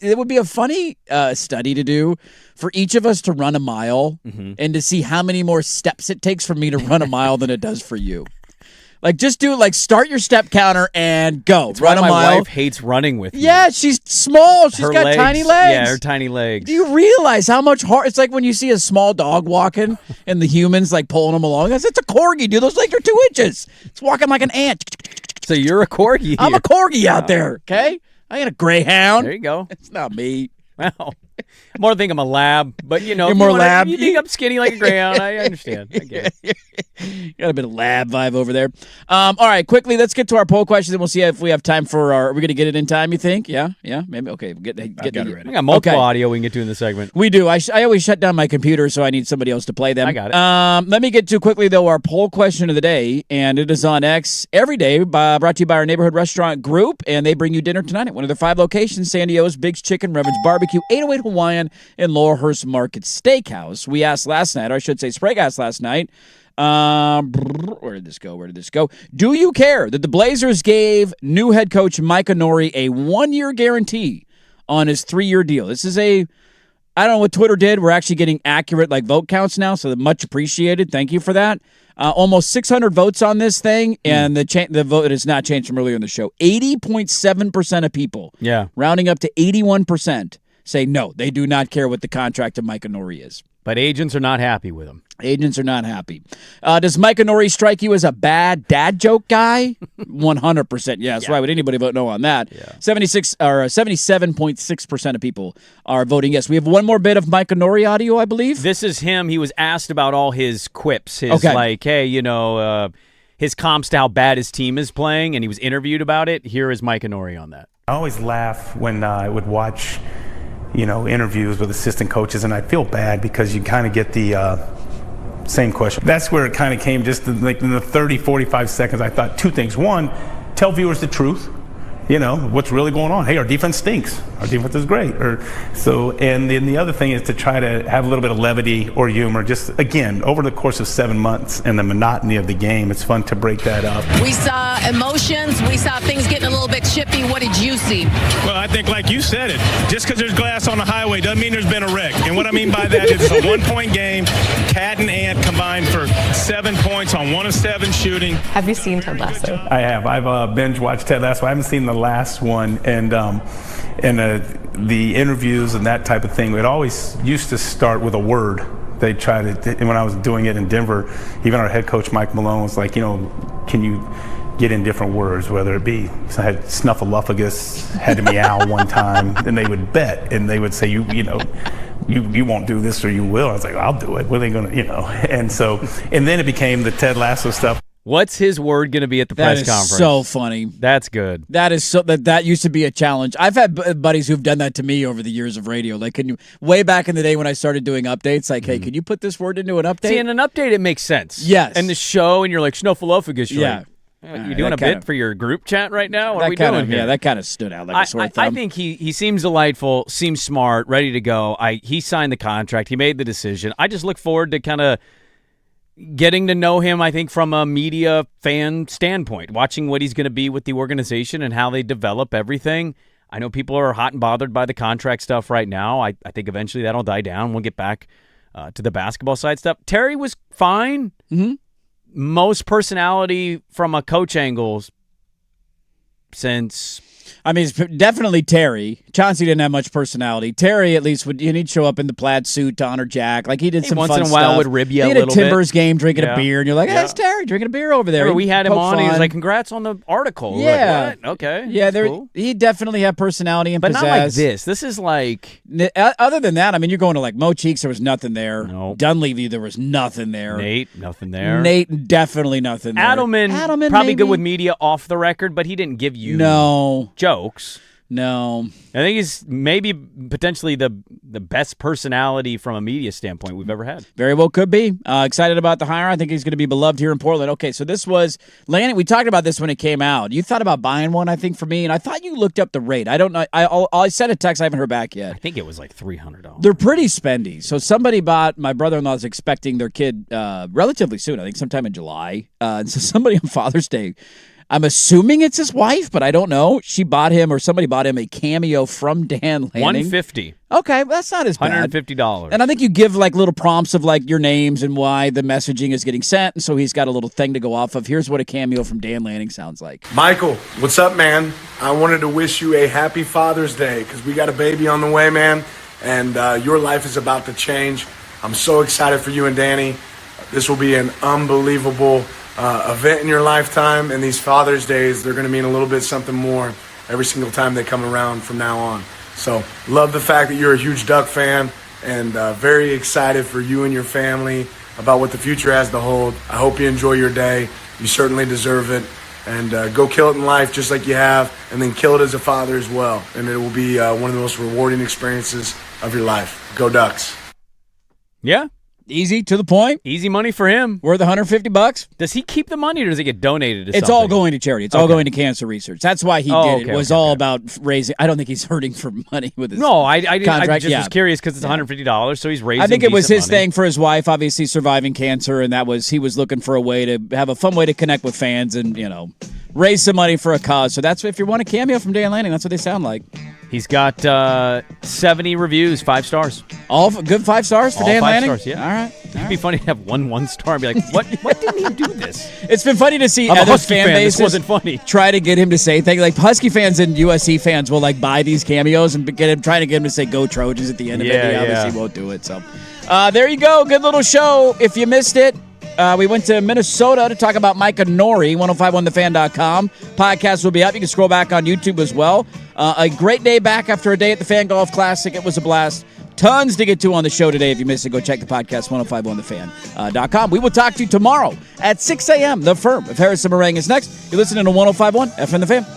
B: it would be a funny study to do for each of us to run a mile and to see how many more steps it takes for me to run a mile than it does for you. Just do start your step counter and go.
A: That's
B: run
A: why
B: a mile.
A: my wife hates running with me.
B: Yeah, she's small. She's got tiny legs.
A: Yeah, her tiny legs.
B: Do you realize how much hard? It's like when you see a small dog walking and the humans pulling them along. It's a corgi, dude. Those legs are 2 inches. It's walking like an ant.
A: So you're a corgi.
B: I'm a corgi out there, okay? I ain't a greyhound.
A: There you go.
B: It's not me.
A: Well, I more think I'm a lab, but
B: You're more lab.
A: You think I'm skinny like a greyhound. I understand. I get it.
B: Got a bit of lab vibe over there. All right, quickly, let's get to our poll questions, and we'll see if we have time for our. Are we going to get it in time? You think? Yeah, maybe. Okay, get
C: it ready.
A: We got multiple audio we can get to in the segment.
B: We do. I always shut down my computer, so I need somebody else to play them.
A: I got it.
B: Let me get to quickly though our poll question of the day, and it is on X every day. Brought to you by our neighborhood restaurant group, and they bring you dinner tonight at one of their 5 locations: San Diego's Big's Chicken, Reverend's Barbecue, 808 Hawaiian, and Laurelhurst Market Steakhouse. We asked last night, or I should say Sprague asked last night, where did this go? Do you care that the Blazers gave new head coach Mike Onori a 1-year guarantee on his 3-year deal? This is I don't know what Twitter did. We're actually getting accurate vote counts now, so much appreciated. Thank you for that. Almost 600 votes on this thing, and the vote has not changed from earlier in the show. 80.7% of people, rounding up to 81%, say no, they do not care what the contract of Mike Onori is.
A: But agents are not happy with him.
B: Agents are not happy. Does Mike Onori strike you as a bad dad joke guy? 100%. Yes. Why would anybody vote no on that? Yeah. 77.6% of people are voting yes. We have one more bit of Mike Onori audio, I believe.
A: This is him. He was asked about all his quips. His his comps to how bad his team is playing, and he was interviewed about it. Here is Mike Onori on that.
K: I always laugh when I would watch interviews with assistant coaches, and I feel bad because you kind of get the same question. That's where it kind of came, just in the 30, 45 seconds. I thought 2 things. One, tell viewers the truth. What's really going on. Hey, our defense stinks. Our defense is great. And then the other thing is to try to have a little bit of levity or humor. Just, again, over the course of 7 months and the monotony of the game, it's fun to break that up.
L: We saw emotions. We saw things getting a little bit chippy. What did you see?
F: Well, I think like you said it, just because there's glass on the highway doesn't mean there's been a wreck. And what I mean by that is it's a 1-point game. Cat and Ant combined for 7 points on 1 of 7 shooting.
L: Have you seen Ted Lasso?
K: I have. I've binge watched Ted Lasso. I haven't seen the last one, and the interviews and that type of thing, it always used to start with a word. They tried to, and when I was doing it in Denver, even our head coach Mike Malone was like, can you get in different words, whether it be, so I had snuffleupagus, had to meow one time, and they would bet, and they would say, you won't do this or you will. I was like, I'll do it. What are they going to, and then it became the Ted Lasso stuff.
A: What's his word going to be at the press conference?
B: That is so funny.
A: That's good.
B: That is that used to be a challenge. I've had buddies who've done that to me over the years of radio. Way back in the day when I started doing updates, hey, can you put this word into an update?
A: See, in an update, it makes sense.
B: Yes.
A: And the show, and you're like, snuffleupagus.
B: Yeah.
A: You doing a bit for your group chat right now? What are we doing here?
B: Yeah, that kind of stood out like a sore thumb.
A: I think he seems delightful, seems smart, ready to go. He signed the contract. He made the decision. I just look forward to kind of getting to know him, I think, from a media fan standpoint, watching what he's going to be with the organization and how they develop everything. I know people are hot and bothered by the contract stuff right now. I think eventually that'll die down. We'll get back to the basketball side stuff. Terry was fine.
B: Mm-hmm.
A: Most personality from a coach angle since...
B: I mean, it's definitely Terry. Chauncey didn't have much personality. Terry, at least, he'd show up in the plaid suit to honor Jack. Like, he did some fun stuff.
A: Once in a while would rib you a
B: little bit. He had a Timbers game drinking a beer, and you're like, hey, it's Terry drinking a beer over there.
A: We had him on, and he was like, congrats on the article.
B: Yeah.
A: Like, what? Okay.
B: Yeah,
A: cool.
B: He definitely had personality and
A: but
B: pizzazz.
A: Not like this. This is like...
B: Other than that, I mean, you're going to like Mo Cheeks, there was nothing there.
A: No.
B: Dunleavy, there was nothing there.
A: Nate, nothing there.
B: Nate, definitely nothing there.
A: Adelman probably
B: maybe
A: good with media off the record, but he didn't give you jokes.
B: No.
A: I think he's maybe potentially the best personality from a media standpoint we've ever had.
B: Very well could be. Excited about the hire. I think he's going to be beloved here in Portland. Okay, so this was Lanning. We talked about this when it came out. You thought about buying one, I think, for me, and I thought you looked up the rate. I don't know. I sent a text. I haven't heard back yet.
A: I think it was like $300.
B: They're pretty spendy. So somebody bought, my brother-in-law is expecting their kid relatively soon, I think sometime in July. And so somebody on Father's Day, I'm assuming it's his wife, but I don't know. She bought him, or somebody bought him, a cameo from Dan Lanning.
A: $150.
B: Okay, well, that's not as bad.
A: $150.
B: And I think you give like little prompts of like your names and why the messaging is getting sent, and so he's got a little thing to go off of. Here's what a cameo from Dan Lanning sounds like.
M: Michael, what's up, man? I wanted to wish you a happy Father's Day because we got a baby on the way, man, and your life is about to change. I'm so excited for you and Danny. This will be an unbelievable event in your lifetime, and these Father's Days, they're going to mean a little bit something more every single time they come around from now on. So love the fact that you're a huge Duck fan, and very excited for you and your family about what the future has to hold. I hope you enjoy your day. You certainly deserve it, and go kill it in life just like you have, and then kill it as a father as well, and it will be one of the most rewarding experiences of your life. Go Ducks.
A: Yeah.
B: Easy, to the point.
A: Easy money for him.
B: Worth $150.
A: Does he keep the money, or does it get donated to something?
B: It's all going to charity. It's all going to cancer research. That's why he did it. It was all about raising. I don't think he's hurting for money with his contract.
A: I just was curious because it's $150, so he's raising.
B: I think it was his
A: money.
B: thing for his wife, obviously surviving cancer, and he was looking for a way to have a fun way to connect with fans and, raise some money for a cause. So that's, if you want a cameo from Dan Lanning, that's what they sound like.
A: He's got 70 reviews, 5 stars.
B: All good 5 stars for Dan Lanning?
A: 5 stars, yeah.
B: All right.
A: It'd be funny to have 1 star and be like, what did he do this?
B: It's been funny to see
A: I'm
B: other
A: a Husky
B: fan bases
A: this wasn't funny.
B: Try to get him to say things. Like Husky fans and USC fans will like buy these cameos and trying to get him to say "Go Trojans" at the end of it. He obviously won't do it. So there you go. Good little show. If you missed it, we went to Minnesota to talk about Micah Nori, 1051thefan.com. Podcast will be up. You can scroll back on YouTube as well. A great day back after a day at the Fan Golf Classic. It was a blast. Tons to get to on the show today. If you missed it, go check the podcast, 1051thefan.com. We will talk to you tomorrow at 6 a.m. The Firm of Harrison Meringue is next. You're listening to 1051 FM The Fan.